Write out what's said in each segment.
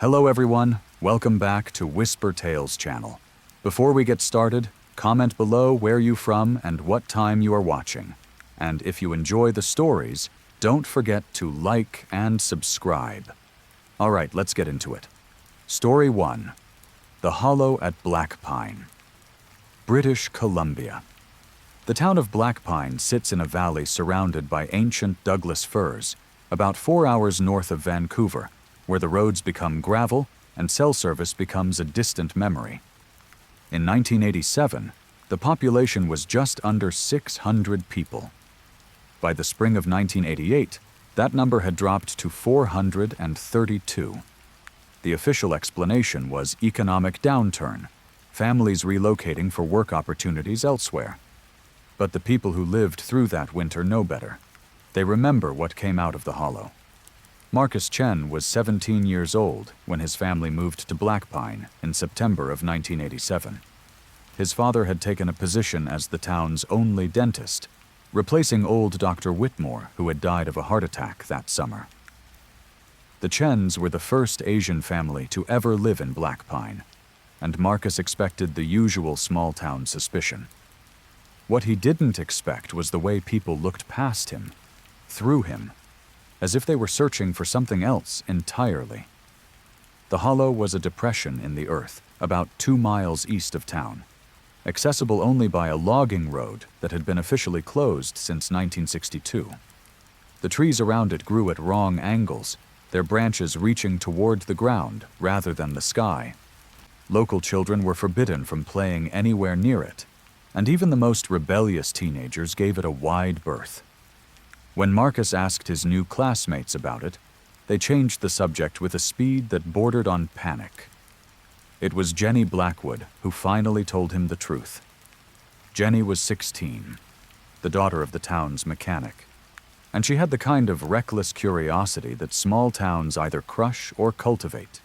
Hello everyone, welcome back to Whisper Tales channel. Before we get started, comment below where you're from and what time you are watching. And if you enjoy the stories, don't forget to like and subscribe. Alright, let's get into it. Story 1. The Hollow at Blackpine. British Columbia. The town of Blackpine sits in a valley surrounded by ancient Douglas firs, about 4 hours north of Vancouver, where the roads become gravel and cell service becomes a distant memory. In 1987, the population was just under 600 people. By the spring of 1988, that number had dropped to 432. The official explanation was economic downturn, families relocating for work opportunities elsewhere. But the people who lived through that winter know better. They remember what came out of the hollow. Marcus Chen was 17 years old when his family moved to Blackpine in September of 1987. His father had taken a position as the town's only dentist, replacing old Dr. Whitmore, who had died of a heart attack that summer. The Chens were the first Asian family to ever live in Blackpine, and Marcus expected the usual small-town suspicion. What he didn't expect was the way people looked past him, through him, as if they were searching for something else entirely. The hollow was a depression in the earth, about 2 miles east of town, accessible only by a logging road that had been officially closed since 1962. The trees around it grew at wrong angles, their branches reaching toward the ground rather than the sky. Local children were forbidden from playing anywhere near it, and even the most rebellious teenagers gave it a wide berth. When Marcus asked his new classmates about it, they changed the subject with a speed that bordered on panic. It was Jenny Blackwood who finally told him the truth. Jenny was 16, the daughter of the town's mechanic, and she had the kind of reckless curiosity that small towns either crush or cultivate.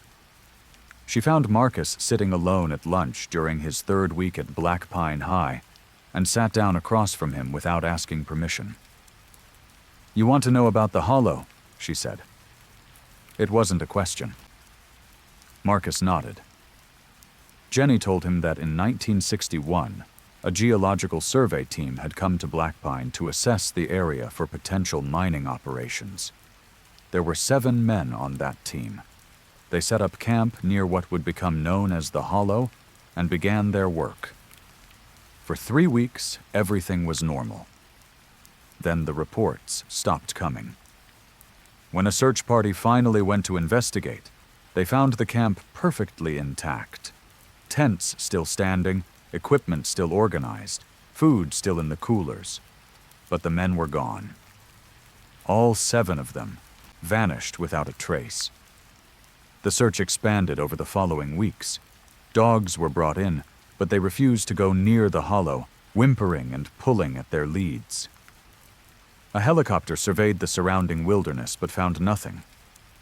She found Marcus sitting alone at lunch during his 3rd week at Blackpine High and sat down across from him without asking permission. "You want to know about the hollow?" she said. It wasn't a question. Marcus nodded. Jenny told him that in 1961, a geological survey team had come to Blackpine to assess the area for potential mining operations. There were 7 men on that team. They set up camp near what would become known as the Hollow and began their work. For 3 weeks, everything was normal. Then the reports stopped coming. When a search party finally went to investigate, they found the camp perfectly intact. Tents still standing, equipment still organized, food still in the coolers. But the men were gone. All 7 of them vanished without a trace. The search expanded over the following weeks. Dogs were brought in, but they refused to go near the hollow, whimpering and pulling at their leads. A helicopter surveyed the surrounding wilderness but found nothing.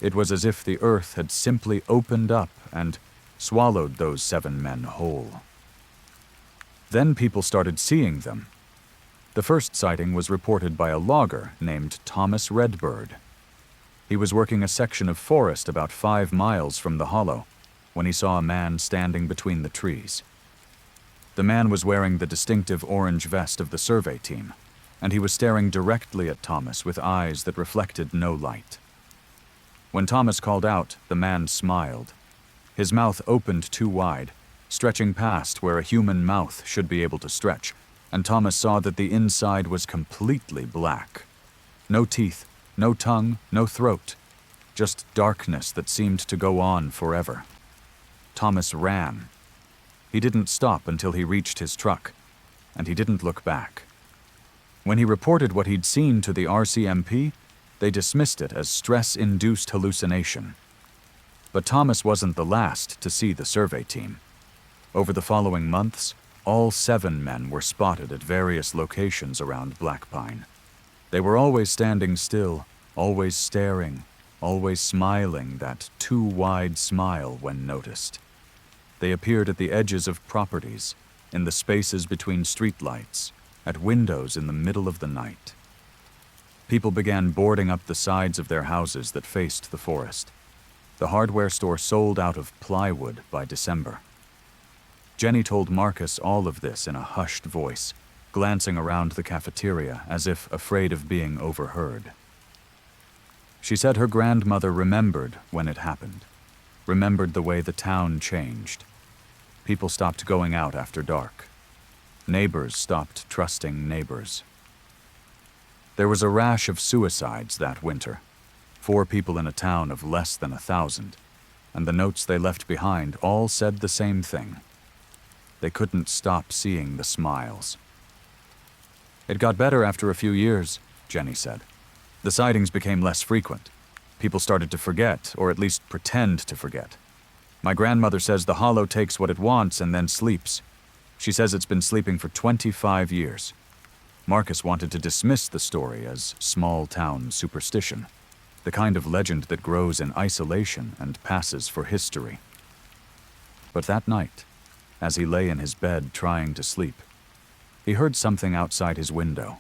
It was as if the earth had simply opened up and swallowed those 7 men whole. Then people started seeing them. The first sighting was reported by a logger named Thomas Redbird. He was working a section of forest about 5 miles from the hollow when he saw a man standing between the trees. The man was wearing the distinctive orange vest of the survey team, and he was staring directly at Thomas with eyes that reflected no light. When Thomas called out, the man smiled. His mouth opened too wide, stretching past where a human mouth should be able to stretch, and Thomas saw that the inside was completely black. No teeth, no tongue, no throat, just darkness that seemed to go on forever. Thomas ran. He didn't stop until he reached his truck, and he didn't look back. When he reported what he'd seen to the RCMP, they dismissed it as stress-induced hallucination. But Thomas wasn't the last to see the survey team. Over the following months, all 7 men were spotted at various locations around Blackpine. They were always standing still, always staring, always smiling that too wide smile when noticed. They appeared at the edges of properties, in the spaces between streetlights, at windows in the middle of the night. People began boarding up the sides of their houses that faced the forest. The hardware store sold out of plywood by December. Jenny told Marcus all of this in a hushed voice, glancing around the cafeteria as if afraid of being overheard. She said her grandmother remembered when it happened, remembered the way the town changed. People stopped going out after dark. Neighbors stopped trusting neighbors. There was a rash of suicides that winter, 4 people in a town of less than 1,000, and the notes they left behind all said the same thing. They couldn't stop seeing the smiles. It got better after a few years, Jenny said. The sightings became less frequent. People started to forget, or at least pretend to forget. My grandmother says the hollow takes what it wants and then sleeps. She says it's been sleeping for 25 years. Marcus wanted to dismiss the story as small-town superstition, the kind of legend that grows in isolation and passes for history. But that night, as he lay in his bed trying to sleep, he heard something outside his window,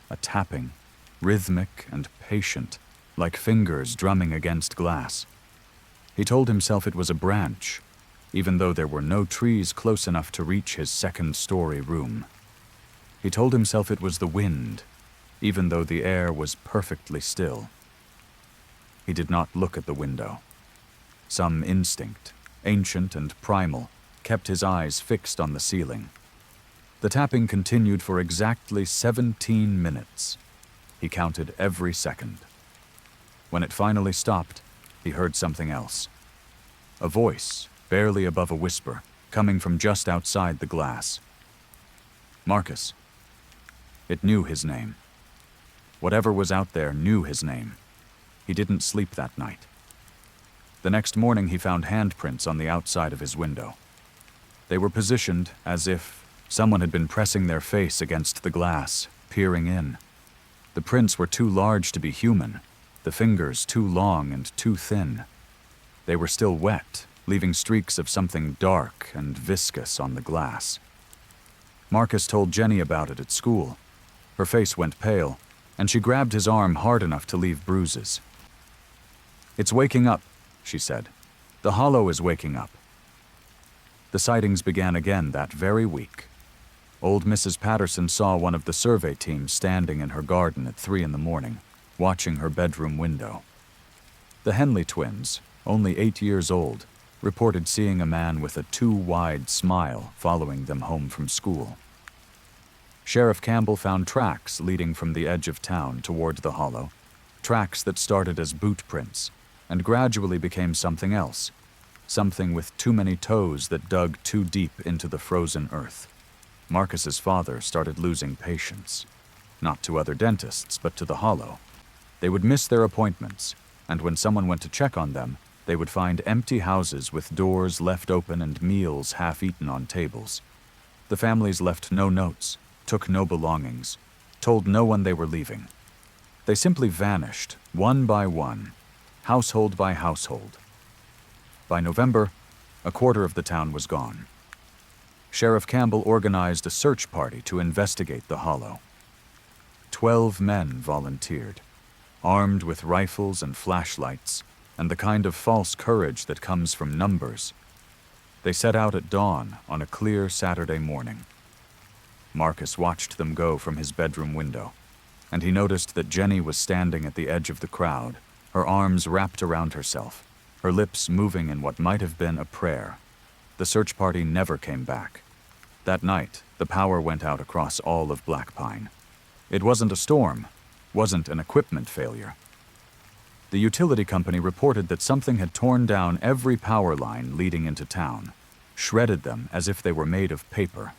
a tapping, rhythmic and patient, like fingers drumming against glass. He told himself it was a branch, even though there were no trees close enough to reach his second-story room. He told himself it was the wind, even though the air was perfectly still. He did not look at the window. Some instinct, ancient and primal, kept his eyes fixed on the ceiling. The tapping continued for exactly 17 minutes. He counted every second. When it finally stopped, he heard something else. A voice, barely above a whisper, coming from just outside the glass. Marcus. It knew his name. Whatever was out there knew his name. He didn't sleep that night. The next morning he found handprints on the outside of his window. They were positioned as if someone had been pressing their face against the glass, peering in. The prints were too large to be human, the fingers too long and too thin. They were still wet, leaving streaks of something dark and viscous on the glass. Marcus told Jenny about it at school. Her face went pale, and she grabbed his arm hard enough to leave bruises. "It's waking up," she said. "The hollow is waking up." The sightings began again that very week. Old Mrs. Patterson saw one of the survey teams standing in her garden at 3 a.m, watching her bedroom window. The Henley twins, only 8 years old, reported seeing a man with a too-wide smile following them home from school. Sheriff Campbell found tracks leading from the edge of town toward the hollow, tracks that started as boot prints and gradually became something else, something with too many toes that dug too deep into the frozen earth. Marcus's father started losing patience, not to other dentists, but to the hollow. They would miss their appointments, and when someone went to check on them, they would find empty houses with doors left open and meals half-eaten on tables. The families left no notes, took no belongings, told no one they were leaving. They simply vanished, one by one, household by household. By November, a quarter of the town was gone. Sheriff Campbell organized a search party to investigate the hollow. 12 men volunteered, armed with rifles and flashlights, and the kind of false courage that comes from numbers. They set out at dawn on a clear Saturday morning. Marcus watched them go from his bedroom window, and he noticed that Jenny was standing at the edge of the crowd, her arms wrapped around herself, her lips moving in what might have been a prayer. The search party never came back. That night, the power went out across all of Blackpine. It wasn't a storm, wasn't an equipment failure. The utility company reported that something had torn down every power line leading into town, shredded them as if they were made of paper.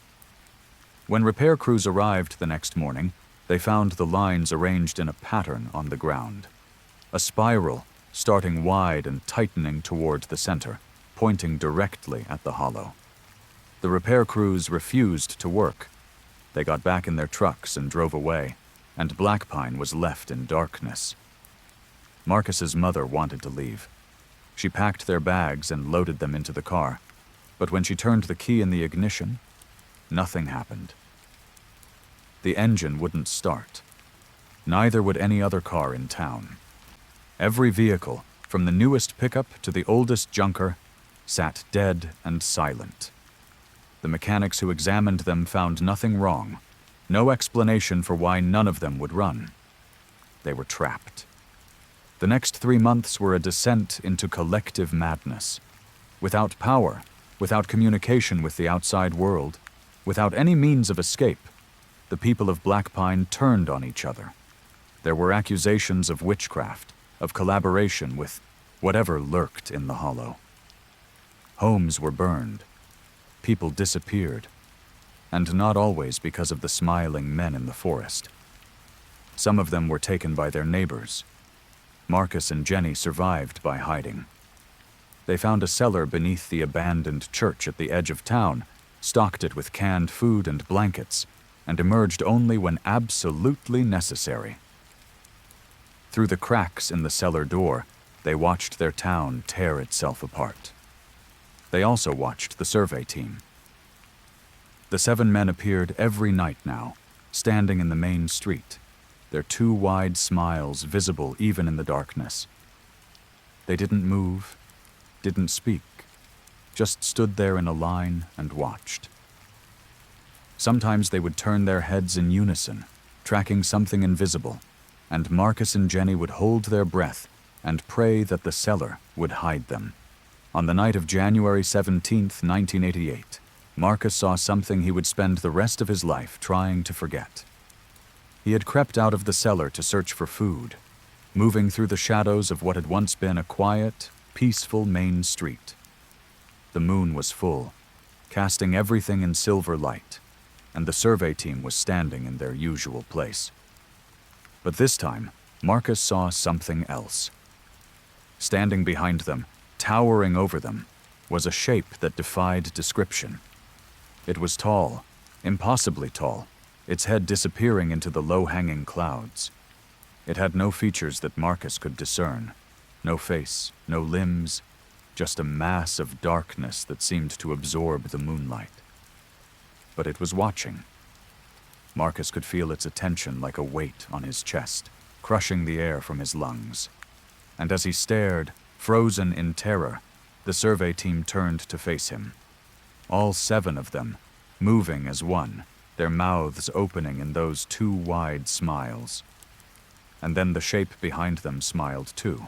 When repair crews arrived the next morning, they found the lines arranged in a pattern on the ground. A spiral, starting wide and tightening toward the center, pointing directly at the hollow. The repair crews refused to work. They got back in their trucks and drove away, and Blackpine was left in darkness. Marcus's mother wanted to leave. She packed their bags and loaded them into the car, but when she turned the key in the ignition, nothing happened. The engine wouldn't start. Neither would any other car in town. Every vehicle, from the newest pickup to the oldest junker, sat dead and silent. The mechanics who examined them found nothing wrong, no explanation for why none of them would run. They were trapped. The next 3 months were a descent into collective madness. Without power, without communication with the outside world, without any means of escape, the people of Blackpine turned on each other. There were accusations of witchcraft, of collaboration with whatever lurked in the hollow. Homes were burned. People disappeared. And not always because of the smiling men in the forest. Some of them were taken by their neighbors. Marcus and Jenny survived by hiding. They found a cellar beneath the abandoned church at the edge of town, stocked it with canned food and blankets, and emerged only when absolutely necessary. Through the cracks in the cellar door, they watched their town tear itself apart. They also watched the survey team. The 7 men appeared every night now, standing in the main street, their 2 wide smiles visible even in the darkness. They didn't move, didn't speak, just stood there in a line and watched. Sometimes they would turn their heads in unison, tracking something invisible, and Marcus and Jenny would hold their breath and pray that the cellar would hide them. On the night of January 17th, 1988, Marcus saw something he would spend the rest of his life trying to forget. He had crept out of the cellar to search for food, moving through the shadows of what had once been a quiet, peaceful main street. The moon was full, casting everything in silver light, and the survey team was standing in their usual place. But this time, Marcus saw something else. Standing behind them, towering over them, was a shape that defied description. It was tall, impossibly tall, its head disappearing into the low-hanging clouds. It had no features that Marcus could discern, no face, no limbs, just a mass of darkness that seemed to absorb the moonlight. But it was watching. Marcus could feel its attention like a weight on his chest, crushing the air from his lungs. And as he stared, frozen in terror, the survey team turned to face him. All 7 of them, moving as one, their mouths opening in those 2 wide smiles. And then the shape behind them smiled too.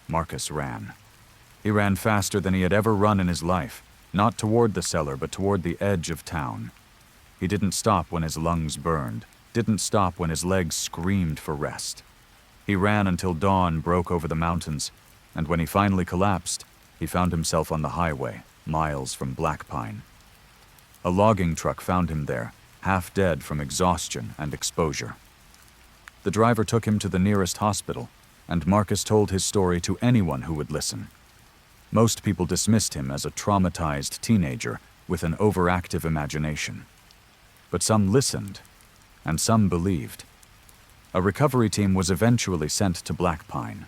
Marcus ran. He ran faster than he had ever run in his life, not toward the cellar but toward the edge of town. He didn't stop when his lungs burned, didn't stop when his legs screamed for rest. He ran until dawn broke over the mountains, and when he finally collapsed, he found himself on the highway, miles from Blackpine. A logging truck found him there, half dead from exhaustion and exposure. The driver took him to the nearest hospital, and Marcus told his story to anyone who would listen. Most people dismissed him as a traumatized teenager with an overactive imagination. But some listened, and some believed. A recovery team was eventually sent to Blackpine.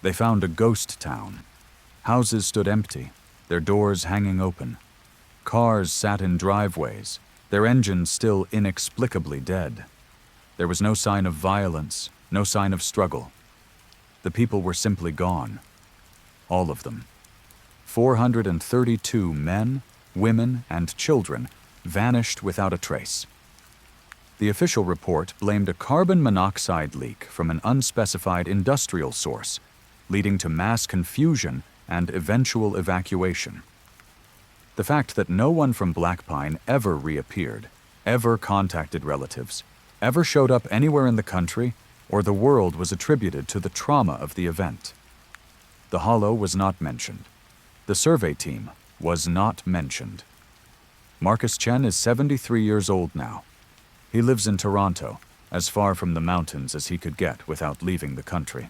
They found a ghost town. Houses stood empty, their doors hanging open. Cars sat in driveways, their engines still inexplicably dead. There was no sign of violence, no sign of struggle. The people were simply gone. All of them. 432 men, women, and children vanished without a trace. The official report blamed a carbon monoxide leak from an unspecified industrial source, leading to mass confusion and eventual evacuation. The fact that no one from Blackpine ever reappeared, ever contacted relatives, ever showed up anywhere in the country or the world was attributed to the trauma of the event. The hollow was not mentioned. The survey team was not mentioned. Marcus Chen is 73 years old now. He lives in Toronto, as far from the mountains as he could get without leaving the country.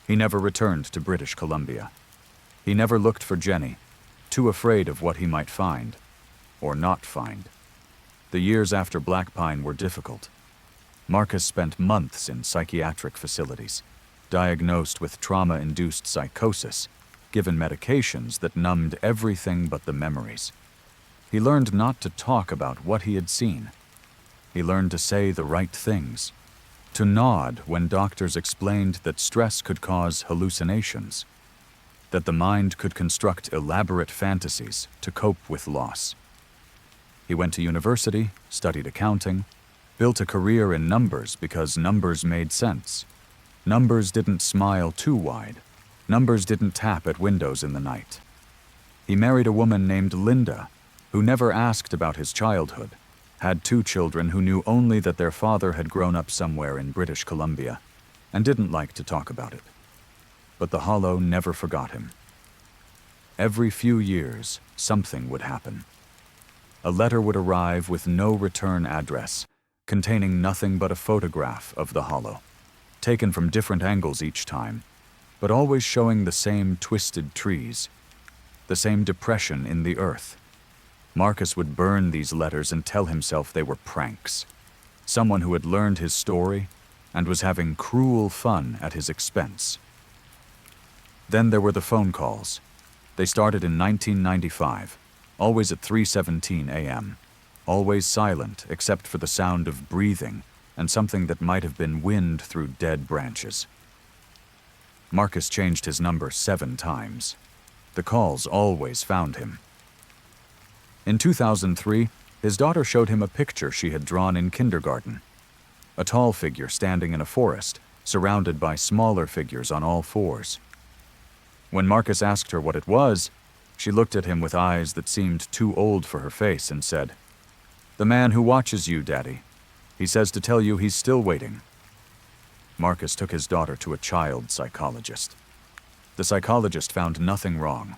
He never returned to British Columbia. He never looked for Jenny, too afraid of what he might find, or not find. The years after Blackpine were difficult. Marcus spent months in psychiatric facilities, diagnosed with trauma-induced psychosis, given medications that numbed everything but the memories. He learned not to talk about what he had seen. He learned to say the right things. to nod when doctors explained that stress could cause hallucinations, that the mind could construct elaborate fantasies to cope with loss. He went to university, studied accounting, built a career in numbers because numbers made sense. Numbers didn't smile too wide. Numbers didn't tap at windows in the night. He married a woman named Linda, who never asked about his childhood, had 2 children who knew only that their father had grown up somewhere in British Columbia, and didn't like to talk about it. But the Hollow never forgot him. Every few years, something would happen. A letter would arrive with no return address, containing nothing but a photograph of the Hollow, taken from different angles each time, but always showing the same twisted trees, the same depression in the earth. Marcus would burn these letters and tell himself they were pranks. Someone who had learned his story and was having cruel fun at his expense. Then there were the phone calls. They started in 1995, always at 3:17 a.m., always silent except for the sound of breathing and something that might have been wind through dead branches. Marcus changed his number 7 times. The calls always found him. In 2003, his daughter showed him a picture she had drawn in kindergarten. A tall figure standing in a forest, surrounded by smaller figures on all 4s. When Marcus asked her what it was, she looked at him with eyes that seemed too old for her face and said, "The man who watches you, Daddy. He says to tell you he's still waiting." Marcus took his daughter to a child psychologist. The psychologist found nothing wrong.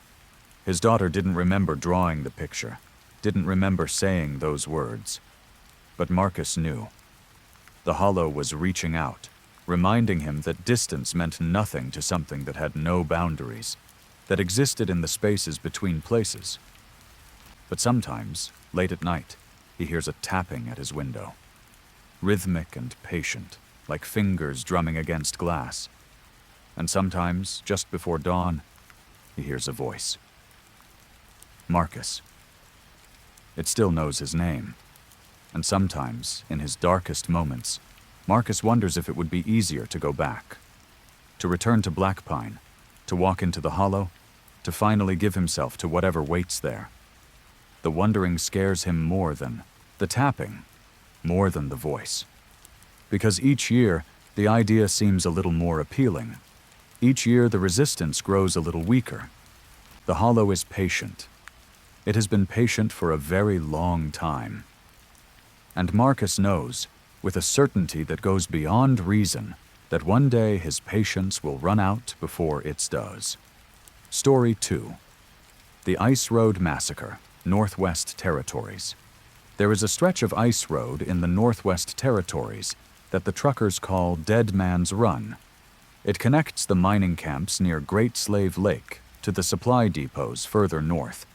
His daughter didn't remember drawing the picture, didn't remember saying those words. But Marcus knew. The Hollow was reaching out, reminding him that distance meant nothing to something that had no boundaries, that existed in the spaces between places. But sometimes, late at night, he hears a tapping at his window. Rhythmic and patient, like fingers drumming against glass. And sometimes, just before dawn, he hears a voice. Marcus. It still knows his name. And sometimes, in his darkest moments, Marcus wonders if it would be easier to go back. To return to Blackpine, to walk into the Hollow, to finally give himself to whatever waits there. The wondering scares him more than the tapping, more than the voice. Because each year, the idea seems a little more appealing. Each year, the resistance grows a little weaker. The Hollow is patient. It has been patient for a very long time. And Marcus knows, with a certainty that goes beyond reason, that one day his patience will run out before its does. Story 2. The Ice Road Massacre, Northwest Territories. There is a stretch of ice road in the Northwest Territories that the truckers call Dead Man's Run. It connects the mining camps near Great Slave Lake to the supply depots further north,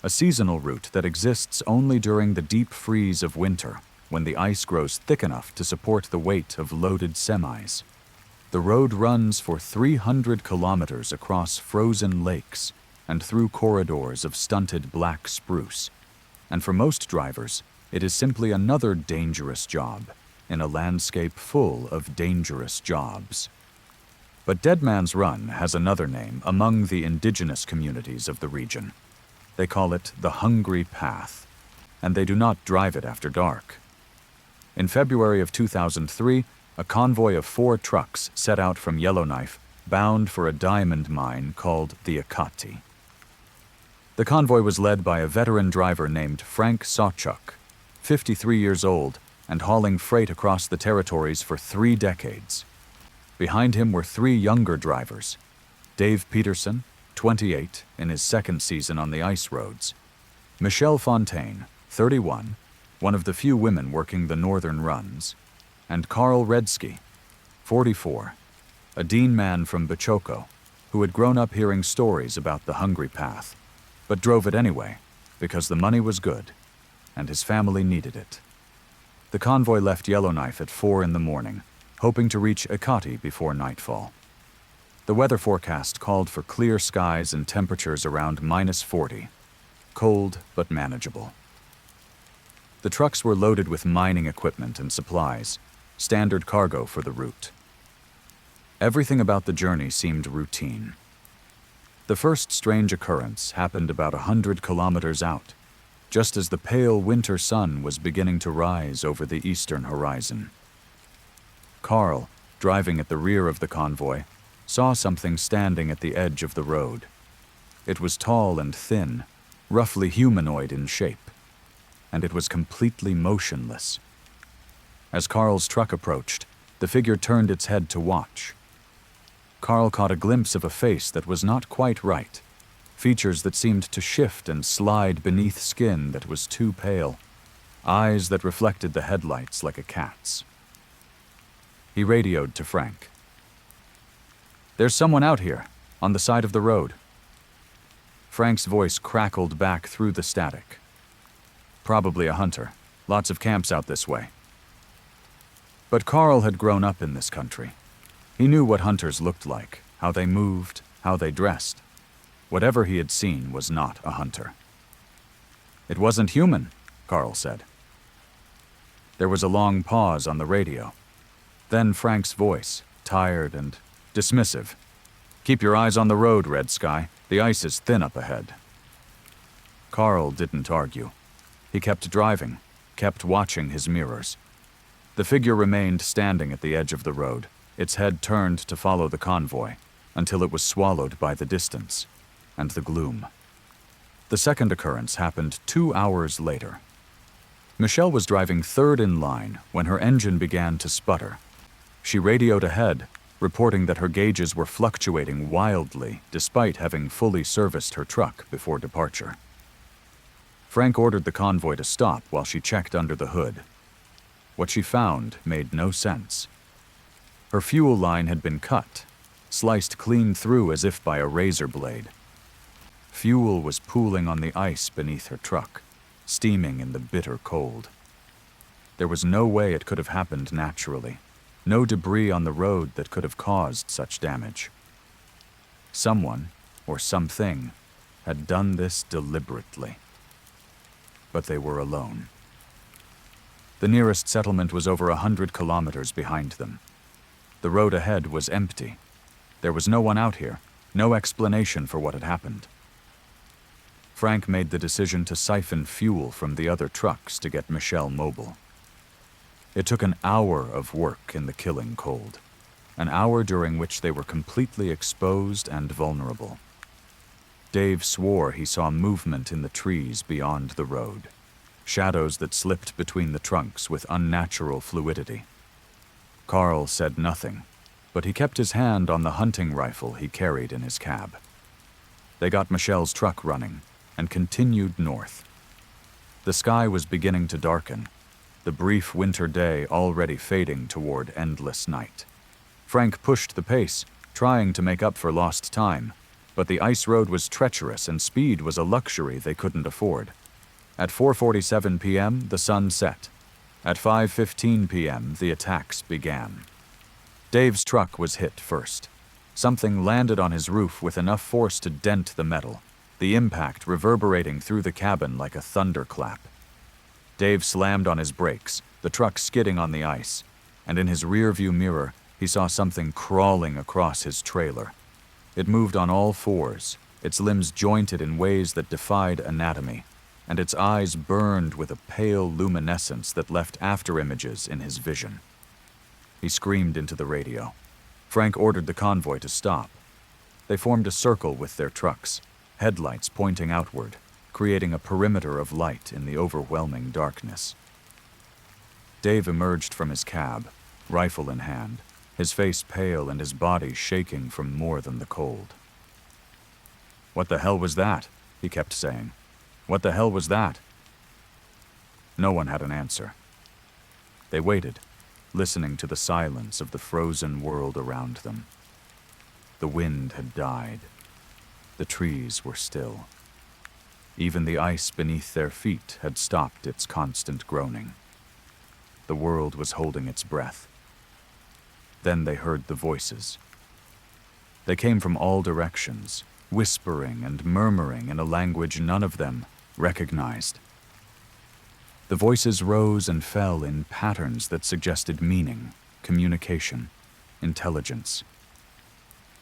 a seasonal route that exists only during the deep freeze of winter, when the ice grows thick enough to support the weight of loaded semis. The road runs for 300 kilometers across frozen lakes and through corridors of stunted black spruce. And for most drivers, it is simply another dangerous job in a landscape full of dangerous jobs. But Dead Man's Run has another name among the indigenous communities of the region. They call it the Hungry Path, and they do not drive it after dark. In February of 2003, a convoy of 4 trucks set out from Yellowknife, bound for a diamond mine called the Hecate. The convoy was led by a veteran driver named Frank Sawchuk, 53 years old, and hauling freight across the territories for 3 decades. Behind him were 3 younger drivers: Dave Peterson, 28, in his 2nd season on the ice roads; Michelle Fontaine, 31, one of the few women working the northern runs; and Carl Redsky, 44, a Dean man from Bachoco, who had grown up hearing stories about the Hungry Path, but drove it anyway because the money was good and his family needed it. The convoy left Yellowknife at 4 in the morning, hoping to reach Hecate before nightfall. The weather forecast called for clear skies and temperatures around -40, cold but manageable. The trucks were loaded with mining equipment and supplies, standard cargo for the route. Everything about the journey seemed routine. The first strange occurrence happened about 100 kilometers out, just as the pale winter sun was beginning to rise over the eastern horizon. Carl, driving at the rear of the convoy, saw something standing at the edge of the road. It was tall and thin, roughly humanoid in shape, and it was completely motionless. As Carl's truck approached, the figure turned its head to watch. Carl caught a glimpse of a face that was not quite right, features that seemed to shift and slide beneath skin that was too pale, eyes that reflected the headlights like a cat's. He radioed to Frank. "There's someone out here, on the side of the road." Frank's voice crackled back through the static. "Probably a hunter. Lots of camps out this way." But Carl had grown up in this country. He knew what hunters looked like, how they moved, how they dressed. Whatever he had seen was not a hunter. "It wasn't human," Carl said. There was a long pause on the radio. Then Frank's voice, tired and dismissive. "Keep your eyes on the road, Red Sky. The ice is thin up ahead." Carl didn't argue. He kept driving, kept watching his mirrors. The figure remained standing at the edge of the road, its head turned to follow the convoy, until it was swallowed by the distance and the gloom. The second occurrence happened 2 hours later. Michelle was driving third in line when her engine began to sputter. She radioed ahead, reporting that her gauges were fluctuating wildly despite having fully serviced her truck before departure. Frank ordered the convoy to stop while she checked under the hood. What she found made no sense. Her fuel line had been cut, sliced clean through as if by a razor blade. Fuel was pooling on the ice beneath her truck, steaming in the bitter cold. There was no way it could have happened naturally. No debris on the road that could have caused such damage. Someone, or something, had done this deliberately. But they were alone. The nearest settlement was over 100 kilometers behind them. The road ahead was empty. There was no one out here, no explanation for what had happened. Frank made the decision to siphon fuel from the other trucks to get Michelle mobile. It took an hour of work in the killing cold, an hour during which they were completely exposed and vulnerable. Dave swore he saw movement in the trees beyond the road, shadows that slipped between the trunks with unnatural fluidity. Carl said nothing, but he kept his hand on the hunting rifle he carried in his cab. They got Michelle's truck running and continued north. The sky was beginning to darken, the brief winter day already fading toward endless night. Frank pushed the pace, trying to make up for lost time, but the ice road was treacherous and speed was a luxury they couldn't afford. At 4:47 p.m., the sun set. At 5:15 p.m., the attacks began. Dave's truck was hit first. Something landed on his roof with enough force to dent the metal, the impact reverberating through the cabin like a thunderclap. Dave slammed on his brakes, the truck skidding on the ice, and in his rearview mirror, he saw something crawling across his trailer. It moved on all fours, its limbs jointed in ways that defied anatomy, and its eyes burned with a pale luminescence that left afterimages in his vision. He screamed into the radio. Frank ordered the convoy to stop. They formed a circle with their trucks, headlights pointing outward, creating a perimeter of light in the overwhelming darkness. Dave emerged from his cab, rifle in hand, his face pale and his body shaking from more than the cold. "What the hell was that?" he kept saying. "What the hell was that?" No one had an answer. They waited, listening to the silence of the frozen world around them. The wind had died. The trees were still. Even the ice beneath their feet had stopped its constant groaning. The world was holding its breath. Then they heard the voices. They came from all directions, whispering and murmuring in a language none of them recognized. The voices rose and fell in patterns that suggested meaning, communication, intelligence.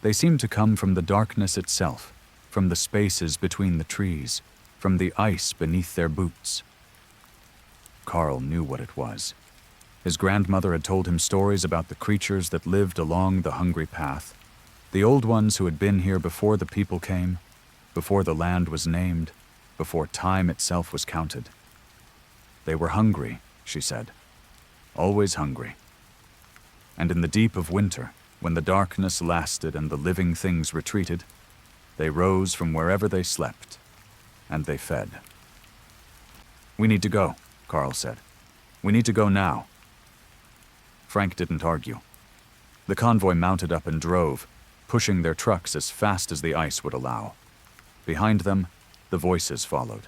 They seemed to come from the darkness itself, from the spaces between the trees, from the ice beneath their boots. Carl knew what it was. His grandmother had told him stories about the creatures that lived along the hungry path, the old ones who had been here before the people came, before the land was named, before time itself was counted. They were hungry, she said, always hungry. And in the deep of winter, when the darkness lasted and the living things retreated, they rose from wherever they slept, and they fed. "We need to go," Carl said. "We need to go now." Frank didn't argue. The convoy mounted up and drove, pushing their trucks as fast as the ice would allow. Behind them, the voices followed.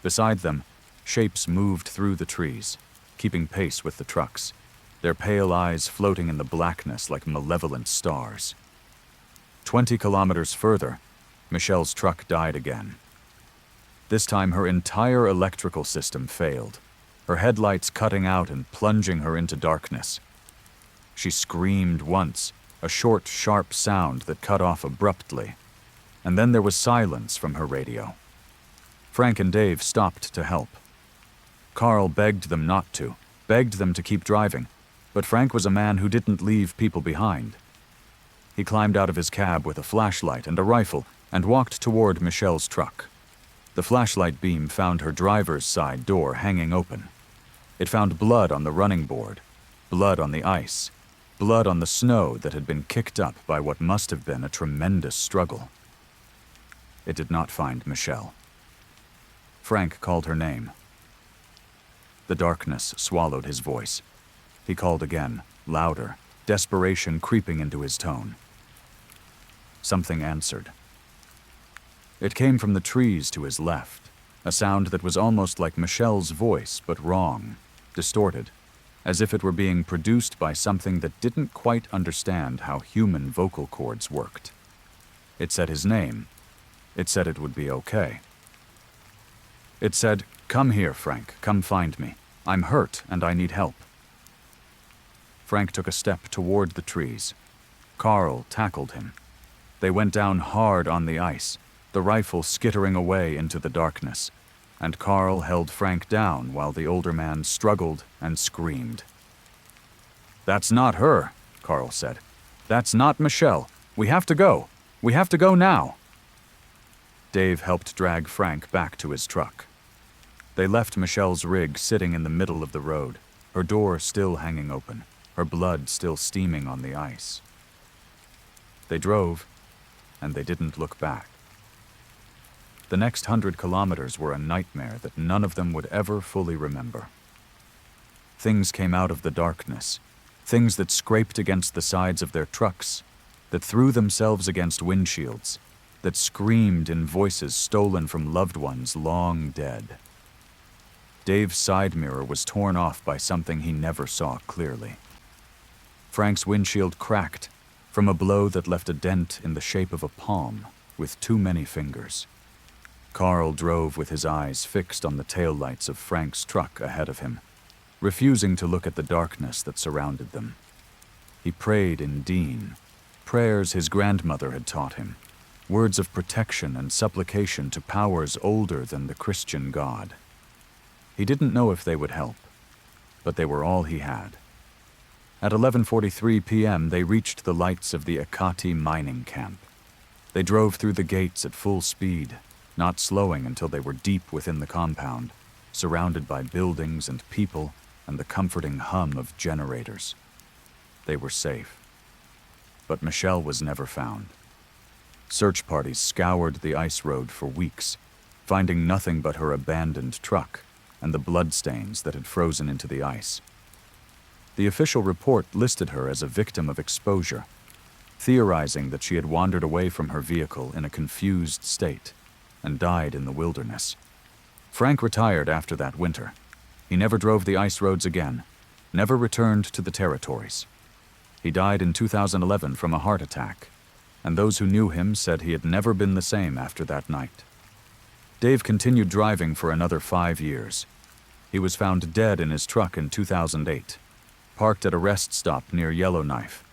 Beside them, shapes moved through the trees, keeping pace with the trucks, their pale eyes floating in the blackness like malevolent stars. 20 kilometers further, Michelle's truck died again. This time her entire electrical system failed, her headlights cutting out and plunging her into darkness. She screamed once, a short, sharp sound that cut off abruptly, and then there was silence from her radio. Frank and Dave stopped to help. Carl begged them not to, begged them to keep driving, but Frank was a man who didn't leave people behind. He climbed out of his cab with a flashlight and a rifle and walked toward Michelle's truck. The flashlight beam found her driver's side door hanging open. It found blood on the running board, blood on the ice, blood on the snow that had been kicked up by what must have been a tremendous struggle. It did not find Michelle. Frank called her name. The darkness swallowed his voice. He called again, louder, desperation creeping into his tone. Something answered. It came from the trees to his left, a sound that was almost like Michelle's voice, but wrong, distorted, as if it were being produced by something that didn't quite understand how human vocal cords worked. It said his name. It said it would be okay. It said, "Come here, Frank, come find me. I'm hurt and I need help." Frank took a step toward the trees. Carl tackled him. They went down hard on the ice, the rifle skittering away into the darkness, and Carl held Frank down while the older man struggled and screamed. "That's not her," Carl said. "That's not Michelle. We have to go. We have to go now." Dave helped drag Frank back to his truck. They left Michelle's rig sitting in the middle of the road, her door still hanging open, her blood still steaming on the ice. They drove, and they didn't look back. The next 100 kilometers were a nightmare that none of them would ever fully remember. Things came out of the darkness, things that scraped against the sides of their trucks, that threw themselves against windshields, that screamed in voices stolen from loved ones long dead. Dave's side mirror was torn off by something he never saw clearly. Frank's windshield cracked from a blow that left a dent in the shape of a palm with too many fingers. Carl drove with his eyes fixed on the taillights of Frank's truck ahead of him, refusing to look at the darkness that surrounded them. He prayed in Dean, prayers his grandmother had taught him, words of protection and supplication to powers older than the Christian God. He didn't know if they would help, but they were all he had. At 11:43 p.m., they reached the lights of the Hecate mining camp. They drove through the gates at full speed, not slowing until they were deep within the compound, surrounded by buildings and people and the comforting hum of generators. They were safe. But Michelle was never found. Search parties scoured the ice road for weeks, finding nothing but her abandoned truck and the bloodstains that had frozen into the ice. The official report listed her as a victim of exposure, theorizing that she had wandered away from her vehicle in a confused state and died in the wilderness. Frank retired after that winter. He never drove the ice roads again, never returned to the territories. He died in 2011 from a heart attack, and those who knew him said he had never been the same after that night. Dave continued driving for another 5 years. He was found dead in his truck in 2008, parked at a rest stop near Yellowknife.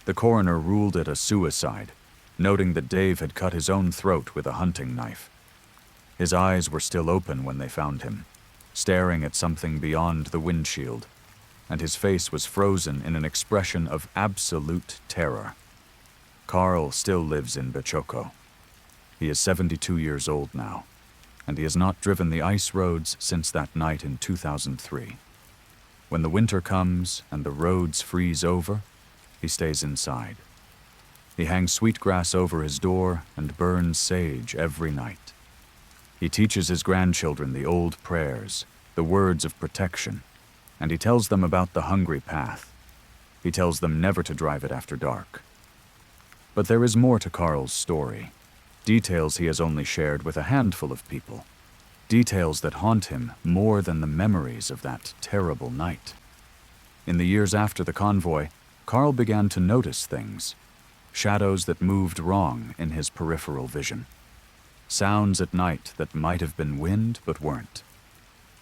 The coroner ruled it a suicide, noting that Dave had cut his own throat with a hunting knife. His eyes were still open when they found him, staring at something beyond the windshield, and his face was frozen in an expression of absolute terror. Carl still lives in Bachoco. He is 72 years old now, and he has not driven the ice roads since that night in 2003. When the winter comes and the roads freeze over, he stays inside. He hangs sweetgrass over his door and burns sage every night. He teaches his grandchildren the old prayers, the words of protection, and he tells them about the hungry path. He tells them never to drive it after dark. But there is more to Carl's story, details he has only shared with a handful of people, details that haunt him more than the memories of that terrible night. In the years after the convoy, Carl began to notice things, shadows that moved wrong in his peripheral vision, sounds at night that might have been wind but weren't,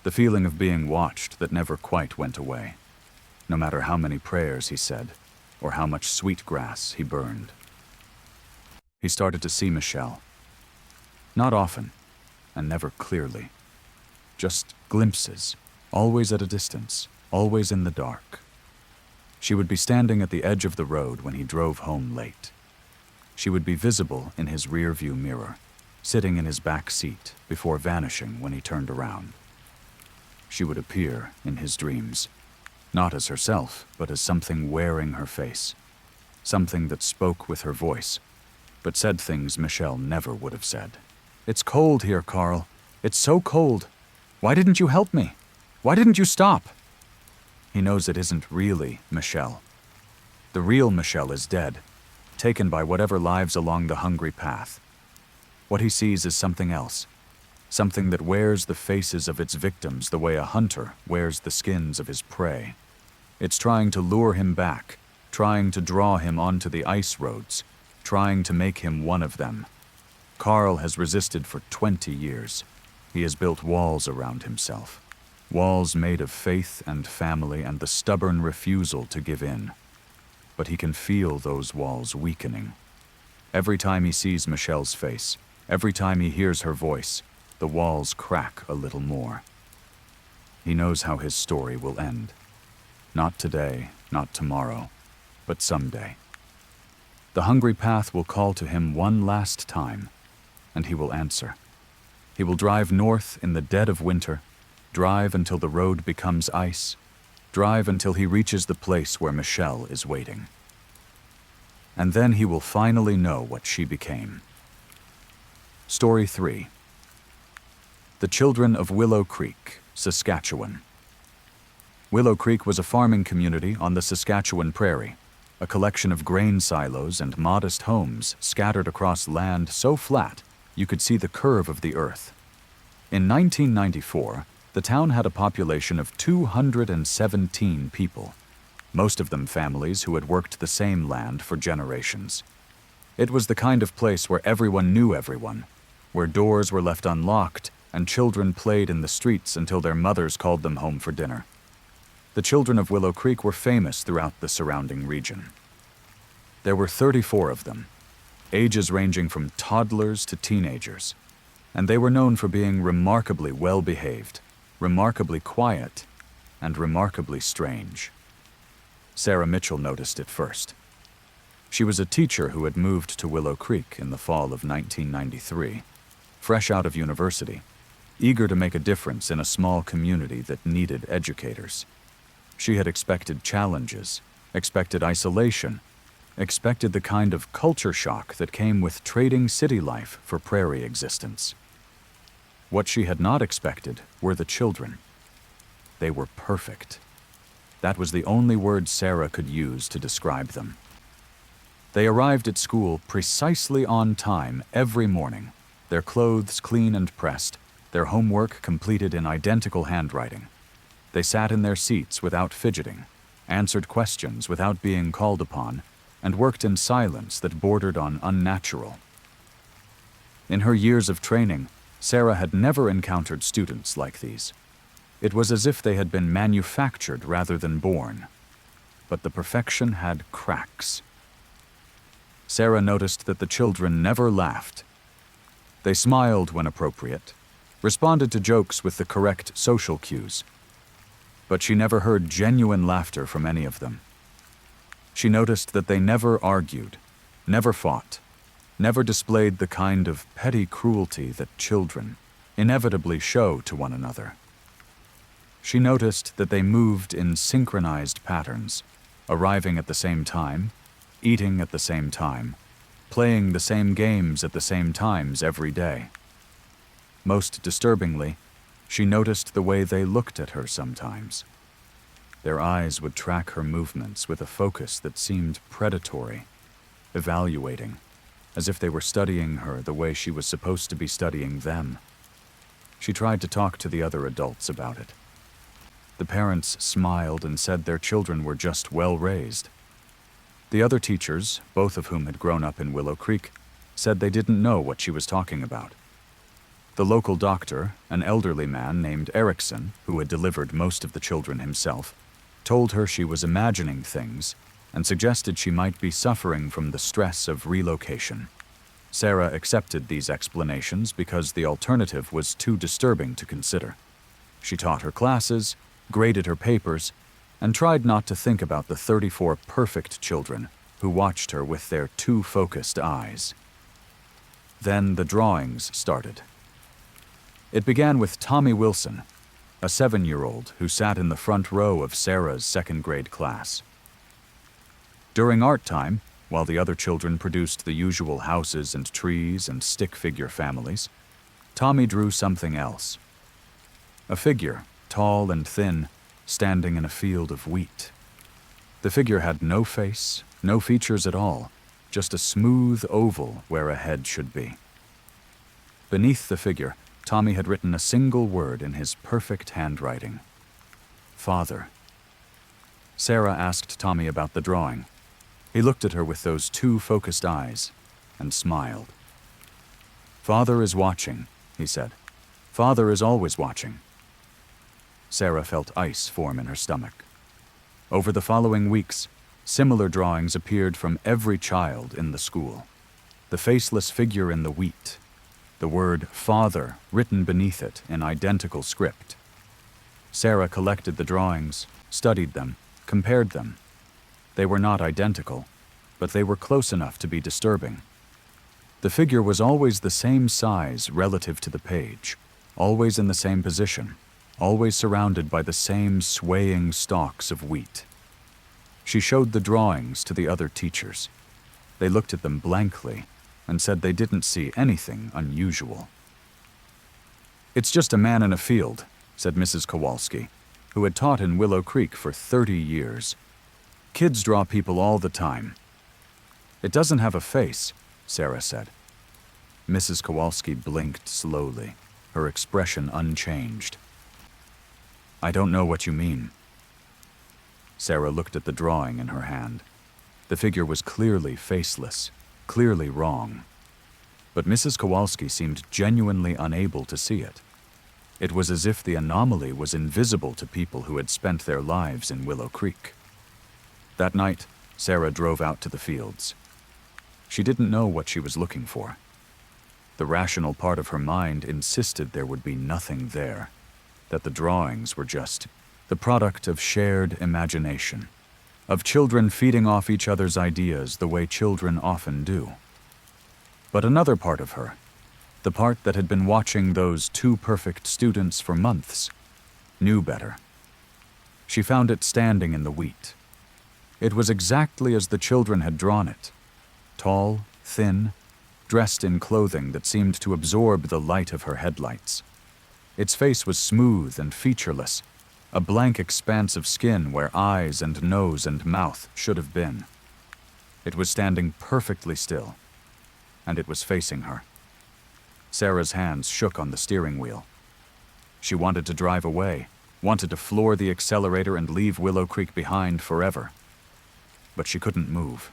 the feeling of being watched that never quite went away, no matter how many prayers he said or how much sweetgrass he burned. He started to see Michelle. Not often, and never clearly. Just glimpses, always at a distance, always in the dark. She would be standing at the edge of the road when he drove home late. She would be visible in his rear-view mirror, sitting in his back seat before vanishing when he turned around. She would appear in his dreams, not as herself, but as something wearing her face, something that spoke with her voice, but said things Michelle never would have said. "It's cold here, Carl. It's so cold. Why didn't you help me? Why didn't you stop?" He knows it isn't really Michelle. The real Michelle is dead, taken by whatever lives along the hungry path. What he sees is something else, something that wears the faces of its victims the way a hunter wears the skins of his prey. It's trying to lure him back, trying to draw him onto the ice roads, trying to make him one of them. Carl has resisted for 20 years. He has built walls around himself. Walls made of faith and family and the stubborn refusal to give in. But he can feel those walls weakening. Every time he sees Michelle's face, every time he hears her voice, the walls crack a little more. He knows how his story will end. Not today, not tomorrow, but someday. The hungry path will call to him one last time, and he will answer. He will drive north in the dead of winter, drive until the road becomes ice, drive until he reaches the place where Michelle is waiting. And then he will finally know what she became. Story 3. The Children of Willow Creek, Saskatchewan. Willow Creek was a farming community on the Saskatchewan prairie, a collection of grain silos and modest homes scattered across land so flat you could see the curve of the earth. In 1994, the town had a population of 217 people, most of them families who had worked the same land for generations. It was the kind of place where everyone knew everyone, where doors were left unlocked and children played in the streets until their mothers called them home for dinner. The children of Willow Creek were famous throughout the surrounding region. There were 34 of them, ages ranging from toddlers to teenagers, and they were known for being remarkably well-behaved, remarkably quiet, and remarkably strange. Sarah Mitchell noticed it first. She was a teacher who had moved to Willow Creek in the fall of 1993, fresh out of university, eager to make a difference in a small community that needed educators. She had expected challenges, expected isolation, expected the kind of culture shock that came with trading city life for prairie existence. What she had not expected were the children. They were perfect. That was the only word Sarah could use to describe them. They arrived at school precisely on time every morning, their clothes clean and pressed, their homework completed in identical handwriting. They sat in their seats without fidgeting, answered questions without being called upon, and worked in silence that bordered on unnatural. In her years of training, Sarah had never encountered students like these. It was as if they had been manufactured rather than born. But the perfection had cracks. Sarah noticed that the children never laughed. They smiled when appropriate, responded to jokes with the correct social cues. But she never heard genuine laughter from any of them. She noticed that they never argued, never fought, never displayed the kind of petty cruelty that children inevitably show to one another. She noticed that they moved in synchronized patterns, arriving at the same time, eating at the same time, playing the same games at the same times every day. Most disturbingly, she noticed the way they looked at her sometimes. Their eyes would track her movements with a focus that seemed predatory, evaluating, as if they were studying her the way she was supposed to be studying them. She tried to talk to the other adults about it. The parents smiled and said their children were just well raised. The other teachers, both of whom had grown up in Willow Creek, said they didn't know what she was talking about. The local doctor, an elderly man named Erickson, who had delivered most of the children himself, told her she was imagining things and suggested she might be suffering from the stress of relocation. Sarah accepted these explanations because the alternative was too disturbing to consider. She taught her classes, graded her papers, and tried not to think about the 34 perfect children who watched her with their too focused eyes. Then the drawings started. It began with Tommy Wilson, a 7-year-old who sat in the front row of Sarah's second-grade class. During art time, while the other children produced the usual houses and trees and stick figure families, Tommy drew something else. A figure, tall and thin, standing in a field of wheat. The figure had no face, no features at all, just a smooth oval where a head should be. Beneath the figure, Tommy had written a single word in his perfect handwriting. Father. Sarah asked Tommy about the drawing. He looked at her with those too focused eyes and smiled. Father is watching, he said. Father is always watching. Sarah felt ice form in her stomach. Over the following weeks, similar drawings appeared from every child in the school. The faceless figure in the wheat, the word father written beneath it in identical script. Sarah collected the drawings, studied them, compared them. They were not identical, but they were close enough to be disturbing. The figure was always the same size relative to the page, always in the same position, always surrounded by the same swaying stalks of wheat. She showed the drawings to the other teachers. They looked at them blankly and said they didn't see anything unusual. It's just a man in a field, said Mrs. Kowalski, who had taught in Willow Creek for 30 years. Kids draw people all the time. It doesn't have a face, Sarah said. Mrs. Kowalski blinked slowly, her expression unchanged. I don't know what you mean. Sarah looked at the drawing in her hand. The figure was clearly faceless, clearly wrong. But Mrs. Kowalski seemed genuinely unable to see it. It was as if the anomaly was invisible to people who had spent their lives in Willow Creek. That night, Sarah drove out to the fields. She didn't know what she was looking for. The rational part of her mind insisted there would be nothing there, that the drawings were just the product of shared imagination, of children feeding off each other's ideas the way children often do. But another part of her, the part that had been watching those two perfect students for months, knew better. She found it standing in the wheat. It was exactly as the children had drawn it, tall, thin, dressed in clothing that seemed to absorb the light of her headlights. Its face was smooth and featureless, a blank expanse of skin where eyes and nose and mouth should have been. It was standing perfectly still, and it was facing her. Sarah's hands shook on the steering wheel. She wanted to drive away, wanted to floor the accelerator and leave Willow Creek behind forever. But she couldn't move.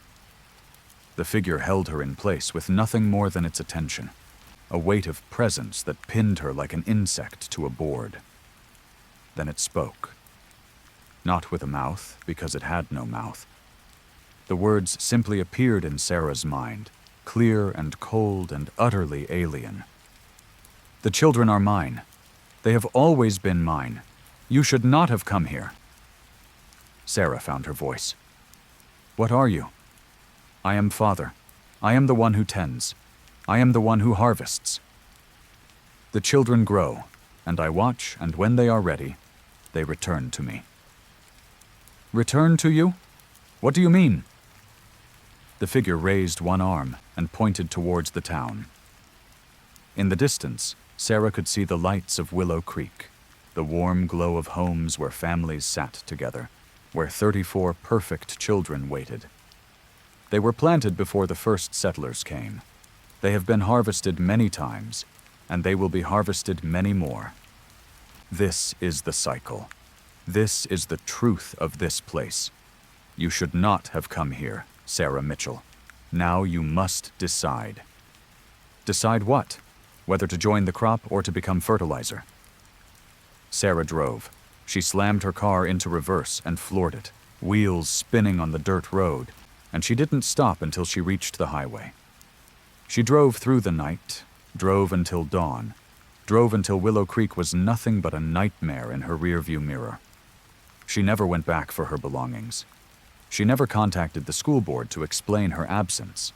The figure held her in place with nothing more than its attention, a weight of presence that pinned her like an insect to a board. Then it spoke. Not with a mouth, because it had no mouth. The words simply appeared in Sarah's mind, clear and cold and utterly alien. "The children are mine. They have always been mine. You should not have come here." Sarah found her voice. "What are you?" "I am Father. I am the one who tends. I am the one who harvests. The children grow, and I watch, and when they are ready, they return to me." "Return to you? What do you mean?" The figure raised one arm and pointed towards the town. In the distance, Sarah could see the lights of Willow Creek, the warm glow of homes where families sat together, where 34 perfect children waited. They were planted before the first settlers came. They have been harvested many times, and they will be harvested many more. This is the cycle. This is the truth of this place. You should not have come here, Sarah Mitchell. Now you must decide. Decide what? Whether to join the crop or to become fertilizer. Sarah drove. She slammed her car into reverse and floored it, wheels spinning on the dirt road, and she didn't stop until she reached the highway. She drove through the night, drove until dawn, drove until Willow Creek was nothing but a nightmare in her rearview mirror. She never went back for her belongings. She never contacted the school board to explain her absence.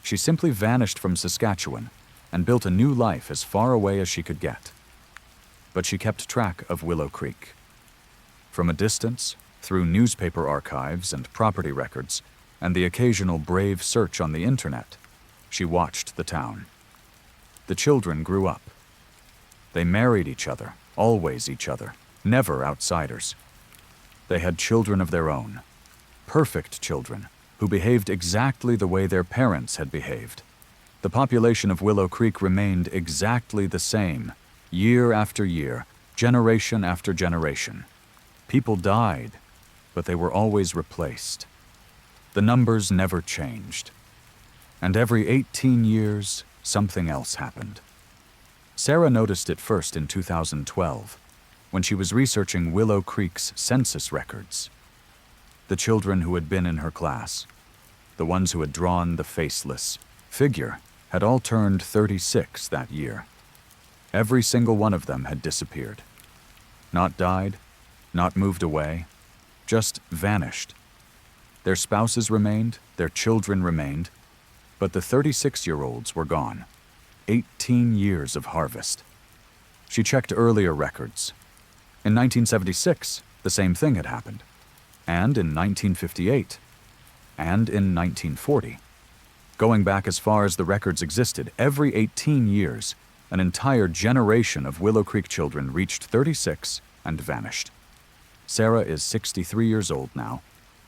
She simply vanished from Saskatchewan and built a new life as far away as she could get. But she kept track of Willow Creek. From a distance, through newspaper archives and property records, and the occasional brave search on the internet, she watched the town. The children grew up. They married each other, always each other, never outsiders. They had children of their own, perfect children, who behaved exactly the way their parents had behaved. The population of Willow Creek remained exactly the same, year after year, generation after generation. People died, but they were always replaced. The numbers never changed. And every 18 years, something else happened. Sarah noticed it first in 2012, when she was researching Willow Creek's census records. The children who had been in her class, the ones who had drawn the faceless figure, had all turned 36 that year. Every single one of them had disappeared. Not died, not moved away, just vanished. Their spouses remained, their children remained, but the 36-year-olds were gone. 18 years of harvest. She checked earlier records. In 1976, the same thing had happened. And in 1958. And in 1940. Going back as far as the records existed, every 18 years, an entire generation of Willow Creek children reached 36 and vanished. Sarah is 63 years old now.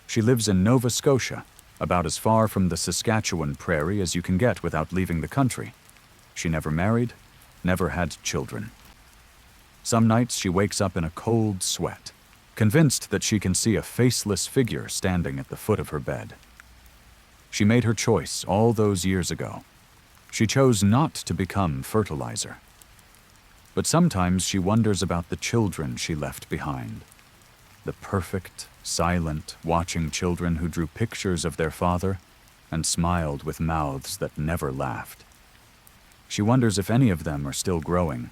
She lives in Nova Scotia, about as far from the Saskatchewan prairie as you can get without leaving the country. She never married, never had children. Some nights she wakes up in a cold sweat, convinced that she can see a faceless figure standing at the foot of her bed. She made her choice all those years ago. She chose not to become fertilizer. But sometimes she wonders about the children she left behind. The perfect, silent, watching children who drew pictures of their father and smiled with mouths that never laughed. She wonders if any of them are still growing,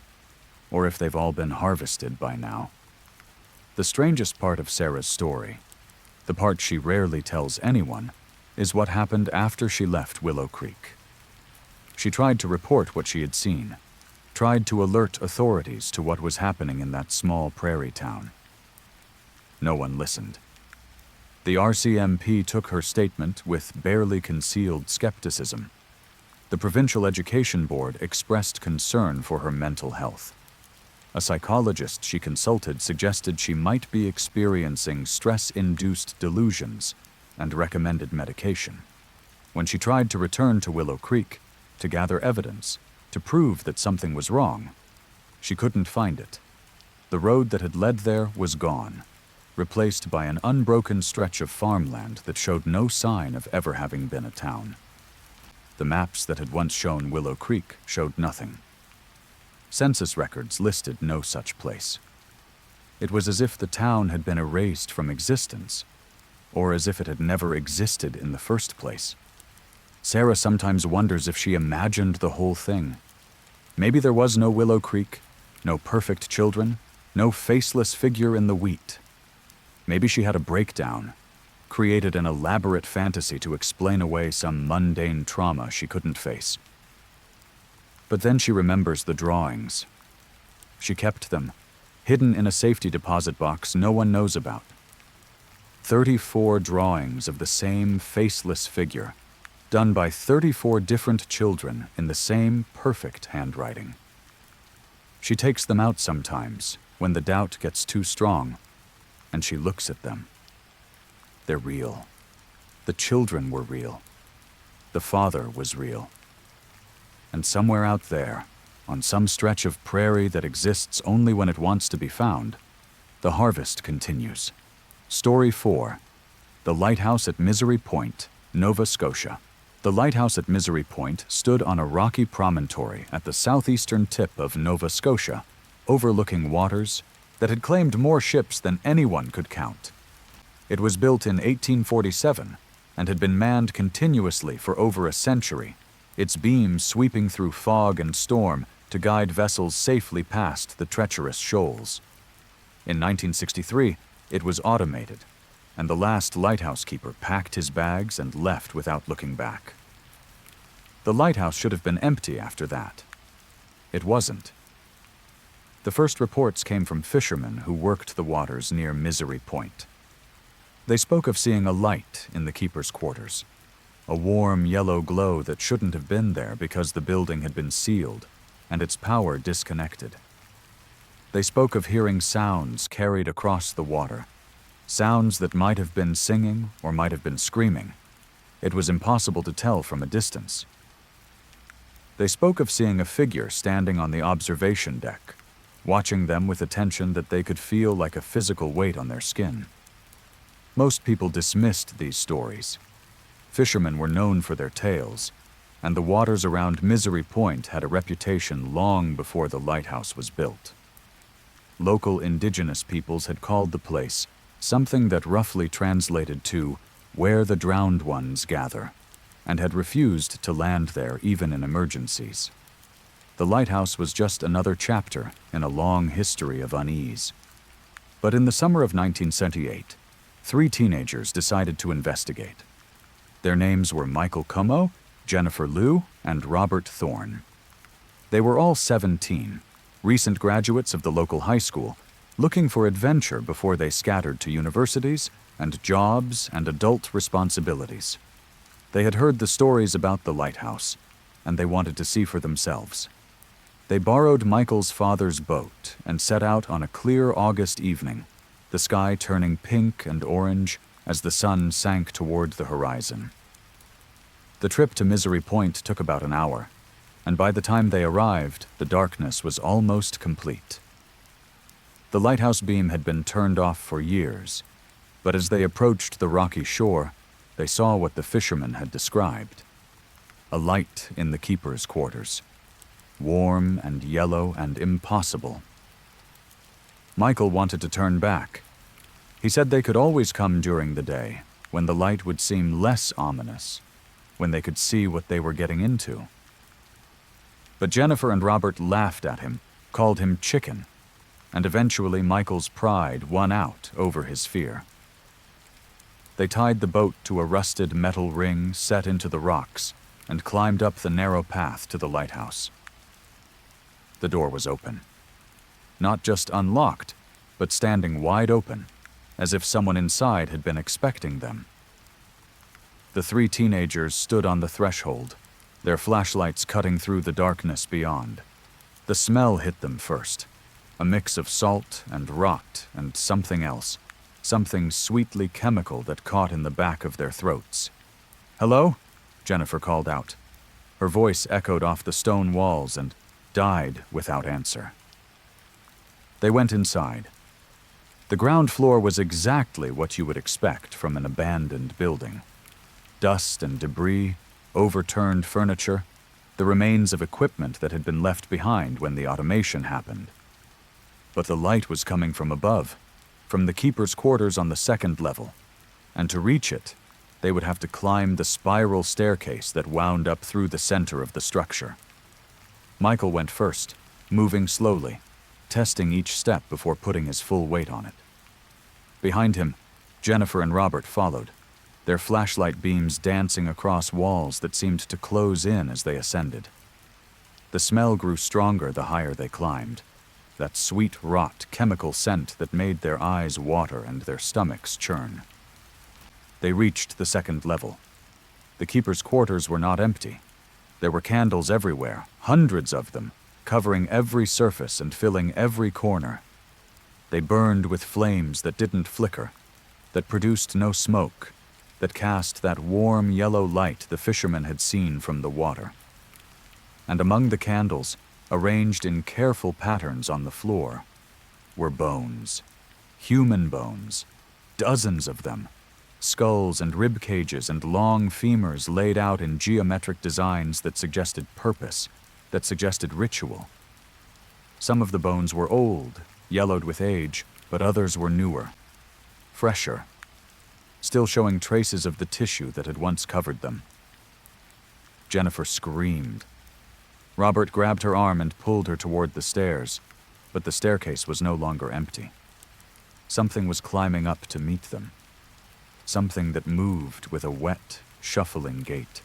or if they've all been harvested by now. The strangest part of Sarah's story, the part she rarely tells anyone, is what happened after she left Willow Creek. She tried to report what she had seen, tried to alert authorities to what was happening in that small prairie town. No one listened. The RCMP took her statement with barely concealed skepticism. The Provincial Education Board expressed concern for her mental health. A psychologist she consulted suggested she might be experiencing stress-induced delusions and recommended medication. When she tried to return to Willow Creek to gather evidence, to prove that something was wrong, she couldn't find it. The road that had led there was gone, replaced by an unbroken stretch of farmland that showed no sign of ever having been a town. The maps that had once shown Willow Creek showed nothing. Census records listed no such place. It was as if the town had been erased from existence, or as if it had never existed in the first place. Sarah sometimes wonders if she imagined the whole thing. Maybe there was no Willow Creek, no perfect children, no faceless figure in the wheat. Maybe she had a breakdown, created an elaborate fantasy to explain away some mundane trauma she couldn't face. But then she remembers the drawings. She kept them, hidden in a safety deposit box no one knows about. 34 drawings of the same faceless figure, done by 34 different children in the same perfect handwriting. She takes them out sometimes when the doubt gets too strong, and she looks at them. They're real. The children were real. The father was real. And somewhere out there, on some stretch of prairie that exists only when it wants to be found, the harvest continues. Story 4. The Lighthouse at Misery Point, Nova Scotia. The lighthouse at Misery Point stood on a rocky promontory at the southeastern tip of Nova Scotia, overlooking waters that had claimed more ships than anyone could count. It was built in 1847 and had been manned continuously for over a century, its beams sweeping through fog and storm to guide vessels safely past the treacherous shoals. In 1963, it was automated, and the last lighthouse keeper packed his bags and left without looking back. The lighthouse should have been empty after that. It wasn't. The first reports came from fishermen who worked the waters near Misery Point. They spoke of seeing a light in the keeper's quarters, a warm yellow glow that shouldn't have been there because the building had been sealed and its power disconnected. They spoke of hearing sounds carried across the water, sounds that might have been singing or might have been screaming. It was impossible to tell from a distance. They spoke of seeing a figure standing on the observation deck, watching them with attention that they could feel like a physical weight on their skin. Most people dismissed these stories. Fishermen were known for their tales, and the waters around Misery Point had a reputation long before the lighthouse was built. Local indigenous peoples had called the place something that roughly translated to "where the drowned ones gather," and had refused to land there even in emergencies. The lighthouse was just another chapter in a long history of unease. But in the summer of 1978, 3 teenagers decided to investigate. Their names were Michael Como, Jennifer Liu, and Robert Thorne. They were all 17, recent graduates of the local high school, looking for adventure before they scattered to universities and jobs and adult responsibilities. They had heard the stories about the lighthouse, and they wanted to see for themselves. They borrowed Michael's father's boat and set out on a clear August evening, the sky turning pink and orange as the sun sank toward the horizon. The trip to Misery Point took about an hour, and by the time they arrived, the darkness was almost complete. The lighthouse beam had been turned off for years, but as they approached the rocky shore, they saw what the fishermen had described: a light in the keeper's quarters, warm and yellow and impossible. Michael wanted to turn back. He said they could always come during the day, when the light would seem less ominous, when they could see what they were getting into. But Jennifer and Robert laughed at him, called him chicken, and eventually Michael's pride won out over his fear. They tied the boat to a rusted metal ring set into the rocks and climbed up the narrow path to the lighthouse. The door was open. Not just unlocked, but standing wide open, as if someone inside had been expecting them. The 3 teenagers stood on the threshold, their flashlights cutting through the darkness beyond. The smell hit them first, a mix of salt and rot and something else, something sweetly chemical that caught in the back of their throats. "Hello?" Jennifer called out. Her voice echoed off the stone walls and died without answer. They went inside. The ground floor was exactly what you would expect from an abandoned building. Dust and debris, overturned furniture, the remains of equipment that had been left behind when the automation happened. But the light was coming from above, from the keeper's quarters on the second level, and to reach it, they would have to climb the spiral staircase that wound up through the center of the structure. Michael went first, moving slowly, testing each step before putting his full weight on it. Behind him, Jennifer and Robert followed, their flashlight beams dancing across walls that seemed to close in as they ascended. The smell grew stronger the higher they climbed, that sweet rot chemical scent that made their eyes water and their stomachs churn. They reached the second level. The keeper's quarters were not empty. There were candles everywhere, hundreds of them, covering every surface and filling every corner. They burned with flames that didn't flicker, that produced no smoke, that cast that warm yellow light the fishermen had seen from the water. And among the candles, arranged in careful patterns on the floor, were bones. Human bones. Dozens of them. Skulls and rib cages and long femurs laid out in geometric designs that suggested purpose, that suggested ritual. Some of the bones were old, yellowed with age, but others were newer, fresher, still showing traces of the tissue that had once covered them. Jennifer screamed. Robert grabbed her arm and pulled her toward the stairs, but the staircase was no longer empty. Something was climbing up to meet them. Something that moved with a wet, shuffling gait.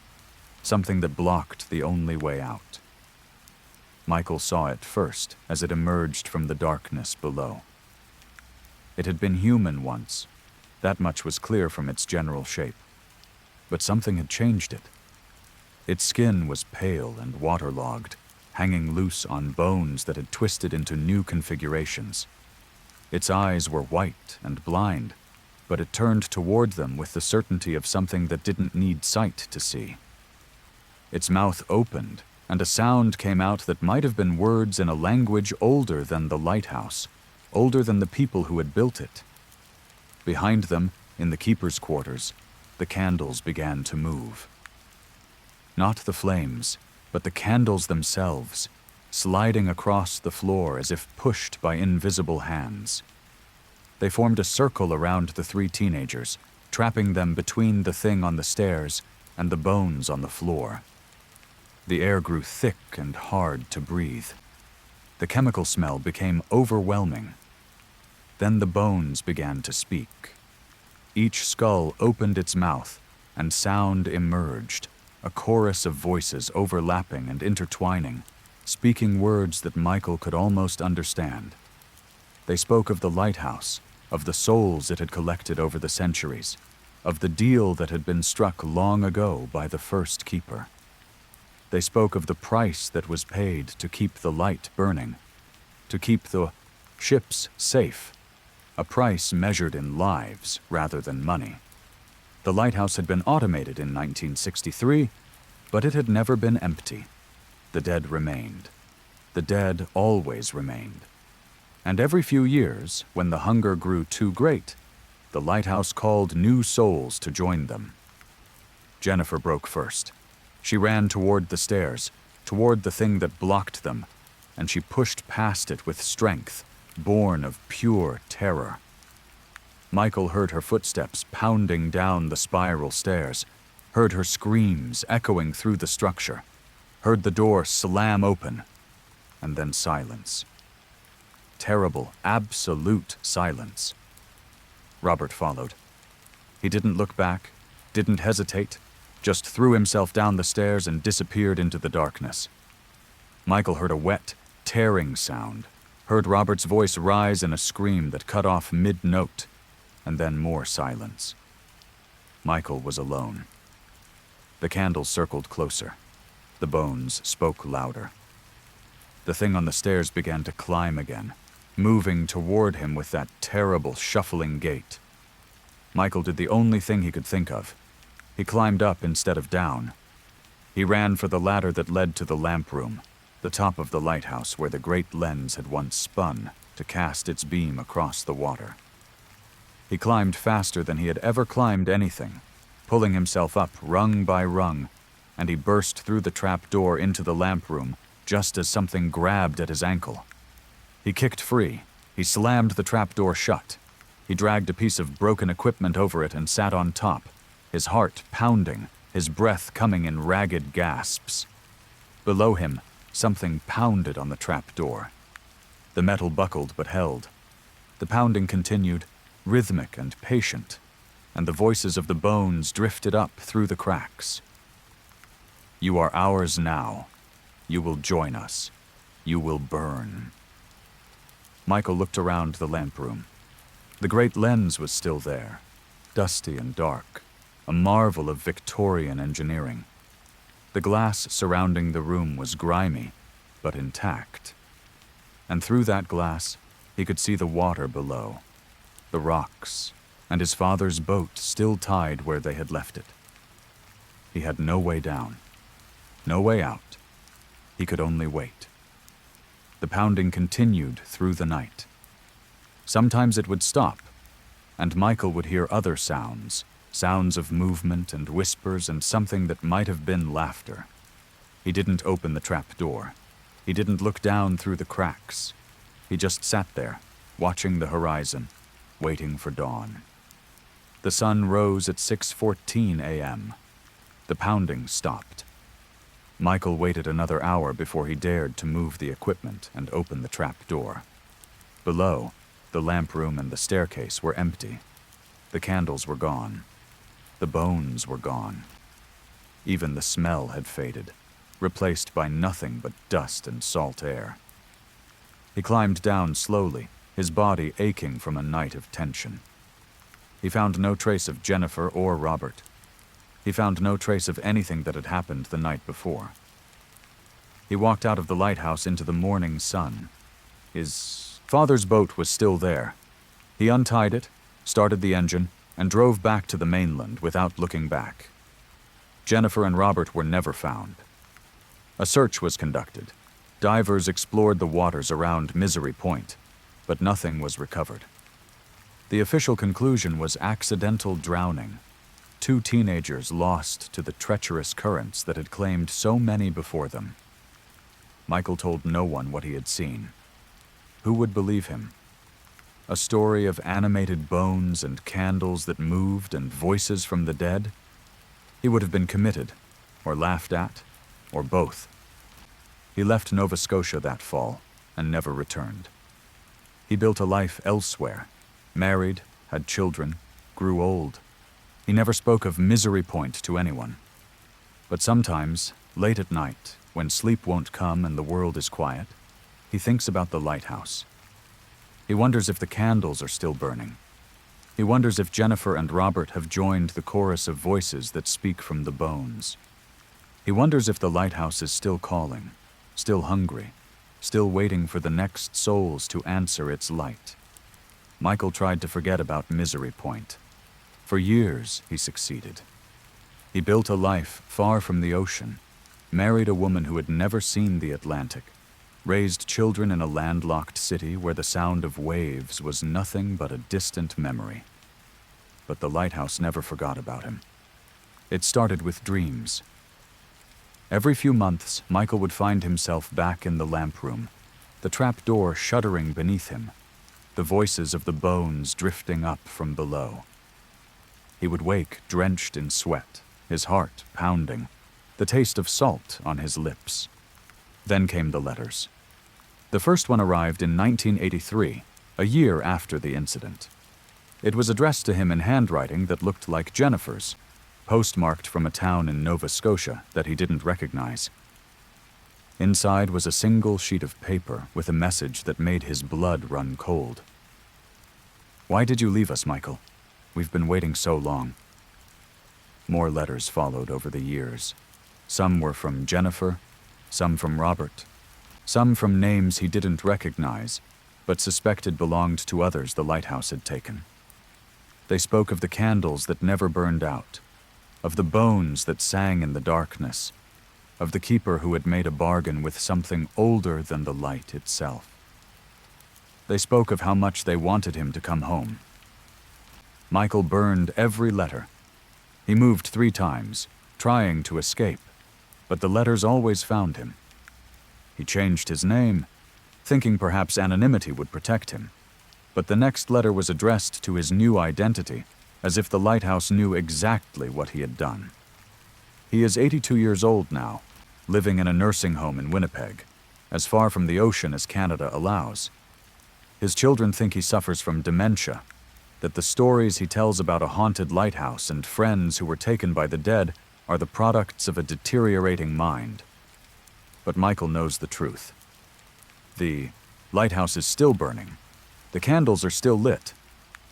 Something that blocked the only way out. Michael saw it first as it emerged from the darkness below. It had been human once. That much was clear from its general shape. But something had changed it. Its skin was pale and waterlogged, hanging loose on bones that had twisted into new configurations. Its eyes were white and blind, but it turned toward them with the certainty of something that didn't need sight to see. Its mouth opened, and a sound came out that might have been words in a language older than the lighthouse, older than the people who had built it. Behind them, in the keeper's quarters, the candles began to move. Not the flames, but the candles themselves, sliding across the floor as if pushed by invisible hands. They formed a circle around the three teenagers, trapping them between the thing on the stairs and the bones on the floor. The air grew thick and hard to breathe. The chemical smell became overwhelming. Then the bones began to speak. Each skull opened its mouth, and sound emerged, a chorus of voices overlapping and intertwining, speaking words that Michael could almost understand. They spoke of the lighthouse, of the souls it had collected over the centuries, of the deal that had been struck long ago by the first keeper. They spoke of the price that was paid to keep the light burning, to keep the ships safe, a price measured in lives rather than money. The lighthouse had been automated in 1963, but it had never been empty. The dead remained. The dead always remained. And every few years, when the hunger grew too great, the lighthouse called new souls to join them. Jennifer broke first. She ran toward the stairs, toward the thing that blocked them, and she pushed past it with strength, born of pure terror. Michael heard her footsteps pounding down the spiral stairs, heard her screams echoing through the structure, heard the door slam open, and then silence. Terrible, absolute silence. Robert followed. He didn't look back, didn't hesitate, just threw himself down the stairs and disappeared into the darkness. Michael heard a wet, tearing sound, heard Robert's voice rise in a scream that cut off mid-note, and then more silence. Michael was alone. The candles circled closer. The bones spoke louder. The thing on the stairs began to climb again, moving toward him with that terrible, shuffling gait. Michael did the only thing he could think of. He climbed up instead of down. He ran for the ladder that led to the lamp room, the top of the lighthouse where the great lens had once spun to cast its beam across the water. He climbed faster than he had ever climbed anything, pulling himself up rung by rung, and he burst through the trap door into the lamp room just as something grabbed at his ankle. He kicked free, He slammed the trapdoor shut. He dragged a piece of broken equipment over it and sat on top, his heart pounding, his breath coming in ragged gasps. Below him, something pounded on the trapdoor. The metal buckled but held. The pounding continued, rhythmic and patient, and the voices of the bones drifted up through the cracks. "You are ours now. You will join us. You will burn." Michael looked around the lamp room. The great lens was still there, dusty and dark, a marvel of Victorian engineering. The glass surrounding the room was grimy, but intact. And through that glass, he could see the water below, the rocks, and his father's boat still tied where they had left it. He had no way down, no way out. He could only wait. The pounding continued through the night. Sometimes it would stop, and Michael would hear other sounds, sounds of movement and whispers and something that might have been laughter. He didn't open the trap door. He didn't look down through the cracks. He just sat there, watching the horizon, waiting for dawn. The sun rose at 6:14 a.m. The pounding stopped. Michael waited another hour before he dared to move the equipment and open the trap door. Below, the lamp room and the staircase were empty. The candles were gone. The bones were gone. Even the smell had faded, replaced by nothing but dust and salt air. He climbed down slowly, his body aching from a night of tension. He found no trace of Jennifer or Robert. He found no trace of anything that had happened the night before. He walked out of the lighthouse into the morning sun. His father's boat was still there. He untied it, started the engine, and drove back to the mainland without looking back. Jennifer and Robert were never found. A search was conducted. Divers explored the waters around Misery Point, but nothing was recovered. The official conclusion was accidental drowning. 2 teenagers lost to the treacherous currents that had claimed so many before them. Michael told no one what he had seen. Who would believe him? A story of animated bones and candles that moved and voices from the dead? He would have been committed, or laughed at, or both. He left Nova Scotia that fall and never returned. He built a life elsewhere, married, had children, grew old. He never spoke of Misery Point to anyone. But sometimes, late at night, when sleep won't come and the world is quiet, he thinks about the lighthouse. He wonders if the candles are still burning. He wonders if Jennifer and Robert have joined the chorus of voices that speak from the bones. He wonders if the lighthouse is still calling, still hungry, still waiting for the next souls to answer its light. Michael tried to forget about Misery Point. For years, he succeeded. He built a life far from the ocean, married a woman who had never seen the Atlantic, raised children in a landlocked city where the sound of waves was nothing but a distant memory. But the lighthouse never forgot about him. It started with dreams. Every few months, Michael would find himself back in the lamp room, the trap door shuddering beneath him, the voices of the bones drifting up from below. He would wake drenched in sweat, his heart pounding, the taste of salt on his lips. Then came the letters. The first one arrived in 1983, a year after the incident. It was addressed to him in handwriting that looked like Jennifer's, postmarked from a town in Nova Scotia that he didn't recognize. Inside was a single sheet of paper with a message that made his blood run cold. "Why did you leave us, Michael? We've been waiting so long." More letters followed over the years. Some were from Jennifer, some from Robert, some from names he didn't recognize, but suspected belonged to others the lighthouse had taken. They spoke of the candles that never burned out, of the bones that sang in the darkness, of the keeper who had made a bargain with something older than the light itself. They spoke of how much they wanted him to come home. Michael burned every letter. He moved 3 times, trying to escape, but the letters always found him. He changed his name, thinking perhaps anonymity would protect him. But the next letter was addressed to his new identity, as if the lighthouse knew exactly what he had done. He is 82 years old now, living in a nursing home in Winnipeg, as far from the ocean as Canada allows. His children think he suffers from dementia, that the stories he tells about a haunted lighthouse and friends who were taken by the dead are the products of a deteriorating mind. But Michael knows the truth. The lighthouse is still burning. The candles are still lit.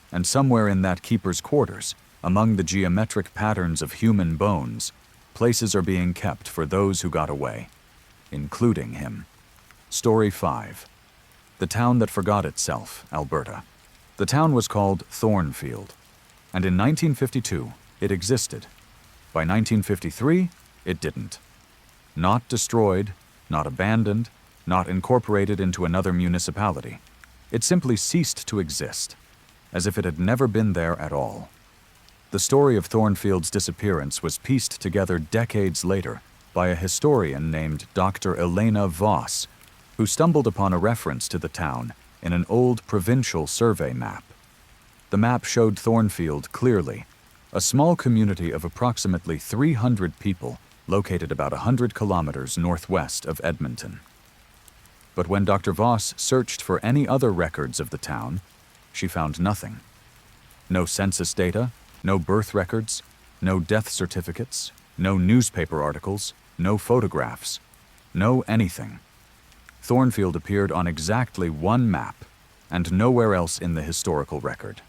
And somewhere in that keeper's quarters, among the geometric patterns of human bones, places are being kept for those who got away, including him. Story 5. The Town That Forgot Itself, Alberta. The town was called Thornfield, and in 1952 it existed. By 1953, it didn't. Not destroyed, not abandoned, not incorporated into another municipality. It simply ceased to exist, as if it had never been there at all. The story of Thornfield's disappearance was pieced together decades later by a historian named Dr. Elena Voss, who stumbled upon a reference to the town in an old provincial survey map. The map showed Thornfield clearly, a small community of approximately 300 people located about 100 kilometers northwest of Edmonton. But when Dr. Voss searched for any other records of the town, she found nothing. No census data, no birth records, no death certificates, no newspaper articles, no photographs, no anything. Thornfield appeared on exactly one map, and nowhere else in the historical record.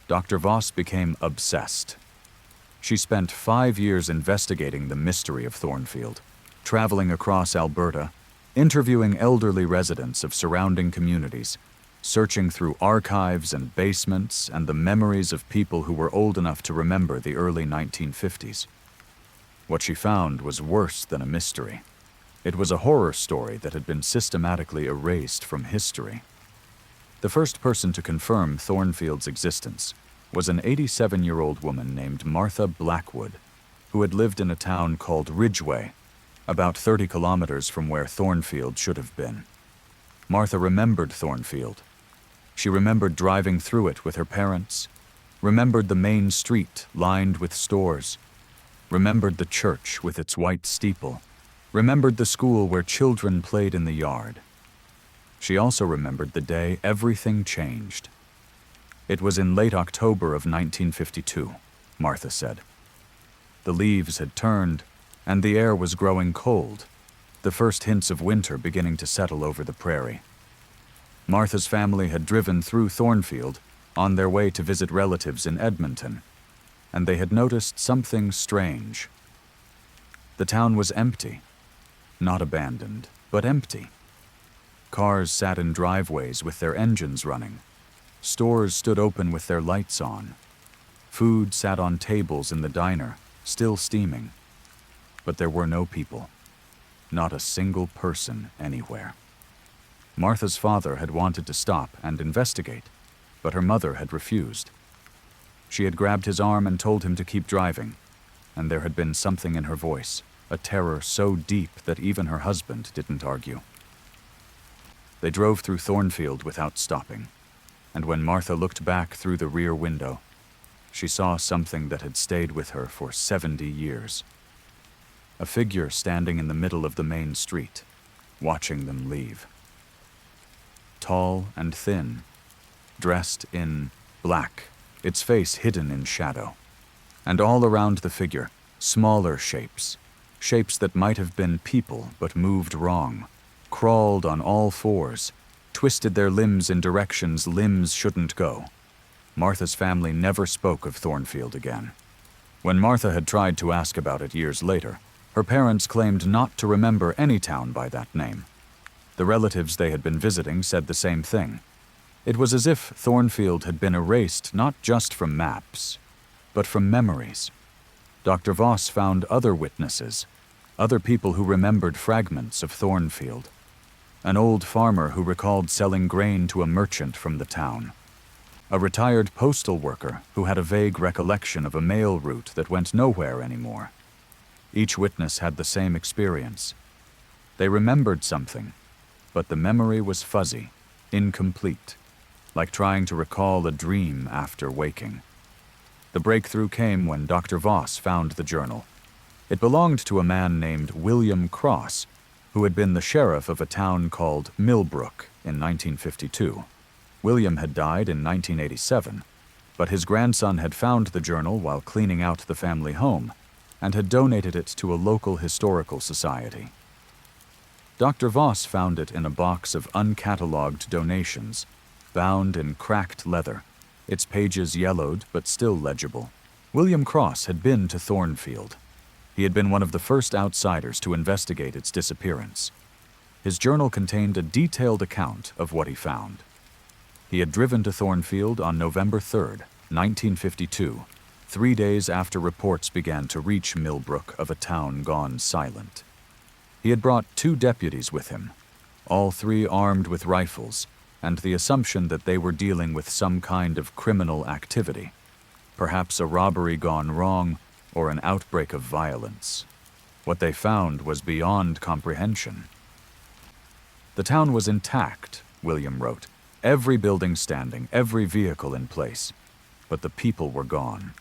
Dr. Voss became obsessed. She spent 5 years investigating the mystery of Thornfield, traveling across Alberta, interviewing elderly residents of surrounding communities, searching through archives and basements and the memories of people who were old enough to remember the early 1950s. What she found was worse than a mystery. It was a horror story that had been systematically erased from history. The first person to confirm Thornfield's existence was an 87-year-old woman named Martha Blackwood, who had lived in a town called Ridgeway, about 30 kilometers from where Thornfield should have been. Martha remembered Thornfield. She remembered driving through it with her parents, remembered the main street lined with stores, remembered the church with its white steeple, remembered the school where children played in the yard. She also remembered the day everything changed. It was in late October of 1952, Martha said. The leaves had turned, and the air was growing cold, the first hints of winter beginning to settle over the prairie. Martha's family had driven through Thornfield on their way to visit relatives in Edmonton, and they had noticed something strange. The town was empty. Not abandoned, but empty. Cars sat in driveways with their engines running. Stores stood open with their lights on. Food sat on tables in the diner, still steaming. But there were no people. Not a single person anywhere. Martha's father had wanted to stop and investigate, but her mother had refused. She had grabbed his arm and told him to keep driving, and there had been something in her voice, a terror so deep that even her husband didn't argue. They drove through Thornfield without stopping, and when Martha looked back through the rear window, she saw something that had stayed with her for 70 years. A figure standing in the middle of the main street, watching them leave. Tall and thin, dressed in black, its face hidden in shadow. And all around the figure, smaller shapes, shapes that might have been people but moved wrong, crawled on all fours, twisted their limbs in directions limbs shouldn't go. Martha's family never spoke of Thornfield again. When Martha had tried to ask about it years later, her parents claimed not to remember any town by that name. The relatives they had been visiting said the same thing. It was as if Thornfield had been erased not just from maps, but from memories. Dr. Voss found other witnesses, other people who remembered fragments of Thornfield. An old farmer who recalled selling grain to a merchant from the town. A retired postal worker who had a vague recollection of a mail route that went nowhere anymore. Each witness had the same experience. They remembered something, but the memory was fuzzy, incomplete. like trying to recall a dream after waking. The breakthrough came when Dr. Voss found the journal. It belonged to a man named William Cross, who had been the sheriff of a town called Millbrook in 1952. William had died in 1987, but his grandson had found the journal while cleaning out the family home and had donated it to a local historical society. Dr. Voss found it in a box of uncatalogued donations, bound in cracked leather, its pages yellowed but still legible. William Cross had been to Thornfield. He had been one of the first outsiders to investigate its disappearance. His journal contained a detailed account of what he found. He had driven to Thornfield on November 3rd, 1952, 3 days after reports began to reach Millbrook of a town gone silent. He had brought 2 deputies with him, all 3 armed with rifles, and the assumption that they were dealing with some kind of criminal activity, perhaps a robbery gone wrong or an outbreak of violence. What they found was beyond comprehension. The town was intact, William wrote, every building standing, every vehicle in place, but the people were gone.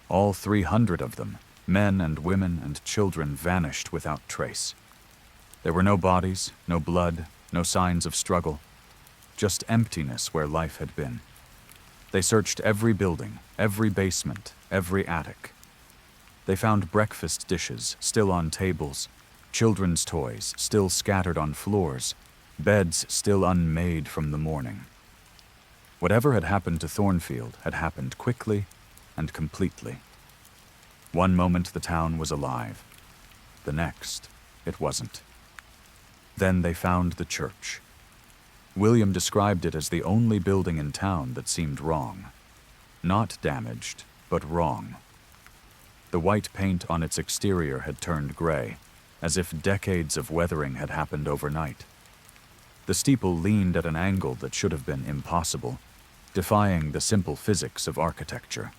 All 300 of them, men and women and children, vanished without trace. There were no bodies, no blood, no signs of struggle, just emptiness where life had been. They searched every building, every basement, every attic. They found breakfast dishes still on tables, children's toys still scattered on floors, beds still unmade from the morning. Whatever had happened to Thornfield had happened quickly and completely. One moment the town was alive. The next, it wasn't. Then they found the church. William described it as the only building in town that seemed wrong. Not damaged, but wrong. The white paint on its exterior had turned gray, as if decades of weathering had happened overnight. The steeple leaned at an angle that should have been impossible, defying the simple physics of architecture.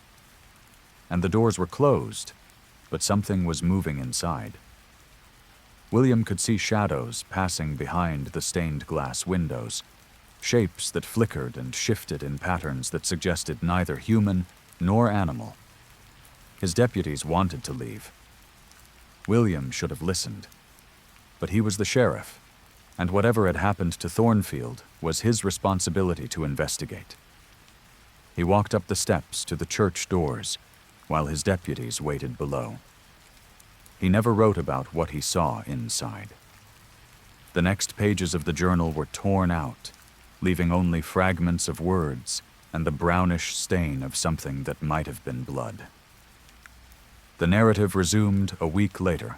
And the doors were closed, but something was moving inside. William could see shadows passing behind the stained glass windows, shapes that flickered and shifted in patterns that suggested neither human nor animal. His deputies wanted to leave. William should have listened. But he was the sheriff, and whatever had happened to Thornfield was his responsibility to investigate. He walked up the steps to the church doors, while his deputies waited below. He never wrote about what he saw inside. The next pages of the journal were torn out, leaving only fragments of words and the brownish stain of something that might have been blood. The narrative resumed a week later,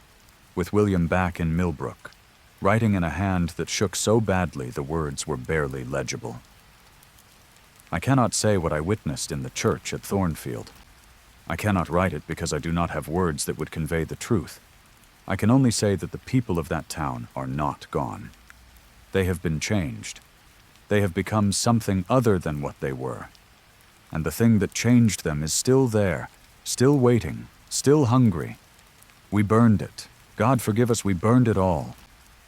with William back in Millbrook, writing in a hand that shook so badly the words were barely legible. I cannot say what I witnessed in the church at Thornfield. I cannot write it because I do not have words that would convey the truth. I can only say that the people of that town are not gone. They have been changed. They have become something other than what they were. And the thing that changed them is still there, still waiting, still hungry. We burned it. God forgive us, we burned it all.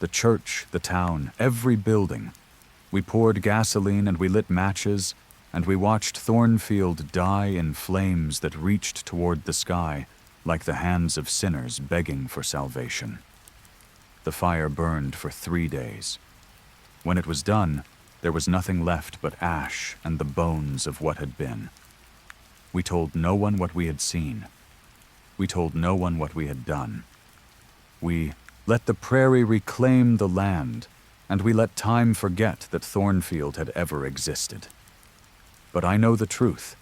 The church, the town, every building. We poured gasoline and we lit matches, and we watched Thornfield die in flames that reached toward the sky like the hands of sinners begging for salvation. The fire burned for 3 days. When it was done, there was nothing left but ash and the bones of what had been. We told no one what we had seen. We told no one what we had done. We let the prairie reclaim the land, and we let time forget that Thornfield had ever existed. But I know the truth,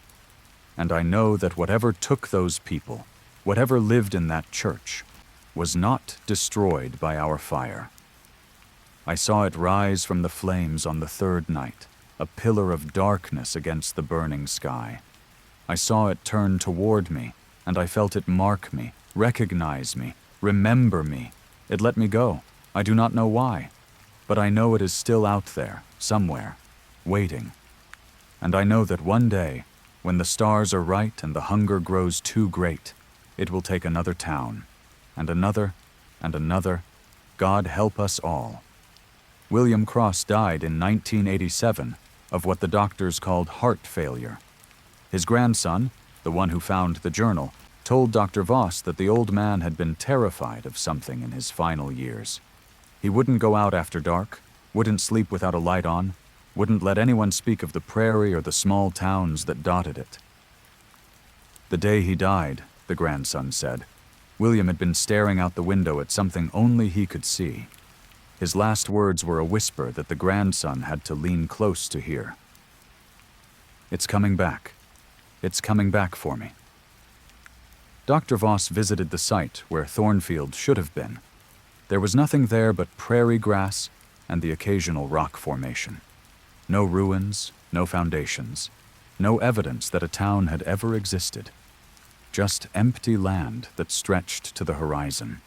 and I know that whatever took those people, whatever lived in that church, was not destroyed by our fire. I saw it rise from the flames on the 3rd night, a pillar of darkness against the burning sky. I saw it turn toward me, and I felt it mark me, recognize me, remember me. It let me go. I do not know why, but I know it is still out there, somewhere, waiting. And I know that one day, when the stars are right and the hunger grows too great, it will take another town, and another, and another. God help us all. William Cross died in 1987, of what the doctors called heart failure. His grandson, the one who found the journal, told Dr. Voss that the old man had been terrified of something in his final years. He wouldn't go out after dark, wouldn't sleep without a light on, wouldn't let anyone speak of the prairie or the small towns that dotted it. The day he died, the grandson said, William had been staring out the window at something only he could see. His last words were a whisper that the grandson had to lean close to hear. "It's coming back. It's coming back for me." Dr. Voss visited the site where Thornfield should have been. There was nothing there but prairie grass and the occasional rock formation. No ruins, no foundations, no evidence that a town had ever existed. Just empty land that stretched to the horizon.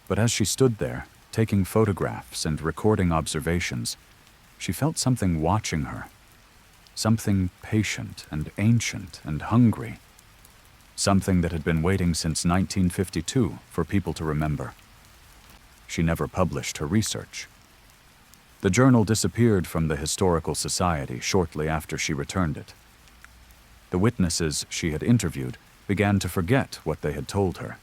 But as she stood there, taking photographs and recording observations, she felt something watching her. Something patient and ancient and hungry. Something that had been waiting since 1952 for people to remember. She never published her research. The journal disappeared from the Historical Society shortly after she returned it. The witnesses she had interviewed began to forget what they had told her,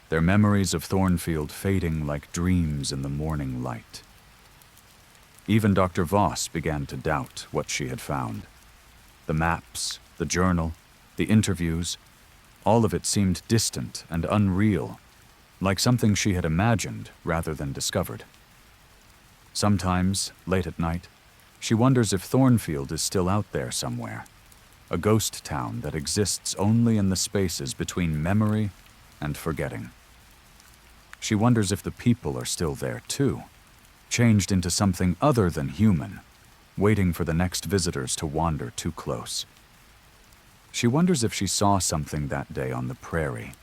their memories of Thornfield fading like dreams in the morning light. Even Dr. Voss began to doubt what she had found. The maps, the journal, the interviews, all of it seemed distant and unreal, like something she had imagined rather than discovered. Sometimes, late at night, she wonders if Thornfield is still out there somewhere, a ghost town that exists only in the spaces between memory and forgetting. She wonders if the people are still there too, changed into something other than human, waiting for the next visitors to wander too close. She wonders if she saw something that day on the prairie,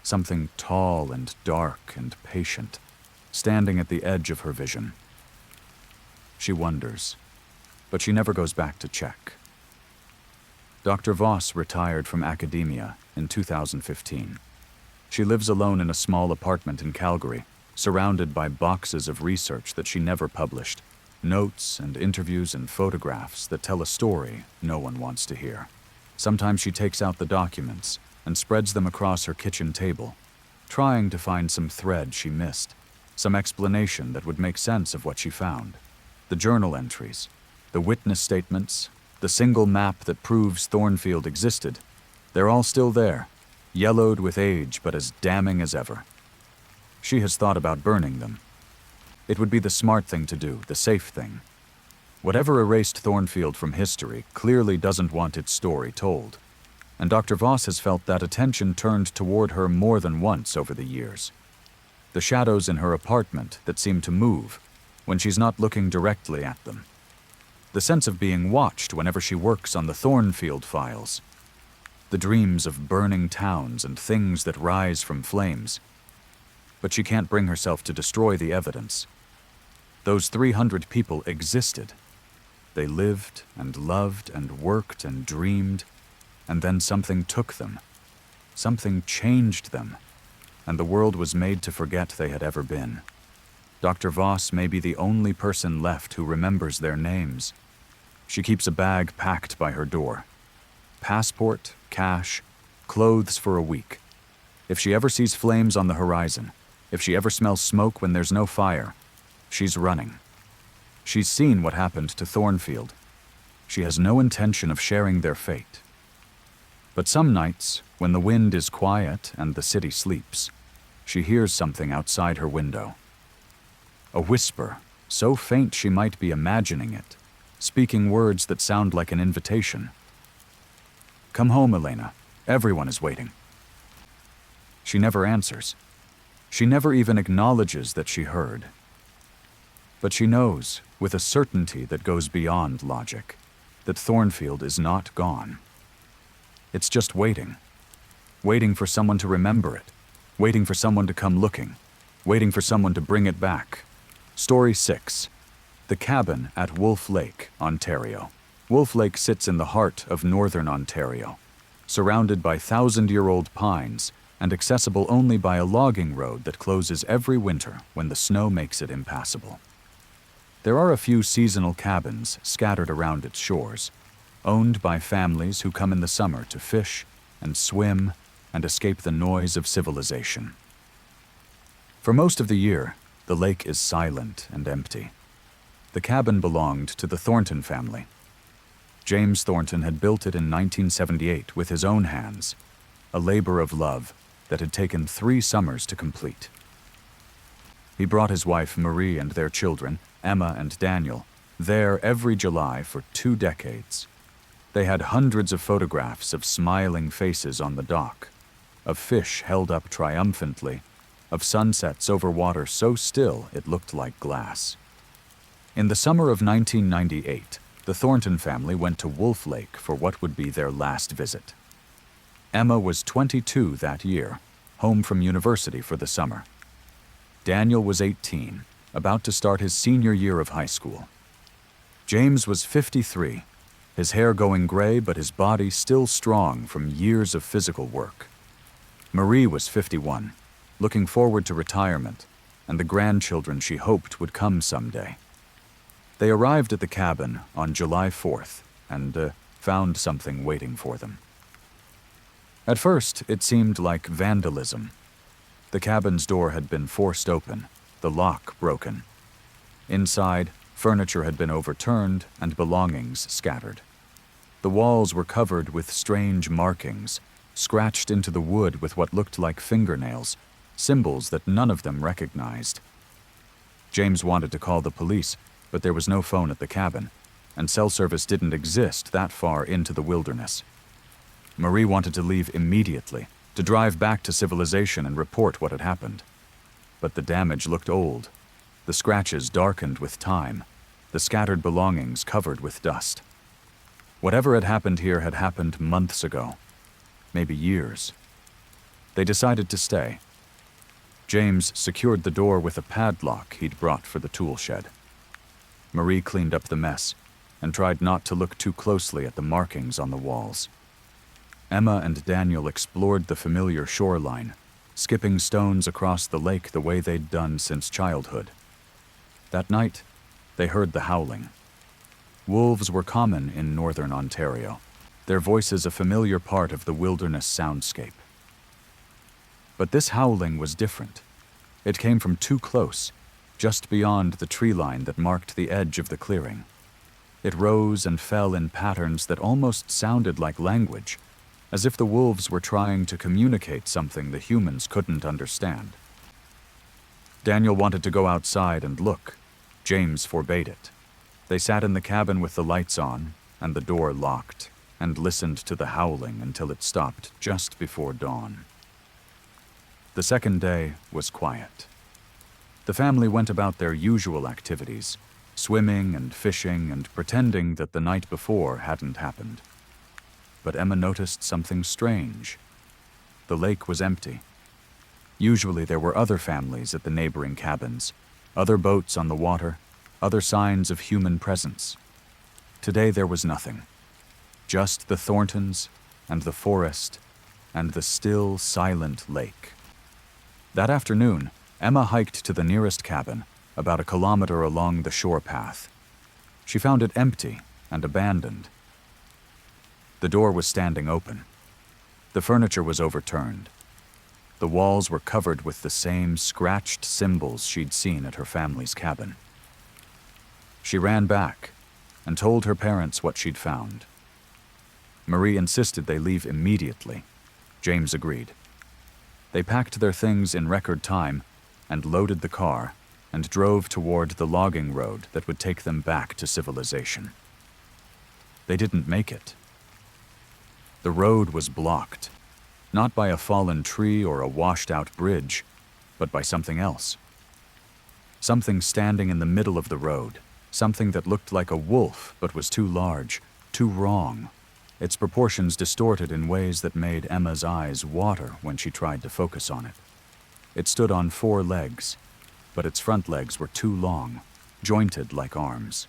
something tall and dark and patient, standing at the edge of her vision. She wonders, but she never goes back to check. Dr. Voss retired from academia in 2015. She lives alone in a small apartment in Calgary, surrounded by boxes of research that she never published, notes and interviews and photographs that tell a story no one wants to hear. Sometimes she takes out the documents and spreads them across her kitchen table, trying to find some thread she missed, some explanation that would make sense of what she found. The journal entries, the witness statements, the single map that proves Thornfield existed, they're all still there, yellowed with age but as damning as ever. She has thought about burning them. It would be the smart thing to do, the safe thing. Whatever erased Thornfield from history clearly doesn't want its story told, and Dr. Voss has felt that attention turned toward her more than once over the years. The shadows in her apartment that seem to move when she's not looking directly at them. The sense of being watched whenever she works on the Thornfield files. The dreams of burning towns and things that rise from flames. But she can't bring herself to destroy the evidence. Those 300 people existed. They lived and loved and worked and dreamed, and then something took them. Something changed them, and the world was made to forget they had ever been. Dr. Voss may be the only person left who remembers their names. She keeps a bag packed by her door. Passport, cash, clothes for a week. If she ever sees flames on the horizon, if she ever smells smoke when there's no fire, she's running. She's seen what happened to Thornfield. She has no intention of sharing their fate. But some nights, when the wind is quiet and the city sleeps, she hears something outside her window. A whisper, so faint she might be imagining it, speaking words that sound like an invitation. "Come home, Elena. Everyone is waiting." She never answers. She never even acknowledges that she heard. But she knows, with a certainty that goes beyond logic, that Thornfield is not gone. It's just waiting. Waiting for someone to remember it. Waiting for someone to come looking. Waiting for someone to bring it back. Story 6. The Cabin at Wolf Lake, Ontario. Wolf Lake sits in the heart of northern Ontario, surrounded by 1,000-year-old pines and accessible only by a logging road that closes every winter when the snow makes it impassable. There are a few seasonal cabins scattered around its shores, owned by families who come in the summer to fish and swim and escape the noise of civilization. For most of the year, the lake is silent and empty. The cabin belonged to the Thornton family. James Thornton had built it in 1978 with his own hands, a labor of love that had taken 3 summers to complete. He brought his wife Marie and their children, Emma and Daniel, there every July for 2 decades. They had hundreds of photographs of smiling faces on the dock, of fish held up triumphantly, of sunsets over water so still it looked like glass. In the summer of 1998, the Thornton family went to Wolf Lake for what would be their last visit. Emma was 22 that year, home from university for the summer. Daniel was 18, about to start his senior year of high school. James was 53, his hair going gray but his body still strong from years of physical work. Marie was 51, looking forward to retirement and the grandchildren she hoped would come someday. They arrived at the cabin on July 4th and found something waiting for them. At first, it seemed like vandalism. The cabin's door had been forced open, the lock broken. Inside, furniture had been overturned and belongings scattered. The walls were covered with strange markings, scratched into the wood with what looked like fingernails, symbols that none of them recognized. James wanted to call the police, but there was no phone at the cabin, and cell service didn't exist that far into the wilderness. Marie wanted to leave immediately, to drive back to civilization and report what had happened. But the damage looked old, the scratches darkened with time, the scattered belongings covered with dust. Whatever had happened here had happened months ago, maybe years. They decided to stay. James secured the door with a padlock he'd brought for the tool shed. Marie cleaned up the mess and tried not to look too closely at the markings on the walls. Emma and Daniel explored the familiar shoreline, skipping stones across the lake the way they'd done since childhood. That night, they heard the howling. Wolves were common in northern Ontario, their voices a familiar part of the wilderness soundscape. But this howling was different. It came from too close, just beyond the tree line that marked the edge of the clearing. It rose and fell in patterns that almost sounded like language, as if the wolves were trying to communicate something the humans couldn't understand. Daniel wanted to go outside and look. James forbade it. They sat in the cabin with the lights on and the door locked, and listened to the howling until it stopped just before dawn. The second day was quiet. The family went about their usual activities, swimming and fishing and pretending that the night before hadn't happened. But Emma noticed something strange. The lake was empty. Usually there were other families at the neighboring cabins, other boats on the water, other signs of human presence. Today there was nothing. Just the Thorntons and the forest and the still, silent lake. That afternoon, Emma hiked to the nearest cabin, about 1 kilometer along the shore path. She found it empty and abandoned. The door was standing open. The furniture was overturned. The walls were covered with the same scratched symbols she'd seen at her family's cabin. She ran back and told her parents what she'd found. Marie insisted they leave immediately. James agreed. They packed their things in record time and loaded the car and drove toward the logging road that would take them back to civilization. They didn't make it. The road was blocked, not by a fallen tree or a washed-out bridge, but by something else. Something standing in the middle of the road, something that looked like a wolf but was too large, too wrong, its proportions distorted in ways that made Emma's eyes water when she tried to focus on it. It stood on 4 legs, but its front legs were too long, jointed like arms.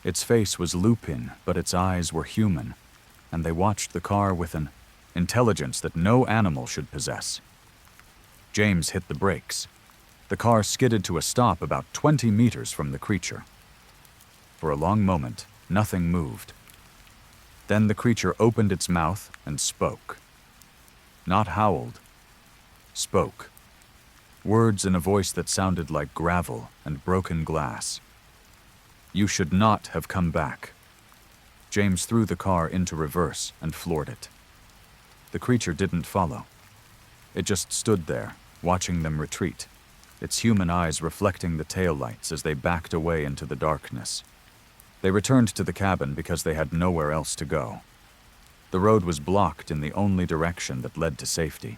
Its face was lupine, but its eyes were human, and they watched the car with an intelligence that no animal should possess. James hit the brakes. The car skidded to a stop about 20 meters from the creature. For a long moment, nothing moved. Then the creature opened its mouth and spoke. Not howled. Spoke. Words in a voice that sounded like gravel and broken glass. "You should not have come back." James threw the car into reverse and floored it. The creature didn't follow. It just stood there, watching them retreat, its human eyes reflecting the taillights as they backed away into the darkness. They returned to the cabin because they had nowhere else to go. The road was blocked in the only direction that led to safety.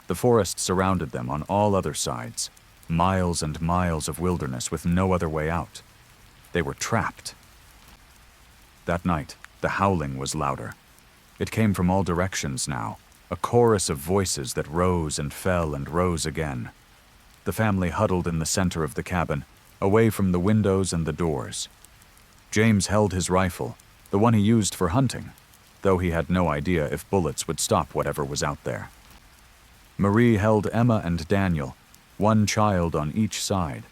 The forest surrounded them on all other sides, miles and miles of wilderness with no other way out. They were trapped. That night, the howling was louder. It came from all directions now, a chorus of voices that rose and fell and rose again. The family huddled in the center of the cabin, away from the windows and the doors. James held his rifle, the one he used for hunting, though he had no idea if bullets would stop whatever was out there. Marie held Emma and Daniel, one child on each side,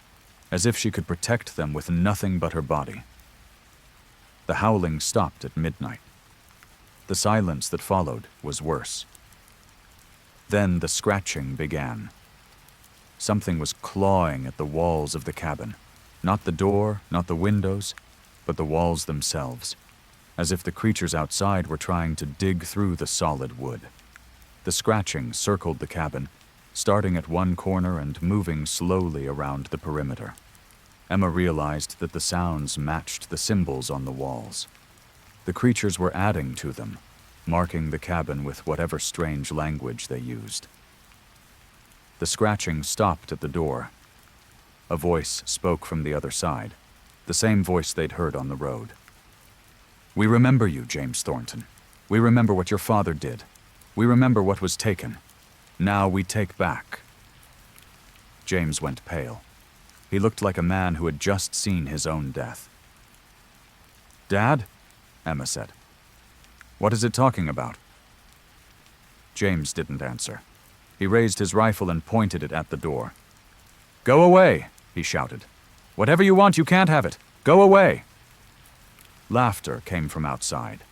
as if she could protect them with nothing but her body. The howling stopped at midnight. The silence that followed was worse. Then the scratching began. Something was clawing at the walls of the cabin, not the door, not the windows, but the walls themselves, as if the creatures outside were trying to dig through the solid wood. The scratching circled the cabin, starting at one corner and moving slowly around the perimeter. Emma realized that the sounds matched the symbols on the walls. The creatures were adding to them, marking the cabin with whatever strange language they used. The scratching stopped at the door. A voice spoke from the other side, the same voice they'd heard on the road. "We remember you, James Thornton. We remember what your father did. We remember what was taken. Now we take back." James went pale. He looked like a man who had just seen his own death. "Dad?" Emma said. "What is it talking about?" James didn't answer. He raised his rifle and pointed it at the door. "Go away," he shouted. "Whatever you want, you can't have it. Go away." Laughter came from outside.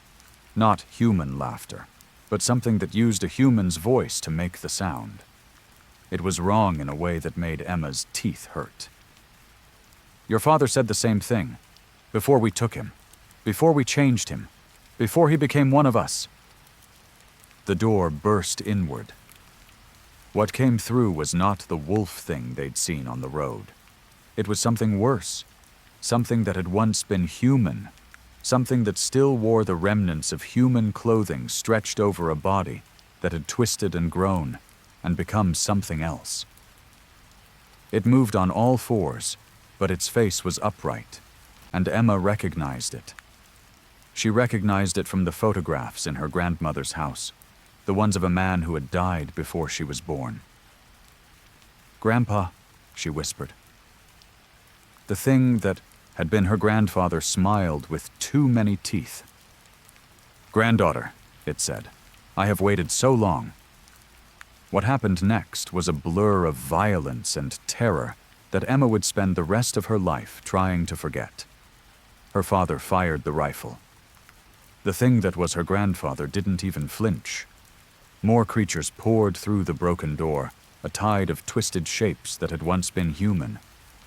Not human laughter, but something that used a human's voice to make the sound. It was wrong in a way that made Emma's teeth hurt. "Your father said the same thing. Before we took him. Before we changed him. Before he became one of us." The door burst inward. What came through was not the wolf thing they'd seen on the road. It was something worse. Something that had once been human. Something that still wore the remnants of human clothing stretched over a body that had twisted and grown and become something else. It moved on all fours, but its face was upright, and Emma recognized it. She recognized it from the photographs in her grandmother's house, the ones of a man who had died before she was born. "Grandpa," she whispered. The thing that had been her grandfather smiled with too many teeth. "Granddaughter," it said, "I have waited so long." What happened next was a blur of violence and terror that Emma would spend the rest of her life trying to forget. Her father fired the rifle. The thing that was her grandfather didn't even flinch. More creatures poured through the broken door, a tide of twisted shapes that had once been human,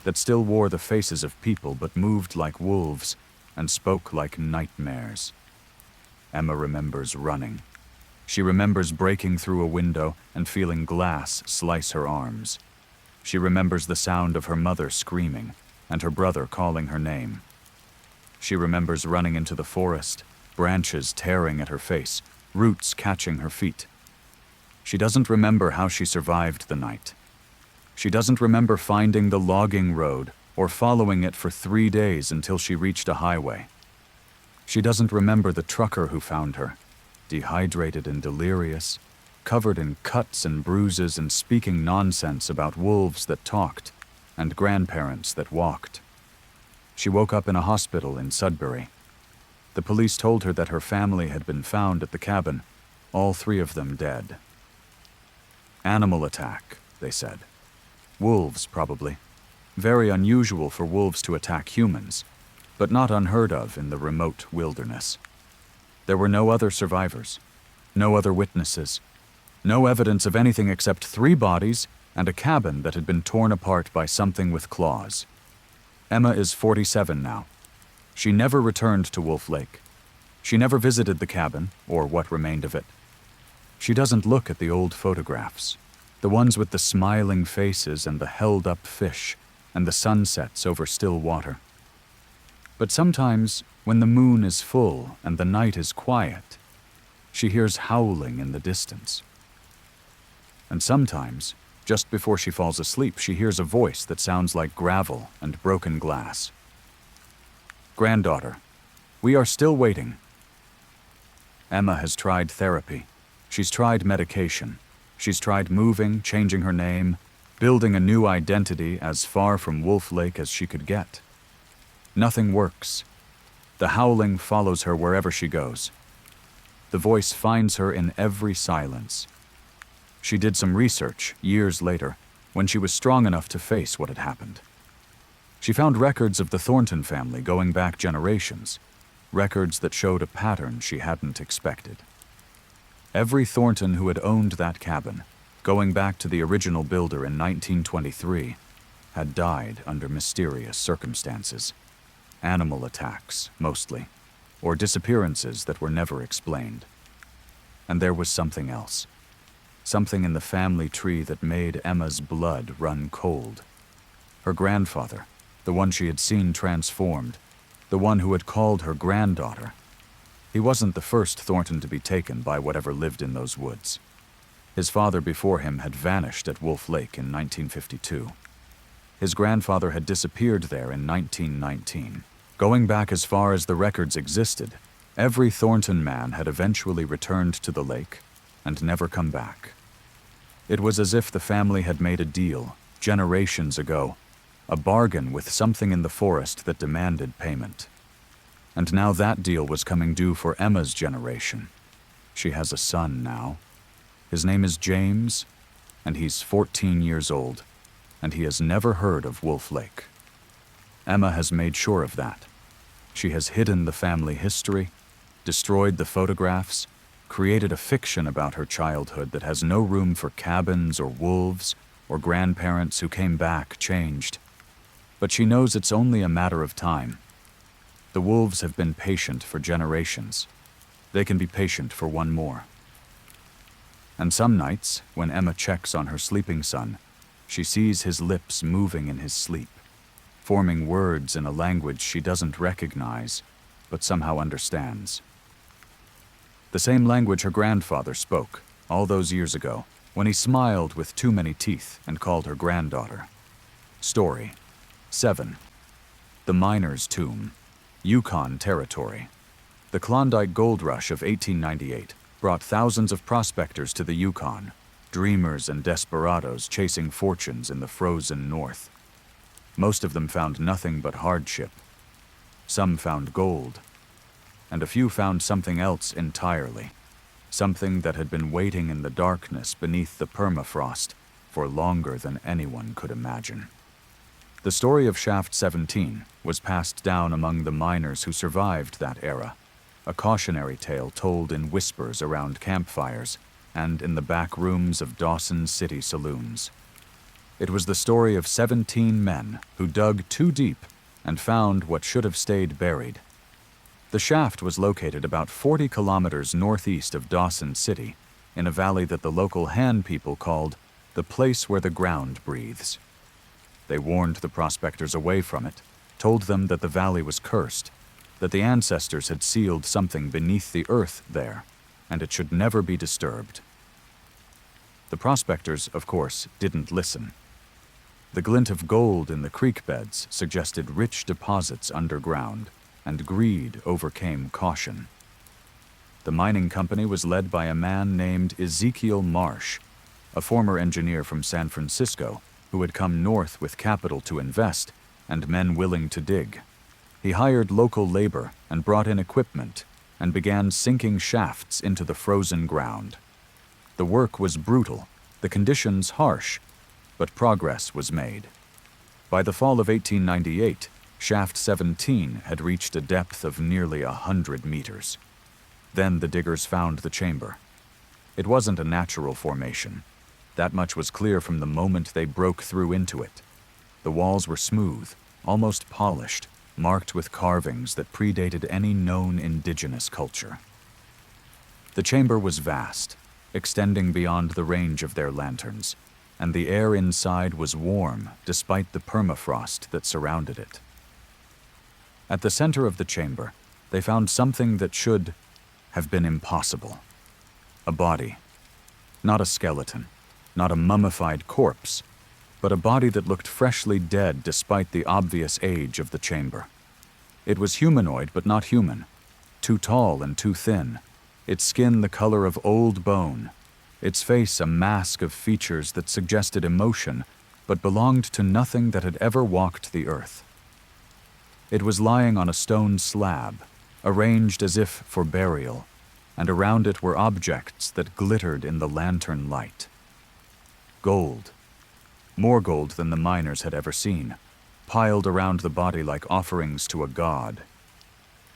that still wore the faces of people but moved like wolves and spoke like nightmares. Emma remembers running. She remembers breaking through a window and feeling glass slice her arms. She remembers the sound of her mother screaming and her brother calling her name. She remembers running into the forest, branches tearing at her face, roots catching her feet. She doesn't remember how she survived the night. She doesn't remember finding the logging road or following it for 3 days until she reached a highway. She doesn't remember the trucker who found her, dehydrated and delirious, covered in cuts and bruises and speaking nonsense about wolves that talked and grandparents that walked. She woke up in a hospital in Sudbury. The police told her that her family had been found at the cabin, all 3 of them dead. Animal attack, they said. Wolves, probably. Very unusual for wolves to attack humans, but not unheard of in the remote wilderness. There were no other survivors, no other witnesses, no evidence of anything except 3 bodies and a cabin that had been torn apart by something with claws. Emma is 47 now. She never returned to Wolf Lake. She never visited the cabin, or what remained of it. She doesn't look at the old photographs, the ones with the smiling faces and the held-up fish, and the sunsets over still water. But sometimes, when the moon is full and the night is quiet, she hears howling in the distance. And sometimes, just before she falls asleep, she hears a voice that sounds like gravel and broken glass. Granddaughter, we are still waiting. Emma has tried therapy. She's tried medication. She's tried moving, changing her name, building a new identity as far from Wolf Lake as she could get. Nothing works. The howling follows her wherever she goes. The voice finds her in every silence. She did some research years later, when she was strong enough to face what had happened. She found records of the Thornton family going back generations, records that showed a pattern she hadn't expected. Every Thornton who had owned that cabin, going back to the original builder in 1923, had died under mysterious circumstances. Animal attacks, mostly, or disappearances that were never explained. And there was something else. Something in the family tree that made Emma's blood run cold. Her grandfather, the one she had seen transformed, the one who had called her granddaughter. He wasn't the first Thornton to be taken by whatever lived in those woods. His father before him had vanished at Wolf Lake in 1952. His grandfather had disappeared there in 1919. Going back as far as the records existed, every Thornton man had eventually returned to the lake and never come back. It was as if the family had made a deal, generations ago, a bargain with something in the forest that demanded payment. And now that deal was coming due for Emma's generation. She has a son now. His name is James, and he's 14 years old, and he has never heard of Wolf Lake. Emma has made sure of that. She has hidden the family history, destroyed the photographs, created a fiction about her childhood that has no room for cabins or wolves or grandparents who came back changed. But she knows it's only a matter of time. The wolves have been patient for generations. They can be patient for one more. And some nights, when Emma checks on her sleeping son, she sees his lips moving in his sleep, forming words in a language she doesn't recognize, but somehow understands. The same language her grandfather spoke all those years ago, when he smiled with too many teeth and called her granddaughter. Story 7. The Miner's Tomb, Yukon Territory. The Klondike Gold Rush of 1898 brought thousands of prospectors to the Yukon, dreamers and desperados chasing fortunes in the frozen north. Most of them found nothing but hardship. Some found gold, and a few found something else entirely, something that had been waiting in the darkness beneath the permafrost for longer than anyone could imagine. The story of Shaft 17 was passed down among the miners who survived that era, a cautionary tale told in whispers around campfires and in the back rooms of Dawson City saloons. It was the story of 17 men who dug too deep and found what should have stayed buried. The shaft was located about 40 kilometers northeast of Dawson City, in a valley that the local Han people called the place where the ground breathes. They warned the prospectors away from it, told them that the valley was cursed, that the ancestors had sealed something beneath the earth there, and it should never be disturbed. The prospectors, of course, didn't listen. The glint of gold in the creek beds suggested rich deposits underground, and greed overcame caution. The mining company was led by a man named Ezekiel Marsh, a former engineer from San Francisco who had come north with capital to invest and men willing to dig. He hired local labor and brought in equipment and began sinking shafts into the frozen ground. The work was brutal, the conditions harsh, but progress was made. By the fall of 1898, Shaft 17 had reached a depth of nearly 100 meters. Then the diggers found the chamber. It wasn't a natural formation. That much was clear from the moment they broke through into it. The walls were smooth, almost polished, marked with carvings that predated any known indigenous culture. The chamber was vast, extending beyond the range of their lanterns, and the air inside was warm despite the permafrost that surrounded it. At the center of the chamber, they found something that should have been impossible. A body. Not a skeleton, not a mummified corpse, but a body that looked freshly dead despite the obvious age of the chamber. It was humanoid but not human, too tall and too thin, its skin the color of old bone, its face a mask of features that suggested emotion but belonged to nothing that had ever walked the earth. It was lying on a stone slab, arranged as if for burial, and around it were objects that glittered in the lantern light. Gold. More gold than the miners had ever seen, piled around the body like offerings to a god.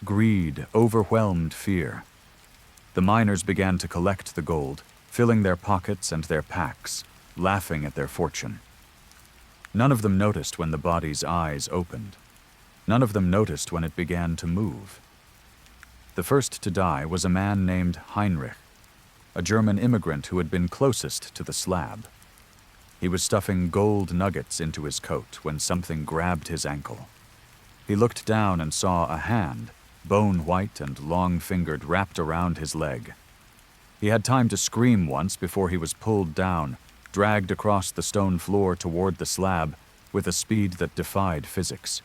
Greed overwhelmed fear. The miners began to collect the gold, filling their pockets and their packs, laughing at their fortune. None of them noticed when the body's eyes opened. None of them noticed when it began to move. The first to die was a man named Heinrich, a German immigrant who had been closest to the slab. He was stuffing gold nuggets into his coat when something grabbed his ankle. He looked down and saw a hand, bone-white and long-fingered, wrapped around his leg. He had time to scream once before he was pulled down, dragged across the stone floor toward the slab with a speed that defied physics.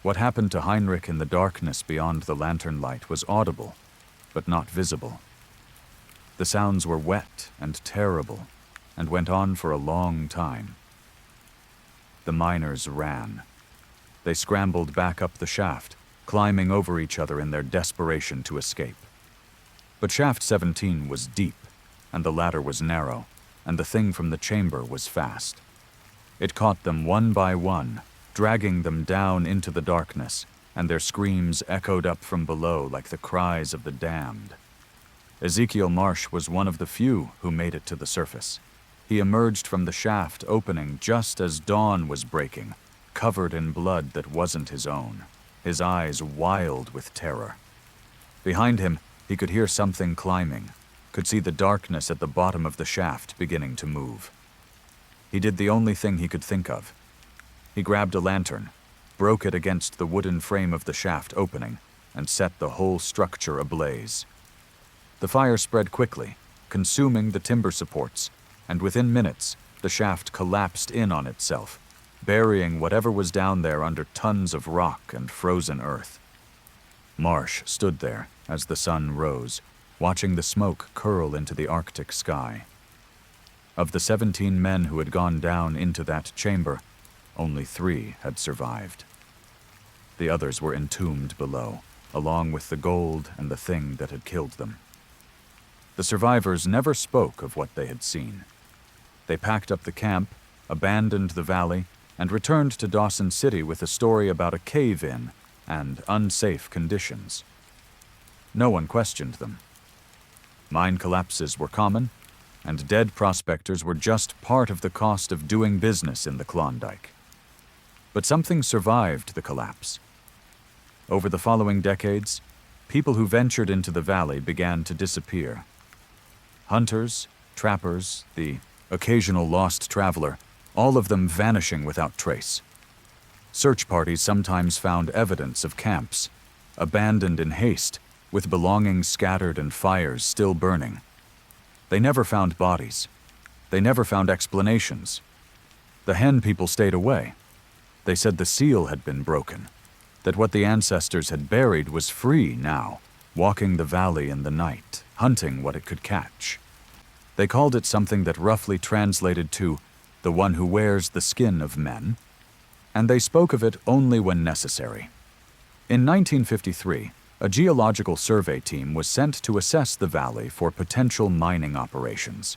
What happened to Heinrich in the darkness beyond the lantern light was audible, but not visible. The sounds were wet and terrible, and went on for a long time. The miners ran. They scrambled back up the shaft, climbing over each other in their desperation to escape. But shaft 17 was deep, and the ladder was narrow, and the thing from the chamber was fast. It caught them one by one, dragging them down into the darkness, and their screams echoed up from below like the cries of the damned. Ezekiel Marsh was one of the few who made it to the surface. He emerged from the shaft opening just as dawn was breaking, covered in blood that wasn't his own, his eyes wild with terror. Behind him, he could hear something climbing, could see the darkness at the bottom of the shaft beginning to move. He did the only thing he could think of. He grabbed a lantern, broke it against the wooden frame of the shaft opening, and set the whole structure ablaze. The fire spread quickly, consuming the timber supports, and within minutes, the shaft collapsed in on itself, burying whatever was down there under tons of rock and frozen earth. Marsh stood there as the sun rose, watching the smoke curl into the Arctic sky. Of the 17 men who had gone down into that chamber, only 3 had survived. The others were entombed below, along with the gold and the thing that had killed them. The survivors never spoke of what they had seen. They packed up the camp, abandoned the valley, and returned to Dawson City with a story about a cave-in and unsafe conditions. No one questioned them. Mine collapses were common, and dead prospectors were just part of the cost of doing business in the Klondike. But something survived the collapse. Over the following decades, people who ventured into the valley began to disappear. Hunters, trappers, the occasional lost traveler, all of them vanishing without trace. Search parties sometimes found evidence of camps, abandoned in haste, with belongings scattered and fires still burning. They never found bodies. They never found explanations. The hen people stayed away. They said the seal had been broken, that what the ancestors had buried was free now, walking the valley in the night, hunting what it could catch. They called it something that roughly translated to the one who wears the skin of men, and they spoke of it only when necessary. In 1953, a geological survey team was sent to assess the valley for potential mining operations.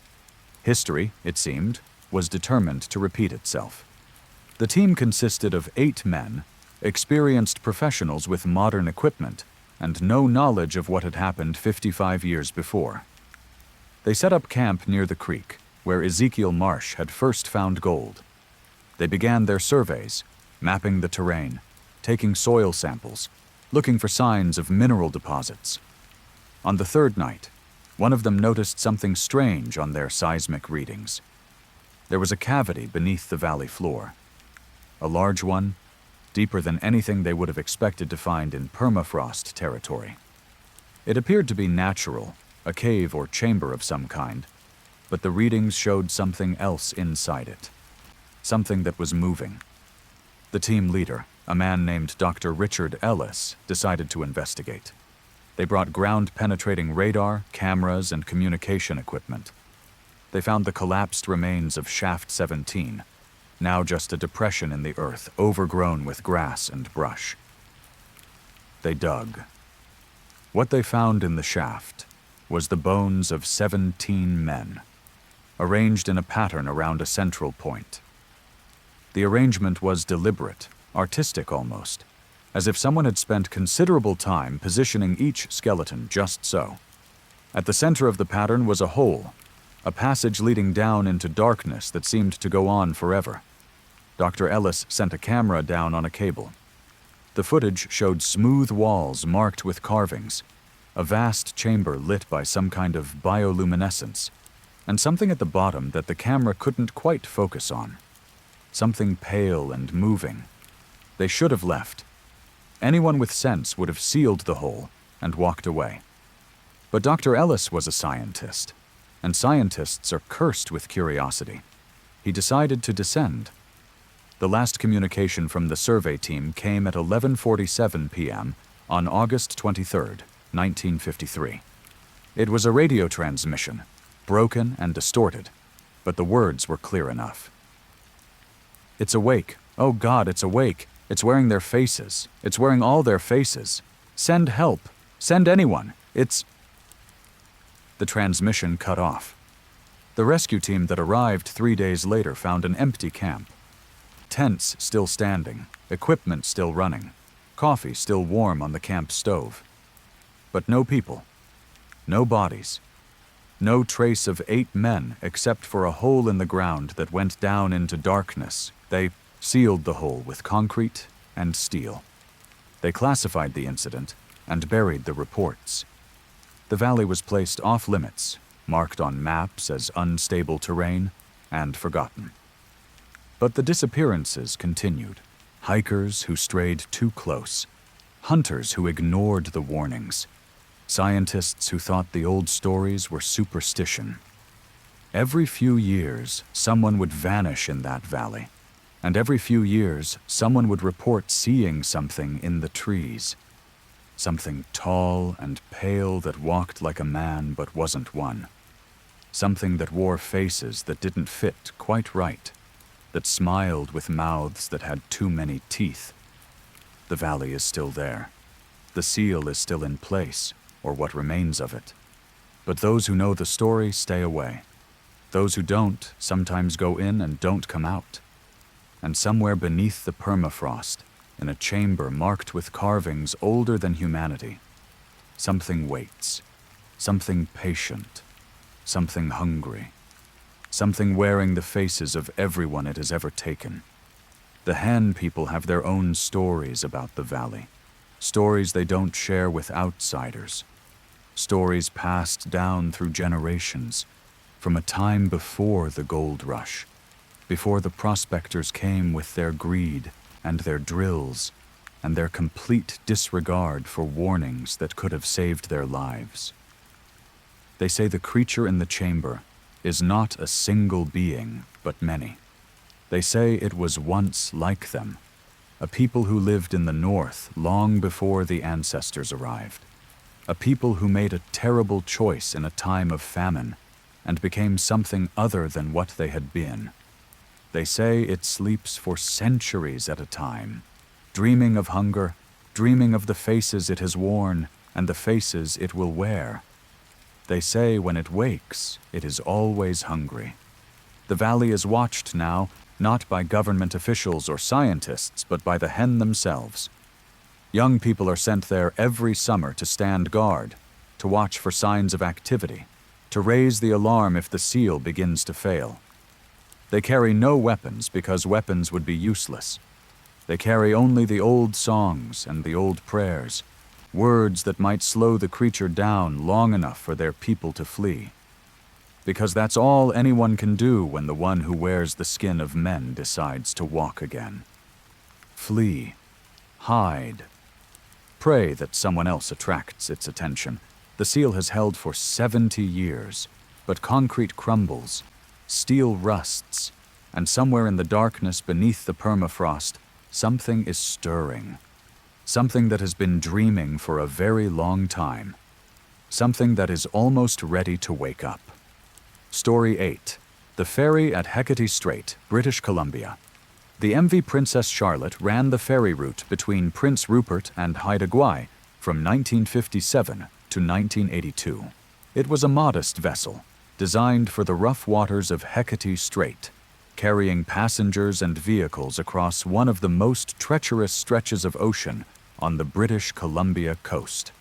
History, it seemed, was determined to repeat itself. The team consisted of 8 men, experienced professionals with modern equipment, and no knowledge of what had happened 55 years before. They set up camp near the creek, where Ezekiel Marsh had first found gold. They began their surveys, mapping the terrain, taking soil samples, looking for signs of mineral deposits. On the 3rd night, one of them noticed something strange on their seismic readings. There was a cavity beneath the valley floor. A large one, deeper than anything they would have expected to find in permafrost territory. It appeared to be natural, a cave or chamber of some kind, but the readings showed something else inside it, something that was moving. The team leader, a man named Dr. Richard Ellis, decided to investigate. They brought ground-penetrating radar, cameras, and communication equipment. They found the collapsed remains of Shaft 17, now just a depression in the earth, overgrown with grass and brush. They dug. What they found in the shaft was the bones of 17 men, arranged in a pattern around a central point. The arrangement was deliberate, artistic almost, as if someone had spent considerable time positioning each skeleton just so. At the center of the pattern was a hole, a passage leading down into darkness that seemed to go on forever. Dr. Ellis sent a camera down on a cable. The footage showed smooth walls marked with carvings, a vast chamber lit by some kind of bioluminescence, and something at the bottom that the camera couldn't quite focus on. Something pale and moving. They should have left. Anyone with sense would have sealed the hole and walked away. But Dr. Ellis was a scientist, and scientists are cursed with curiosity. He decided to descend. The last communication from the survey team came at 11:47 p.m. on August 23, 1953. It was a radio transmission, broken and distorted, but the words were clear enough. "It's awake. Oh God, it's awake. It's wearing their faces. It's wearing all their faces. Send help. Send anyone. It's..." The transmission cut off. The rescue team that arrived 3 days later found an empty camp. Tents still standing, equipment still running, coffee still warm on the camp stove. But no people, no bodies, no trace of 8 men except for a hole in the ground that went down into darkness. They sealed the hole with concrete and steel. They classified the incident and buried the reports. The valley was placed off-limits, marked on maps as unstable terrain, and forgotten. But the disappearances continued. Hikers who strayed too close, hunters who ignored the warnings, scientists who thought the old stories were superstition. Every few years, someone would vanish in that valley, and every few years, someone would report seeing something in the trees. Something tall and pale that walked like a man but wasn't one. Something that wore faces that didn't fit quite right, that smiled with mouths that had too many teeth. The valley is still there. The seal is still in place, or what remains of it. But those who know the story stay away. Those who don't sometimes go in and don't come out. And somewhere beneath the permafrost, in a chamber marked with carvings older than humanity, something waits, something patient, something hungry, something wearing the faces of everyone it has ever taken. The Han people have their own stories about the valley, stories they don't share with outsiders, stories passed down through generations, from a time before the gold rush, before the prospectors came with their greed and their drills and their complete disregard for warnings that could have saved their lives. They say the creature in the chamber is not a single being, but many. They say it was once like them, a people who lived in the north long before the ancestors arrived, a people who made a terrible choice in a time of famine and became something other than what they had been. They say it sleeps for centuries at a time, dreaming of hunger, dreaming of the faces it has worn and the faces it will wear. They say when it wakes, it is always hungry. The valley is watched now, not by government officials or scientists, but by the hen themselves. Young people are sent there every summer to stand guard, to watch for signs of activity, to raise the alarm if the seal begins to fail. They carry no weapons because weapons would be useless. They carry only the old songs and the old prayers, words that might slow the creature down long enough for their people to flee. Because that's all anyone can do when the one who wears the skin of men decides to walk again. Flee. Hide. Pray that someone else attracts its attention. The seal has held for 70 years, but concrete crumbles, steel rusts, and somewhere in the darkness beneath the permafrost, something is stirring. Something that has been dreaming for a very long time. Something that is almost ready to wake up. Story 8. The Ferry at Hecate Strait, British Columbia. The MV Princess Charlotte ran the ferry route between Prince Rupert and Haida Gwaii from 1957 to 1982. It was a modest vessel, designed for the rough waters of Hecate Strait, carrying passengers and vehicles across one of the most treacherous stretches of ocean on the British Columbia coast.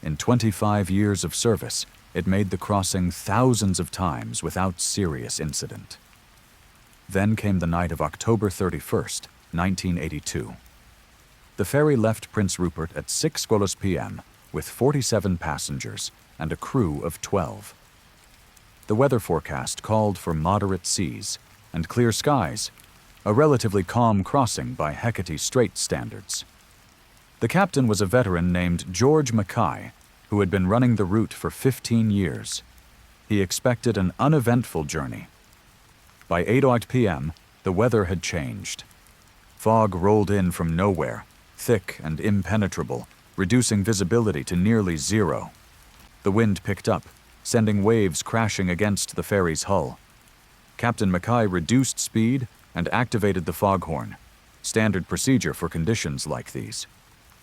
In 25 years of service, it made the crossing thousands of times without serious incident. Then came the night of October 31st, 1982. The ferry left Prince Rupert at 6 p.m. with 47 passengers and a crew of 12. The weather forecast called for moderate seas and clear skies, a relatively calm crossing by Hecate Strait standards. The captain was a veteran named George Mackay, who had been running the route for 15 years. He expected an uneventful journey. By 8 p.m., the weather had changed. Fog rolled in from nowhere, thick and impenetrable, reducing visibility to nearly zero. The wind picked up, sending waves crashing against the ferry's hull. Captain Mackay reduced speed and activated the foghorn, standard procedure for conditions like these.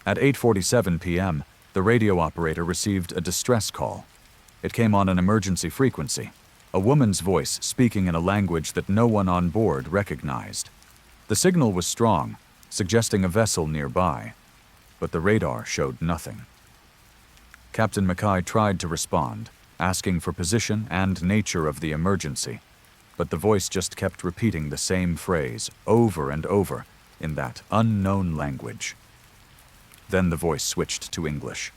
At 8:47 p.m., the radio operator received a distress call. It came on an emergency frequency, a woman's voice speaking in a language that no one on board recognized. The signal was strong, suggesting a vessel nearby, but the radar showed nothing. Captain Mackay tried to respond, asking for position and nature of the emergency, but the voice just kept repeating the same phrase over and over in that unknown language. Then the voice switched to English.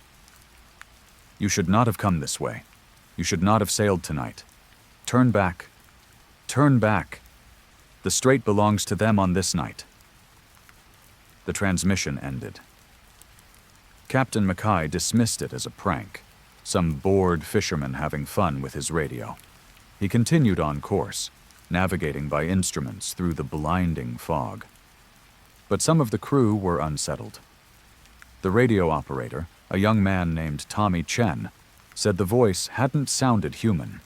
"You should not have come this way. You should not have sailed tonight. Turn back. Turn back. The strait belongs to them on this night." The transmission ended. Captain Mackay dismissed it as a prank, some bored fisherman having fun with his radio. He continued on course, navigating by instruments through the blinding fog. But some of the crew were unsettled. The radio operator, a young man named Tommy Chen, said the voice hadn't sounded human.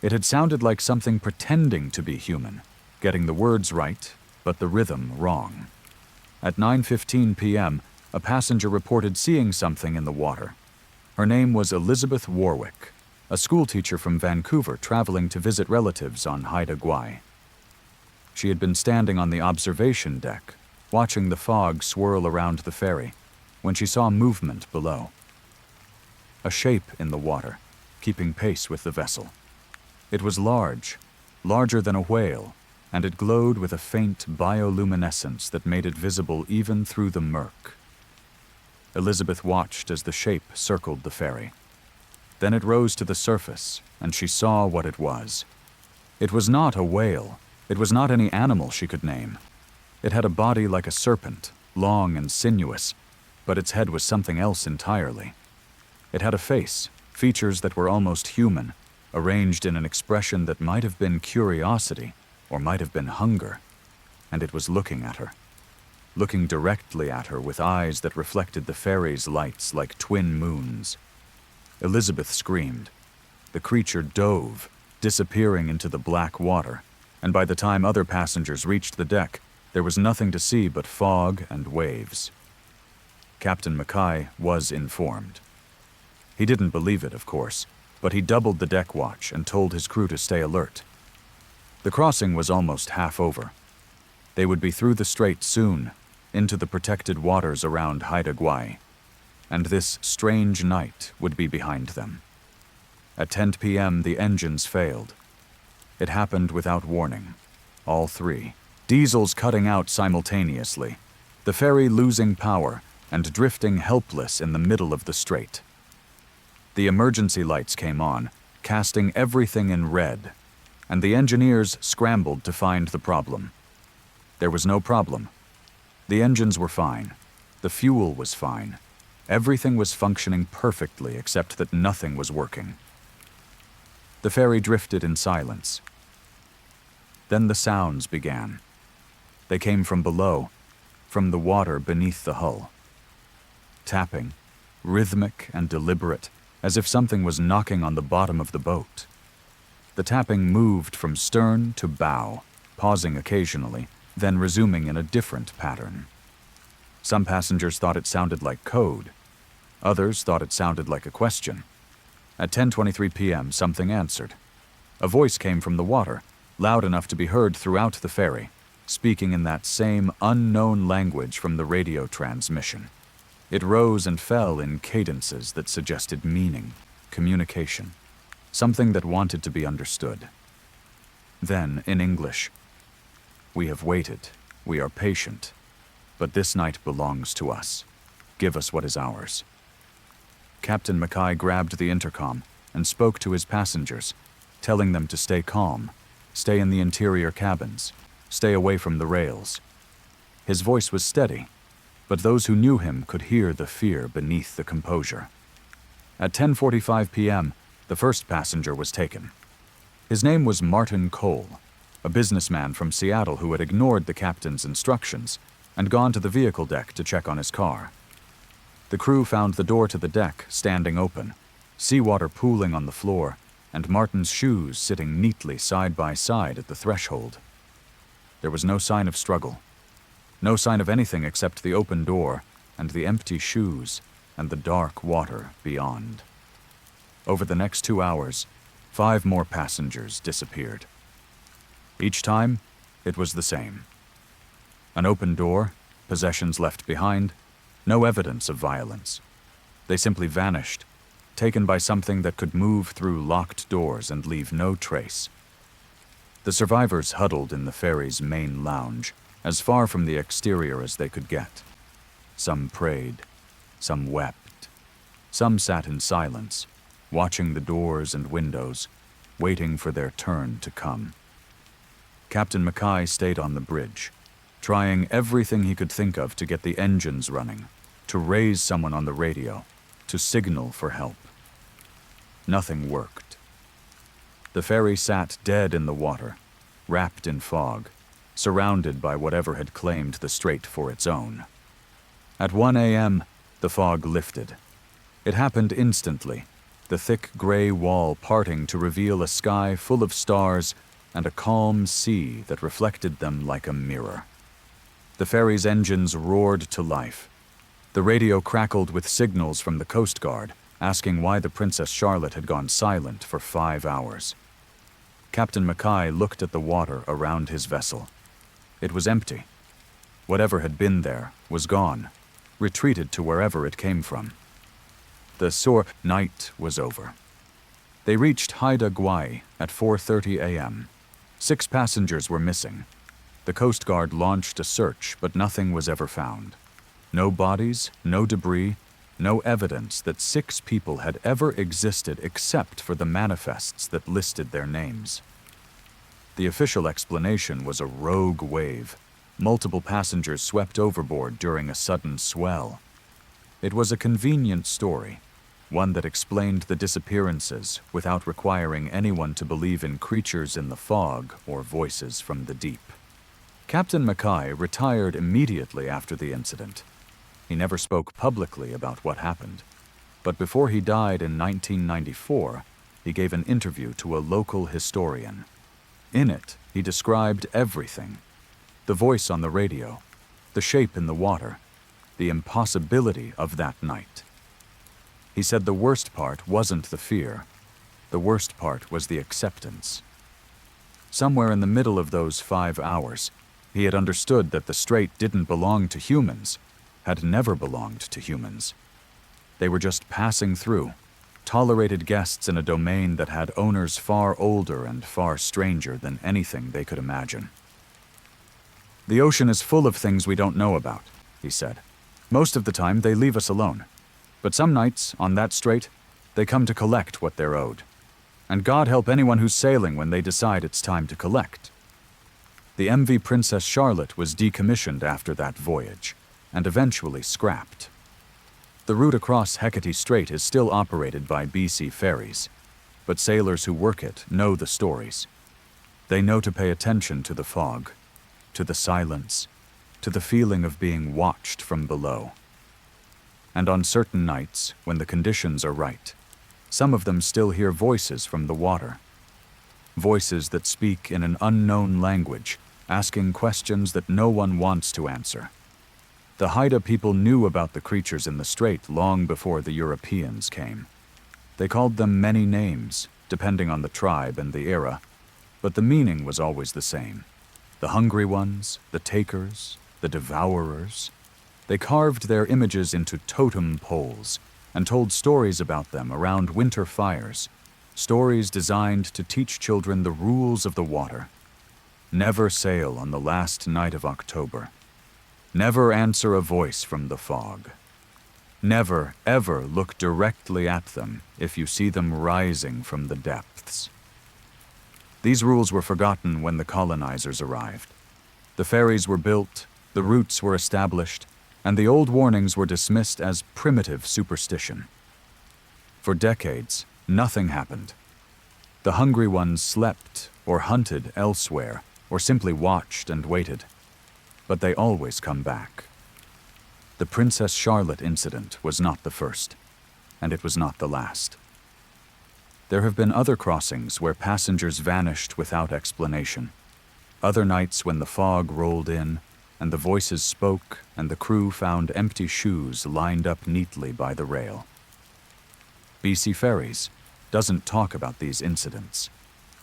It had sounded like something pretending to be human, getting the words right, but the rhythm wrong. At 9:15 p.m., a passenger reported seeing something in the water. Her name was Elizabeth Warwick, a schoolteacher from Vancouver traveling to visit relatives on Haida Gwaii. She had been standing on the observation deck, watching the fog swirl around the ferry, when she saw movement below. A shape in the water, keeping pace with the vessel. It was large, larger than a whale, and it glowed with a faint bioluminescence that made it visible even through the murk. Elizabeth watched as the shape circled the ferry. Then it rose to the surface, and she saw what it was. It was not a whale. It was not any animal she could name. It had a body like a serpent, long and sinuous, but its head was something else entirely. It had a face, features that were almost human, arranged in an expression that might have been curiosity or might have been hunger, and it was looking at her. Looking directly at her with eyes that reflected the ferry's lights like twin moons. Elizabeth screamed. The creature dove, disappearing into the black water, and by the time other passengers reached the deck, there was nothing to see but fog and waves. Captain Mackay was informed. He didn't believe it, of course, but he doubled the deck watch and told his crew to stay alert. The crossing was almost half over. They would be through the strait soon, into the protected waters around Haida Gwaii, and this strange night would be behind them. At 10 p.m., the engines failed. It happened without warning. All three. Diesels cutting out simultaneously, the ferry losing power and drifting helpless in the middle of the strait. The emergency lights came on, casting everything in red, and the engineers scrambled to find the problem. There was no problem. The engines were fine. The fuel was fine. Everything was functioning perfectly except that nothing was working. The ferry drifted in silence. Then the sounds began. They came from below, from the water beneath the hull. Tapping, rhythmic and deliberate, as if something was knocking on the bottom of the boat. The tapping moved from stern to bow, pausing occasionally, then resuming in a different pattern. Some passengers thought it sounded like code. Others thought it sounded like a question. At 10:23 p.m., something answered. A voice came from the water, loud enough to be heard throughout the ferry, speaking in that same unknown language from the radio transmission. It rose and fell in cadences that suggested meaning, communication, something that wanted to be understood. Then, in English, "We have waited, we are patient, but this night belongs to us. Give us what is ours." Captain Mackay grabbed the intercom and spoke to his passengers, telling them to stay calm, stay in the interior cabins, stay away from the rails. His voice was steady, but those who knew him could hear the fear beneath the composure. At 10:45 p.m., the first passenger was taken. His name was Martin Cole, a businessman from Seattle who had ignored the captain's instructions and gone to the vehicle deck to check on his car. The crew found the door to the deck standing open, seawater pooling on the floor, and Martin's shoes sitting neatly side by side at the threshold. There was no sign of struggle, no sign of anything except the open door and the empty shoes and the dark water beyond. Over the next 2 hours, 5 more passengers disappeared. Each time, it was the same. An open door, possessions left behind, no evidence of violence. They simply vanished, taken by something that could move through locked doors and leave no trace. The survivors huddled in the ferry's main lounge, as far from the exterior as they could get. Some prayed, some wept, some sat in silence, watching the doors and windows, waiting for their turn to come. Captain Mackay stayed on the bridge, trying everything he could think of to get the engines running, to raise someone on the radio, to signal for help. Nothing worked. The ferry sat dead in the water, wrapped in fog, surrounded by whatever had claimed the strait for its own. At 1 a.m., the fog lifted. It happened instantly, the thick gray wall parting to reveal a sky full of stars and a calm sea that reflected them like a mirror. The ferry's engines roared to life. The radio crackled with signals from the Coast Guard, asking why the Princess Charlotte had gone silent for 5 hours. Captain Mackay looked at the water around his vessel. It was empty. Whatever had been there was gone, retreated to wherever it came from. The night was over. They reached Haida Gwaii at 4:30 a.m. 6 passengers were missing. The Coast Guard launched a search, but nothing was ever found. No bodies, no debris, no evidence that 6 people had ever existed except for the manifests that listed their names. The official explanation was a rogue wave. Multiple passengers swept overboard during a sudden swell. It was a convenient story, one that explained the disappearances without requiring anyone to believe in creatures in the fog or voices from the deep. Captain Mackay retired immediately after the incident. He never spoke publicly about what happened, but before he died in 1994, he gave an interview to a local historian. In it, he described everything: the voice on the radio, the shape in the water, the impossibility of that night. He said the worst part wasn't the fear. The worst part was the acceptance. Somewhere in the middle of those 5 hours, he had understood that the strait didn't belong to humans, had never belonged to humans. They were just passing through, tolerated guests in a domain that had owners far older and far stranger than anything they could imagine. "The ocean is full of things we don't know about," he said. "Most of the time they leave us alone. But some nights, on that strait, they come to collect what they're owed. And God help anyone who's sailing when they decide it's time to collect." The MV Princess Charlotte was decommissioned after that voyage, and eventually scrapped. The route across Hecate Strait is still operated by BC Ferries, but sailors who work it know the stories. They know to pay attention to the fog, to the silence, to the feeling of being watched from below. And on certain nights, when the conditions are right, some of them still hear voices from the water. Voices that speak in an unknown language, asking questions that no one wants to answer. The Haida people knew about the creatures in the strait long before the Europeans came. They called them many names, depending on the tribe and the era, but the meaning was always the same. The hungry ones, the takers, the devourers. They carved their images into totem poles and told stories about them around winter fires, stories designed to teach children the rules of the water. Never sail on the last night of October. Never answer a voice from the fog. Never, ever look directly at them if you see them rising from the depths. These rules were forgotten when the colonizers arrived. The ferries were built, the routes were established, and the old warnings were dismissed as primitive superstition. For decades, nothing happened. The hungry ones slept or hunted elsewhere or simply watched and waited. But they always come back. The Princess Charlotte incident was not the first, and it was not the last. There have been other crossings where passengers vanished without explanation. Other nights when the fog rolled in, and the voices spoke, and the crew found empty shoes lined up neatly by the rail. BC Ferries doesn't talk about these incidents.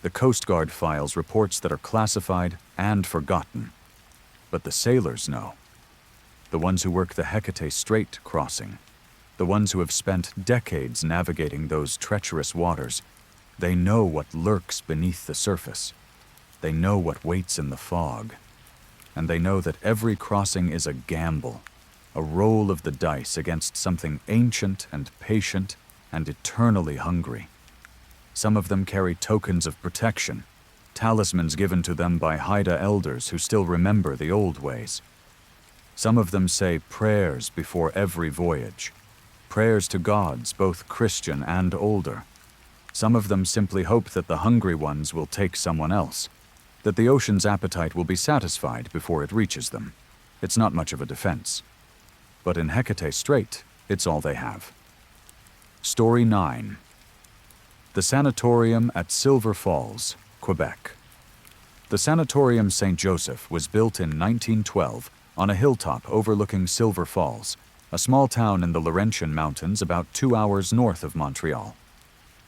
The Coast Guard files reports that are classified and forgotten. But the sailors know. The ones who work the Hecate Strait crossing, the ones who have spent decades navigating those treacherous waters, they know what lurks beneath the surface. They know what waits in the fog. And they know that every crossing is a gamble, a roll of the dice against something ancient and patient and eternally hungry. Some of them carry tokens of protection, talismans given to them by Haida elders who still remember the old ways. Some of them say prayers before every voyage, prayers to gods both Christian and older. Some of them simply hope that the hungry ones will take someone else, that the ocean's appetite will be satisfied before it reaches them. It's not much of a defense. But in Hecate Strait, it's all they have. Story 9. The Sanatorium at Silver Falls, Quebec. The Sanatorium St. Joseph was built in 1912 on a hilltop overlooking Silver Falls, a small town in the Laurentian Mountains about 2 hours north of Montreal.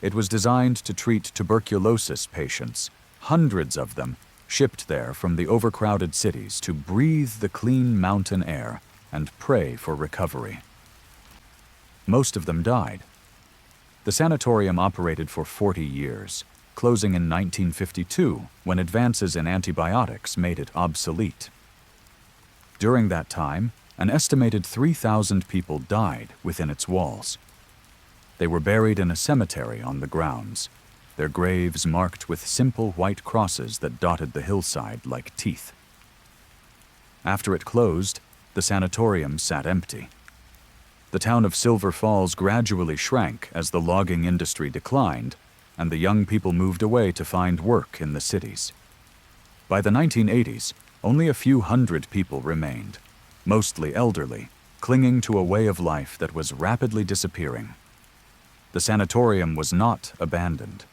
It was designed to treat tuberculosis patients, hundreds of them shipped there from the overcrowded cities to breathe the clean mountain air and pray for recovery. Most of them died. The sanatorium operated for 40 years, closing in 1952 when advances in antibiotics made it obsolete. During that time, an estimated 3,000 people died within its walls. They were buried in a cemetery on the grounds, their graves marked with simple white crosses that dotted the hillside like teeth. After it closed, the sanatorium sat empty. The town of Silver Falls gradually shrank as the logging industry declined, and the young people moved away to find work in the cities. By the 1980s, only a few hundred people remained, mostly elderly, clinging to a way of life that was rapidly disappearing. The sanatorium was not abandoned.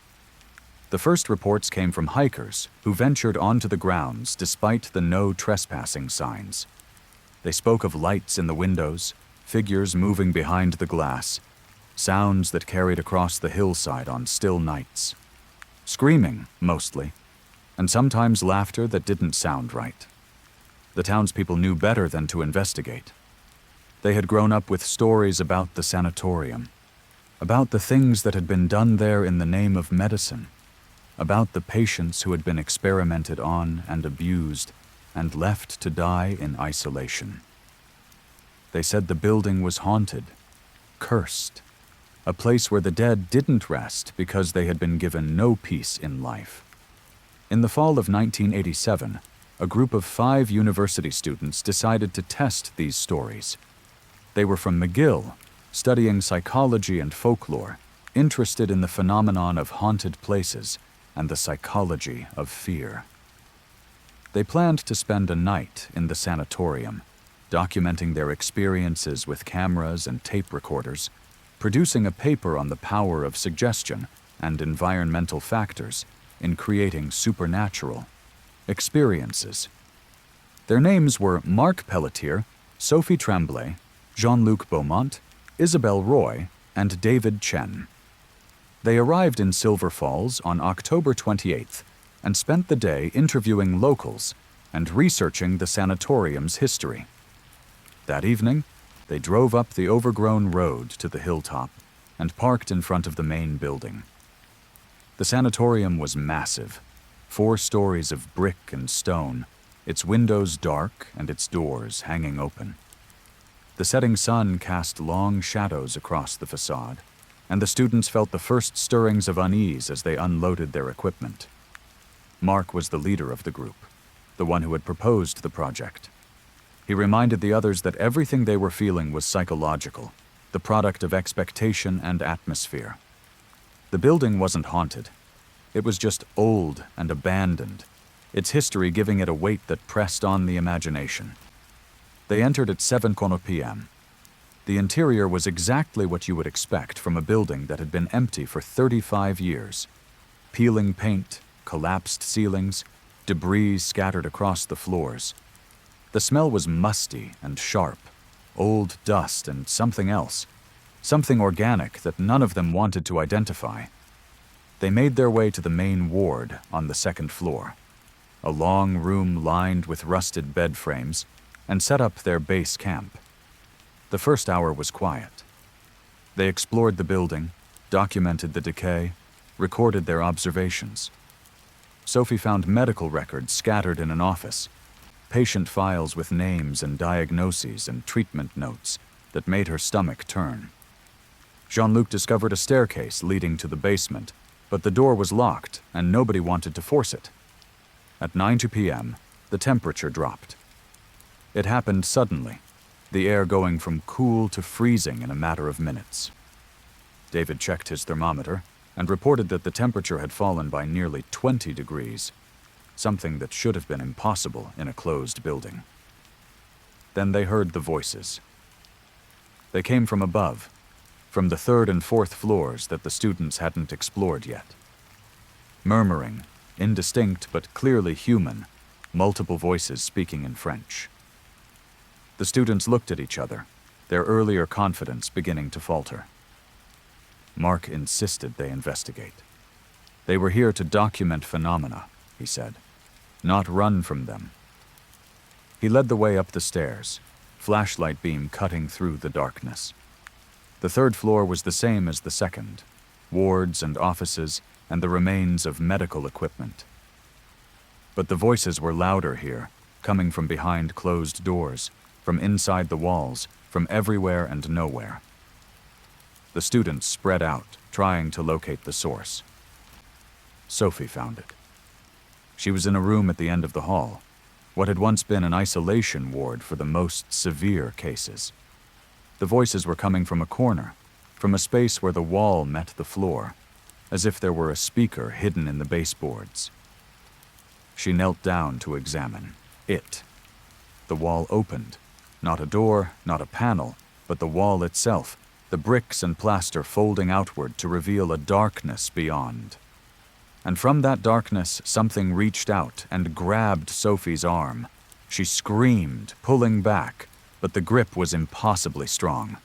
The first reports came from hikers who ventured onto the grounds despite the no trespassing signs. They spoke of lights in the windows, figures moving behind the glass, sounds that carried across the hillside on still nights. Screaming, mostly, and sometimes laughter that didn't sound right. The townspeople knew better than to investigate. They had grown up with stories about the sanatorium, about the things that had been done there in the name of medicine, about the patients who had been experimented on and abused and left to die in isolation. They said the building was haunted, cursed, a place where the dead didn't rest because they had been given no peace in life. In the fall of 1987, a group of 5 university students decided to test these stories. They were from McGill, studying psychology and folklore, interested in the phenomenon of haunted places and the psychology of fear. They planned to spend a night in the sanatorium, documenting their experiences with cameras and tape recorders, producing a paper on the power of suggestion and environmental factors in creating supernatural experiences. Their names were Mark Pelletier, Sophie Tremblay, Jean-Luc Beaumont, Isabelle Roy, and David Chen. They arrived in Silver Falls on October 28th and spent the day interviewing locals and researching the sanatorium's history. That evening, they drove up the overgrown road to the hilltop and parked in front of the main building. The sanatorium was massive, 4 stories of brick and stone, its windows dark and its doors hanging open. The setting sun cast long shadows across the facade, and the students felt the first stirrings of unease as they unloaded their equipment. Mark was the leader of the group, the one who had proposed the project. He reminded the others that everything they were feeling was psychological, the product of expectation and atmosphere. The building wasn't haunted. It was just old and abandoned, its history giving it a weight that pressed on the imagination. They entered at 7 p.m. The interior was exactly what you would expect from a building that had been empty for 35 years. Peeling paint, collapsed ceilings, debris scattered across the floors. The smell was musty and sharp, old dust and something else, something organic that none of them wanted to identify. They made their way to the main ward on the 2nd floor, a long room lined with rusted bed frames, and set up their base camp. The first hour was quiet. They explored the building, documented the decay, recorded their observations. Sophie found medical records scattered in an office, patient files with names and diagnoses and treatment notes that made her stomach turn. Jean-Luc discovered a staircase leading to the basement, but the door was locked and nobody wanted to force it. At 9 p.m., the temperature dropped. It happened suddenly, the air going from cool to freezing in a matter of minutes. David checked his thermometer and reported that the temperature had fallen by nearly 20 degrees, something that should have been impossible in a closed building. Then they heard the voices. They came from above, from the 3rd and 4th floors that the students hadn't explored yet. Murmuring, indistinct but clearly human, multiple voices speaking in French. The students looked at each other, their earlier confidence beginning to falter. Mark insisted they investigate. They were here to document phenomena, he said, not run from them. He led the way up the stairs, flashlight beam cutting through the darkness. The 3rd floor was the same as the 2nd, wards and offices and the remains of medical equipment. But the voices were louder here, coming from behind closed doors, from inside the walls, from everywhere and nowhere. The students spread out, trying to locate the source. Sophie found it. She was in a room at the end of the hall, what had once been an isolation ward for the most severe cases. The voices were coming from a corner, from a space where the wall met the floor, as if there were a speaker hidden in the baseboards. She knelt down to examine it. The wall opened. Not a door, not a panel, but the wall itself, the bricks and plaster folding outward to reveal a darkness beyond. And from that darkness, something reached out and grabbed Sophie's arm. She screamed, pulling back, but the grip was impossibly strong.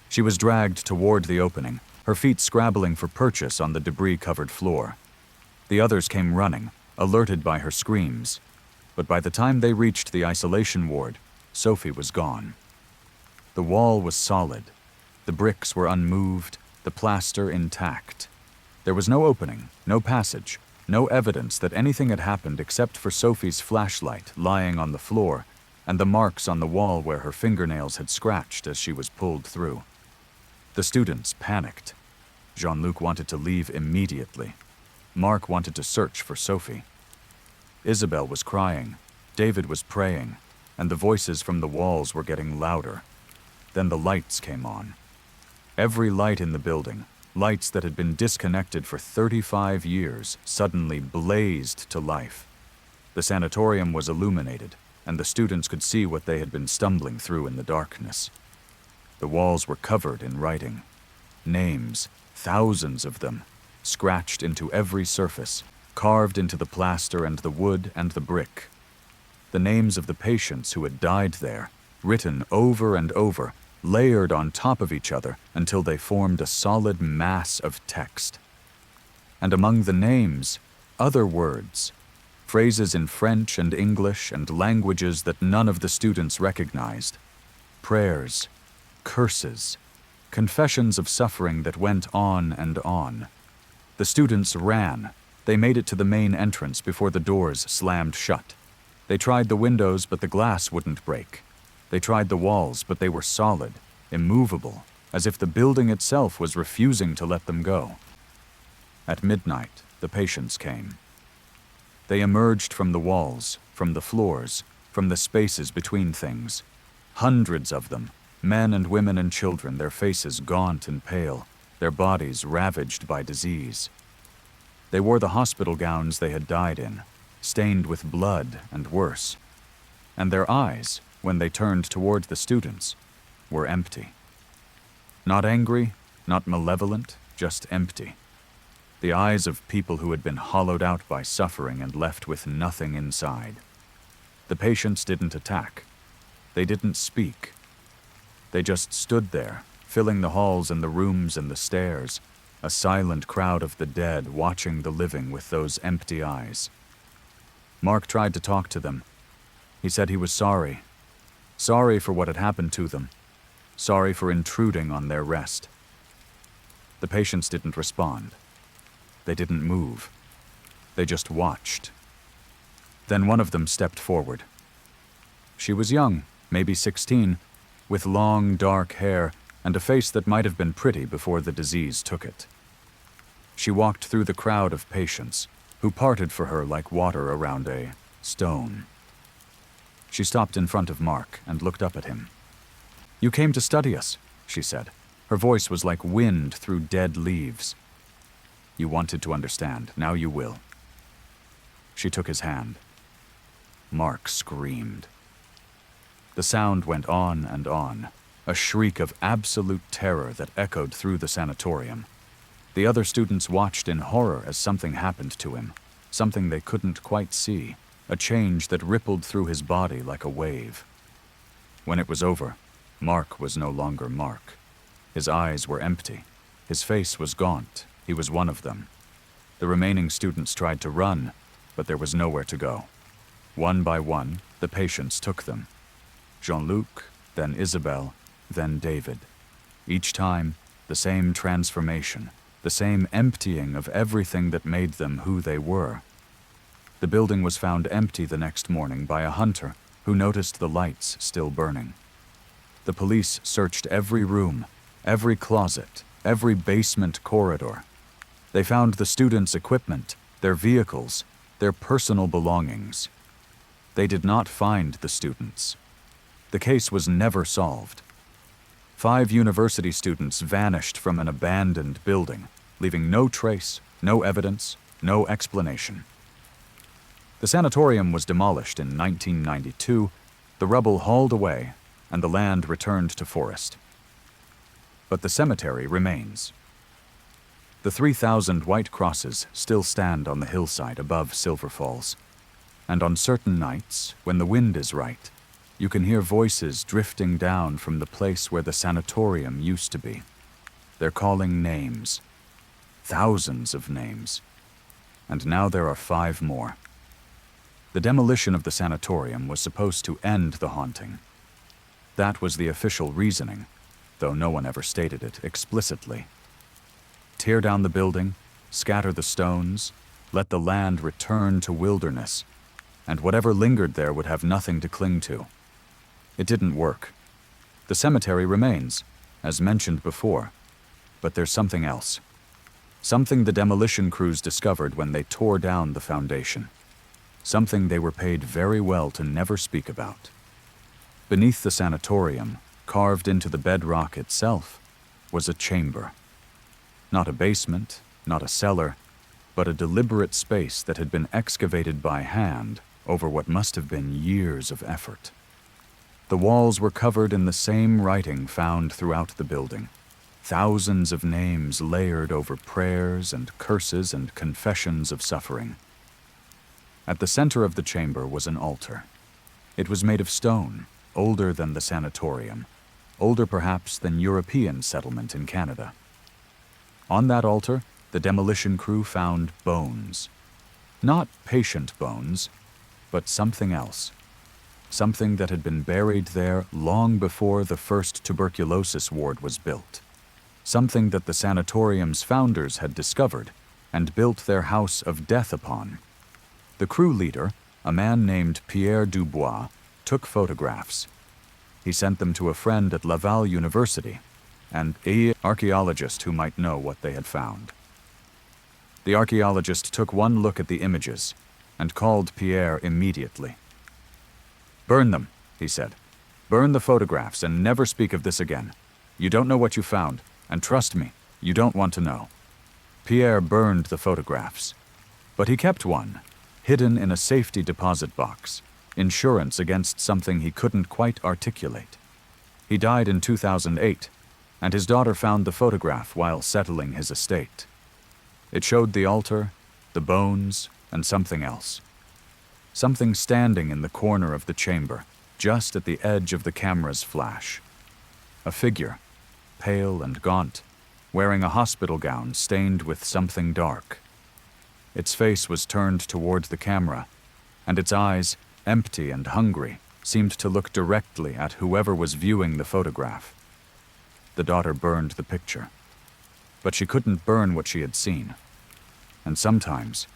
She was dragged toward the opening, her feet scrabbling for purchase on the debris-covered floor. The others came running, alerted by her screams. But by the time they reached the isolation ward, Sophie was gone. The wall was solid. The bricks were unmoved, the plaster intact. There was no opening, no passage, no evidence that anything had happened except for Sophie's flashlight lying on the floor and the marks on the wall where her fingernails had scratched as she was pulled through. The students panicked. Jean-Luc wanted to leave immediately. Mark wanted to search for Sophie. Isabel was crying, David was praying, and the voices from the walls were getting louder. Then the lights came on. Every light in the building, lights that had been disconnected for 35 years, suddenly blazed to life. The sanatorium was illuminated, and the students could see what they had been stumbling through in the darkness. The walls were covered in writing. Names, thousands of them, scratched into every surface, carved into the plaster and the wood and the brick. The names of the patients who had died there, written over and over, layered on top of each other until they formed a solid mass of text. And among the names, other words, phrases in French and English and languages that none of the students recognized. Prayers, curses, confessions of suffering that went on and on. The students ran. They made it to the main entrance before the doors slammed shut. They tried the windows, but the glass wouldn't break. They tried the walls, but they were solid, immovable, as if the building itself was refusing to let them go. At midnight, the patients came. They emerged from the walls, from the floors, from the spaces between things. Hundreds of them, men and women and children, their faces gaunt and pale, their bodies ravaged by disease. They wore the hospital gowns they had died in, stained with blood and worse. And their eyes, when they turned toward the students, were empty. Not angry, not malevolent, just empty. The eyes of people who had been hollowed out by suffering and left with nothing inside. The patients didn't attack. They didn't speak. They just stood there, filling the halls and the rooms and the stairs, a silent crowd of the dead watching the living with those empty eyes. Mark tried to talk to them. He said he was sorry. Sorry for what had happened to them. Sorry for intruding on their rest. The patients didn't respond. They didn't move. They just watched. Then one of them stepped forward. She was young, maybe 16, with long, dark hair and a face that might have been pretty before the disease took it. She walked through the crowd of patients, who parted for her like water around a stone. She stopped in front of Mark and looked up at him. "You came to study us," she said. Her voice was like wind through dead leaves. "You wanted to understand. Now you will." She took his hand. Mark screamed. The sound went on and on, a shriek of absolute terror that echoed through the sanatorium. The other students watched in horror as something happened to him, something they couldn't quite see, a change that rippled through his body like a wave. When it was over, Mark was no longer Mark. His eyes were empty. His face was gaunt. He was one of them. The remaining students tried to run, but there was nowhere to go. One by one, the patients took them. Jean-Luc, then Isabel, then David. Each time, the same transformation, the same emptying of everything that made them who they were. The building was found empty the next morning by a hunter who noticed the lights still burning. The police searched every room, every closet, every basement corridor. They found the students' equipment, their vehicles, their personal belongings. They did not find the students. The case was never solved. 5 university students vanished from an abandoned building, leaving no trace, no evidence, no explanation. The sanatorium was demolished in 1992, the rubble hauled away, and the land returned to forest. But the cemetery remains. The 3,000 white crosses still stand on the hillside above Silver Falls, and on certain nights, when the wind is right, you can hear voices drifting down from the place where the sanatorium used to be. They're calling names. Thousands of names. And now there are 5 more. The demolition of the sanatorium was supposed to end the haunting. That was the official reasoning, though no one ever stated it explicitly. Tear down the building, scatter the stones, let the land return to wilderness, and whatever lingered there would have nothing to cling to. It didn't work. The cemetery remains, as mentioned before, but there's something else. Something the demolition crews discovered when they tore down the foundation. Something they were paid very well to never speak about. Beneath the sanatorium, carved into the bedrock itself, was a chamber. Not a basement, not a cellar, but a deliberate space that had been excavated by hand over what must have been years of effort. The walls were covered in the same writing found throughout the building. Thousands of names layered over prayers and curses and confessions of suffering. At the center of the chamber was an altar. It was made of stone, older than the sanatorium, older perhaps than European settlement in Canada. On that altar, the demolition crew found bones. Not patient bones, but something else. Something that had been buried there long before the first tuberculosis ward was built. Something that the sanatorium's founders had discovered and built their house of death upon. The crew leader, a man named Pierre Dubois, took photographs. He sent them to a friend at Laval University, and an archaeologist who might know what they had found. The archaeologist took one look at the images and called Pierre immediately. "Burn them," he said. "Burn the photographs and never speak of this again. You don't know what you found, and trust me, you don't want to know." Pierre burned the photographs, but he kept one, hidden in a safety deposit box, insurance against something he couldn't quite articulate. He died in 2008, and his daughter found the photograph while settling his estate. It showed the altar, the bones, and something else. Something standing in the corner of the chamber, just at the edge of the camera's flash. A figure, pale and gaunt, wearing a hospital gown stained with something dark. Its face was turned toward the camera, and its eyes, empty and hungry, seemed to look directly at whoever was viewing the photograph. The daughter burned the picture, but she couldn't burn what she had seen. And sometimes,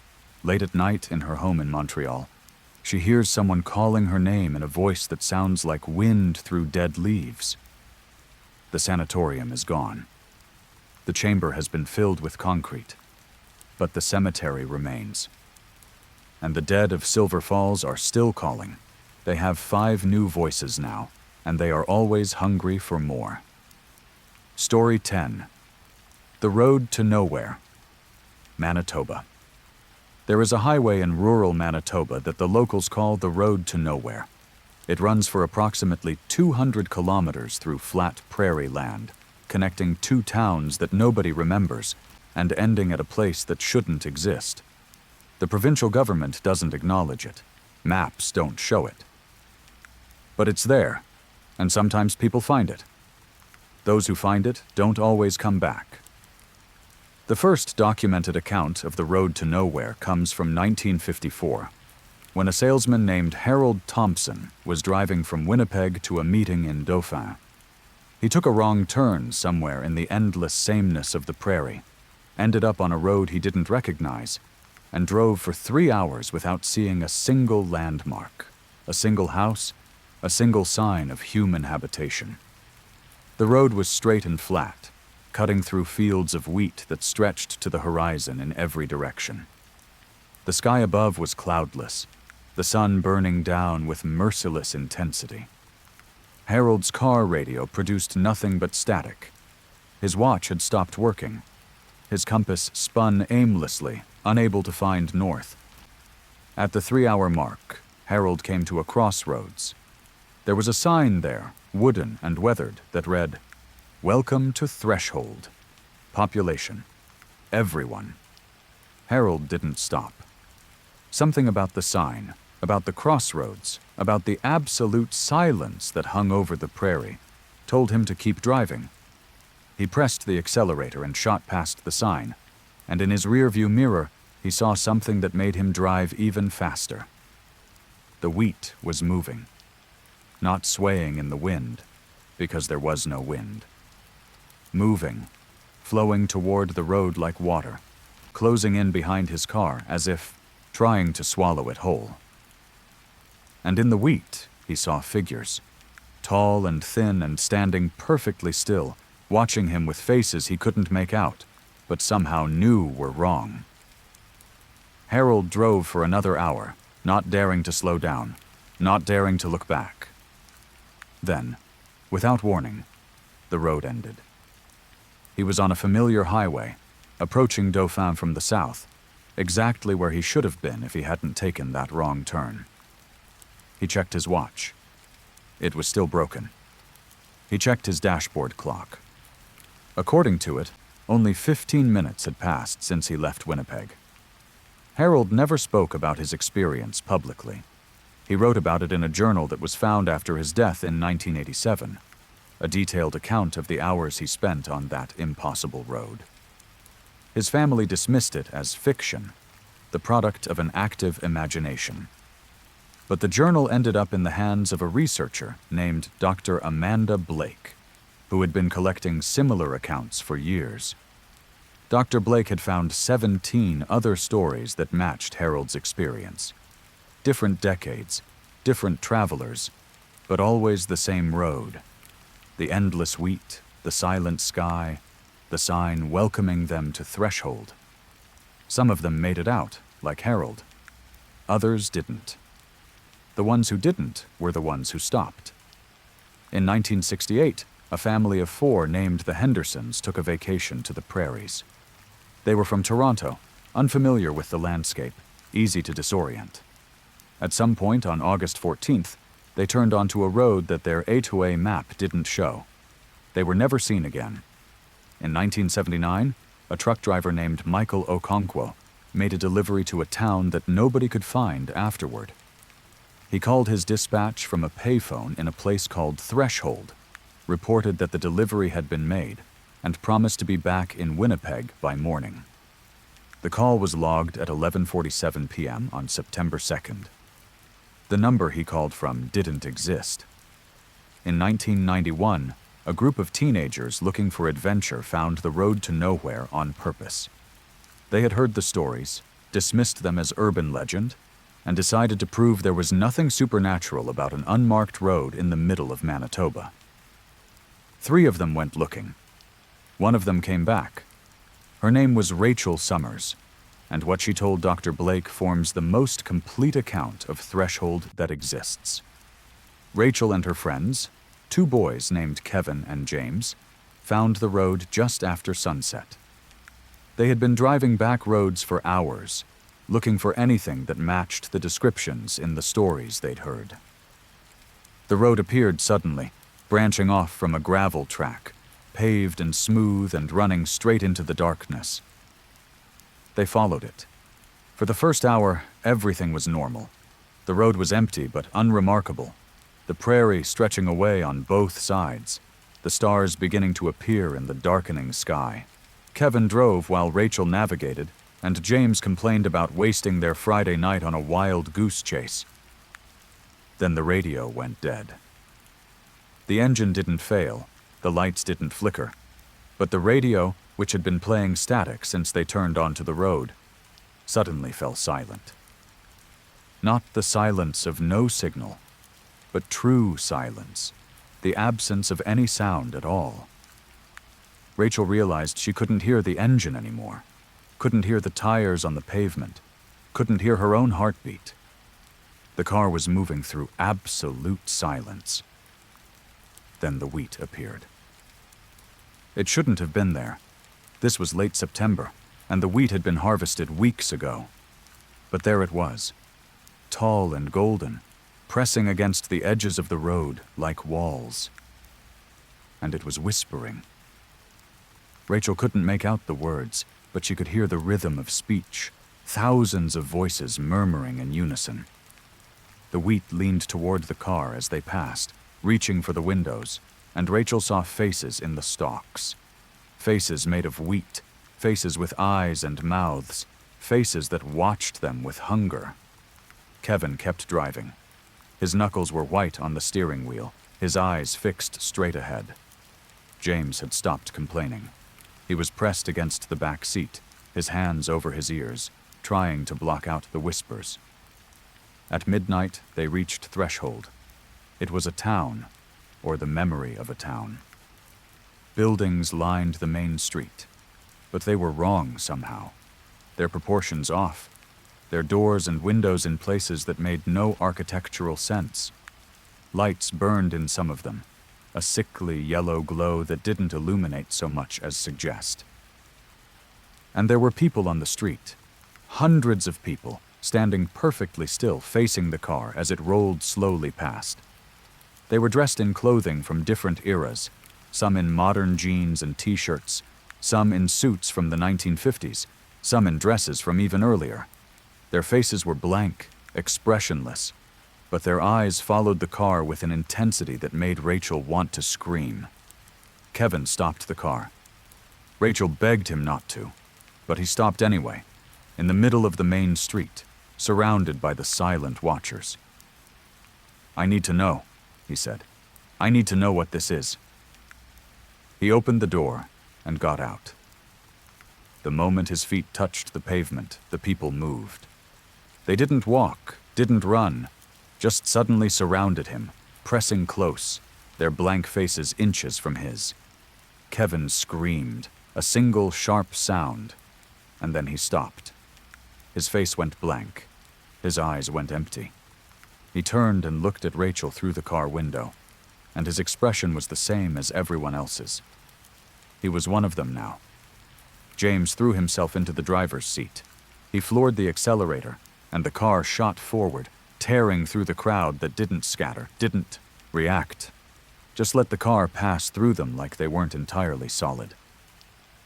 late at night in her home in Montreal, she hears someone calling her name in a voice that sounds like wind through dead leaves. The sanatorium is gone. The chamber has been filled with concrete, but the cemetery remains. And the dead of Silver Falls are still calling. They have 5 new voices now, and they are always hungry for more. Story 10. The Road to Nowhere. Manitoba. There is a highway in rural Manitoba that the locals call the Road to Nowhere. It runs for approximately 200 kilometers through flat prairie land, connecting 2 towns that nobody remembers, and ending at a place that shouldn't exist. The provincial government doesn't acknowledge it. Maps don't show it. But it's there, and sometimes people find it. Those who find it don't always come back. The first documented account of the Road to Nowhere comes from 1954, when a salesman named Harold Thompson was driving from Winnipeg to a meeting in Dauphin. He took a wrong turn somewhere in the endless sameness of the prairie, ended up on a road he didn't recognize, and drove for 3 hours without seeing a single landmark, a single house, a single sign of human habitation. The road was straight and flat, cutting through fields of wheat that stretched to the horizon in every direction. The sky above was cloudless, the sun burning down with merciless intensity. Harold's car radio produced nothing but static. His watch had stopped working. His compass spun aimlessly, unable to find north. At the 3-hour mark, Harold came to a crossroads. There was a sign there, wooden and weathered, that read, "Welcome to Threshold. Population. Everyone." Harold didn't stop. Something about the sign, about the crossroads, about the absolute silence that hung over the prairie, told him to keep driving. He pressed the accelerator and shot past the sign, and in his rearview mirror, he saw something that made him drive even faster. The wheat was moving, not swaying in the wind, because there was no wind. Moving, flowing toward the road like water, closing in behind his car as if trying to swallow it whole. And in the wheat, he saw figures, tall and thin and standing perfectly still, watching him with faces he couldn't make out, but somehow knew were wrong. Harold drove for another hour, not daring to slow down, not daring to look back. Then, without warning, the road ended. He was on a familiar highway, approaching Dauphin from the south, exactly where he should have been if he hadn't taken that wrong turn. He checked his watch. It was still broken. He checked his dashboard clock. According to it, only 15 minutes had passed since he left Winnipeg. Harold never spoke about his experience publicly. He wrote about it in a journal that was found after his death in 1987, a detailed account of the hours he spent on that impossible road. His family dismissed it as fiction, the product of an active imagination. But the journal ended up in the hands of a researcher named Dr. Amanda Blake, who had been collecting similar accounts for years. Dr. Blake had found 17 other stories that matched Harold's experience. Different decades, different travelers, but always the same road. The endless wheat, the silent sky, the sign welcoming them to Threshold. Some of them made it out, like Harold. Others didn't. The ones who didn't were the ones who stopped. In 1968, a family of 4 named the Hendersons took a vacation to the prairies. They were from Toronto, unfamiliar with the landscape, easy to disorient. At some point on August 14th, they turned onto a road that their A2A map didn't show. They were never seen again. In 1979, a truck driver named Michael Okonkwo made a delivery to a town that nobody could find afterward. He called his dispatch from a payphone in a place called Threshold, reported that the delivery had been made, and promised to be back in Winnipeg by morning. The call was logged at 11:47 p.m. on September 2nd. The number he called from didn't exist. In 1991, a group of teenagers looking for adventure found the road to nowhere on purpose. They had heard the stories, dismissed them as urban legend, and decided to prove there was nothing supernatural about an unmarked road in the middle of Manitoba. 3 of them went looking. One of them came back. Her name was Rachel Summers, and what she told Dr. Blake forms the most complete account of Threshold that exists. Rachel and her friends, 2 boys named Kevin and James, found the road just after sunset. They had been driving back roads for hours, looking for anything that matched the descriptions in the stories they'd heard. The road appeared suddenly, branching off from a gravel track, paved and smooth and running straight into the darkness. They followed it. For the first hour, everything was normal. The road was empty but unremarkable, the prairie stretching away on both sides, the stars beginning to appear in the darkening sky. Kevin drove while Rachel navigated, and James complained about wasting their Friday night on a wild goose chase. Then the radio went dead. The engine didn't fail, the lights didn't flicker, but the radio, which had been playing static since they turned onto the road, suddenly fell silent. Not the silence of no signal, but true silence, the absence of any sound at all. Rachel realized she couldn't hear the engine anymore, couldn't hear the tires on the pavement, couldn't hear her own heartbeat. The car was moving through absolute silence. Then the wheat appeared. It shouldn't have been there. This was late September, and the wheat had been harvested weeks ago. But there it was, tall and golden, pressing against the edges of the road like walls. And it was whispering. Rachel couldn't make out the words, but she could hear the rhythm of speech, thousands of voices murmuring in unison. The wheat leaned toward the car as they passed, reaching for the windows, and Rachel saw faces in the stalks. Faces made of wheat, faces with eyes and mouths, faces that watched them with hunger. Kevin kept driving, His knuckles were white on the steering wheel, his eyes fixed straight ahead. James had stopped complaining. He was pressed against the back seat, his hands over his ears, trying to block out the whispers. At midnight, they reached Threshold. It was a town, or the memory of a town. Buildings lined the main street, but they were wrong somehow. Their proportions off, their doors and windows in places that made no architectural sense. Lights burned in some of them, a sickly yellow glow that didn't illuminate so much as suggest. And there were people on the street, hundreds of people, standing perfectly still facing the car as it rolled slowly past. They were dressed in clothing from different eras, some in modern jeans and t-shirts, some in suits from the 1950s, some in dresses from even earlier. Their faces were blank, expressionless, but their eyes followed the car with an intensity that made Rachel want to scream. Kevin stopped the car. Rachel begged him not to, but he stopped anyway, in the middle of the main street, surrounded by the silent watchers. "I need to know," he said. "I need to know what this is." He opened the door and got out. The moment his feet touched the pavement, the people moved. They didn't walk, didn't run, just suddenly surrounded him, pressing close, their blank faces inches from his. Kevin screamed, a single sharp sound, and then he stopped. His face went blank. His eyes went empty. He turned and looked at Rachel through the car window, and his expression was the same as everyone else's. He was one of them now. James threw himself into the driver's seat. He floored the accelerator, and the car shot forward, tearing through the crowd that didn't scatter, didn't react. Just let the car pass through them like they weren't entirely solid.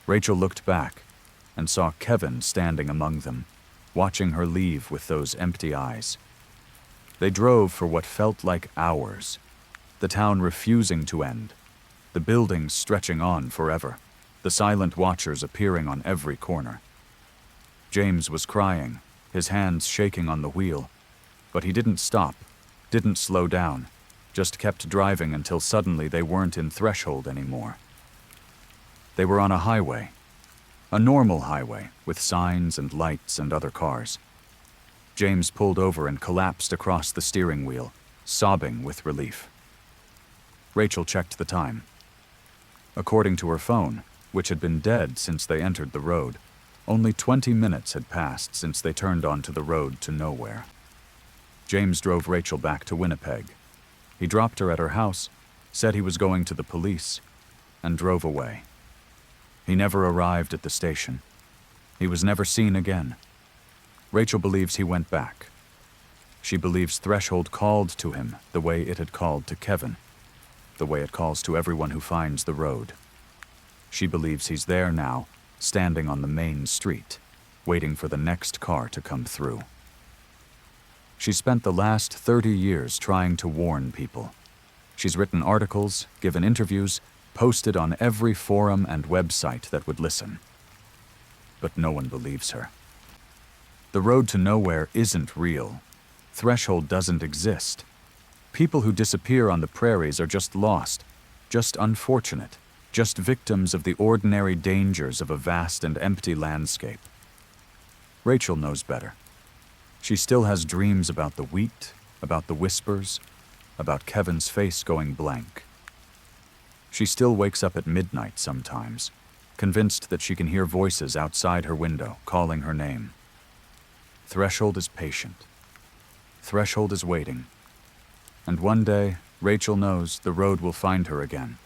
Rachel looked back and saw Kevin standing among them, watching her leave with those empty eyes. They drove for what felt like hours, the town refusing to end, the buildings stretching on forever, the silent watchers appearing on every corner. James was crying, his hands shaking on the wheel, but he didn't stop, didn't slow down, just kept driving until suddenly they weren't in Threshold anymore. They were on a highway, a normal highway with signs and lights and other cars. James pulled over and collapsed across the steering wheel, sobbing with relief. Rachel checked the time. According to her phone, which had been dead since they entered the road, only 20 minutes had passed since they turned onto the road to nowhere. James drove Rachel back to Winnipeg. He dropped her at her house, said he was going to the police, and drove away. He never arrived at the station. He was never seen again. Rachel believes he went back. She believes Threshold called to him the way it had called to Kevin, the way it calls to everyone who finds the road. She believes he's there now, standing on the main street, waiting for the next car to come through. She spent the last 30 years trying to warn people. She's written articles, given interviews, posted on every forum and website that would listen. But no one believes her. The road to nowhere isn't real. Threshold doesn't exist. People who disappear on the prairies are just lost, just unfortunate, just victims of the ordinary dangers of a vast and empty landscape. Rachel knows better. She still has dreams about the wheat, about the whispers, about Kevin's face going blank. She still wakes up at midnight sometimes, convinced that she can hear voices outside her window calling her name. Threshold is patient. Threshold is waiting. And one day, Rachel knows the road will find her again.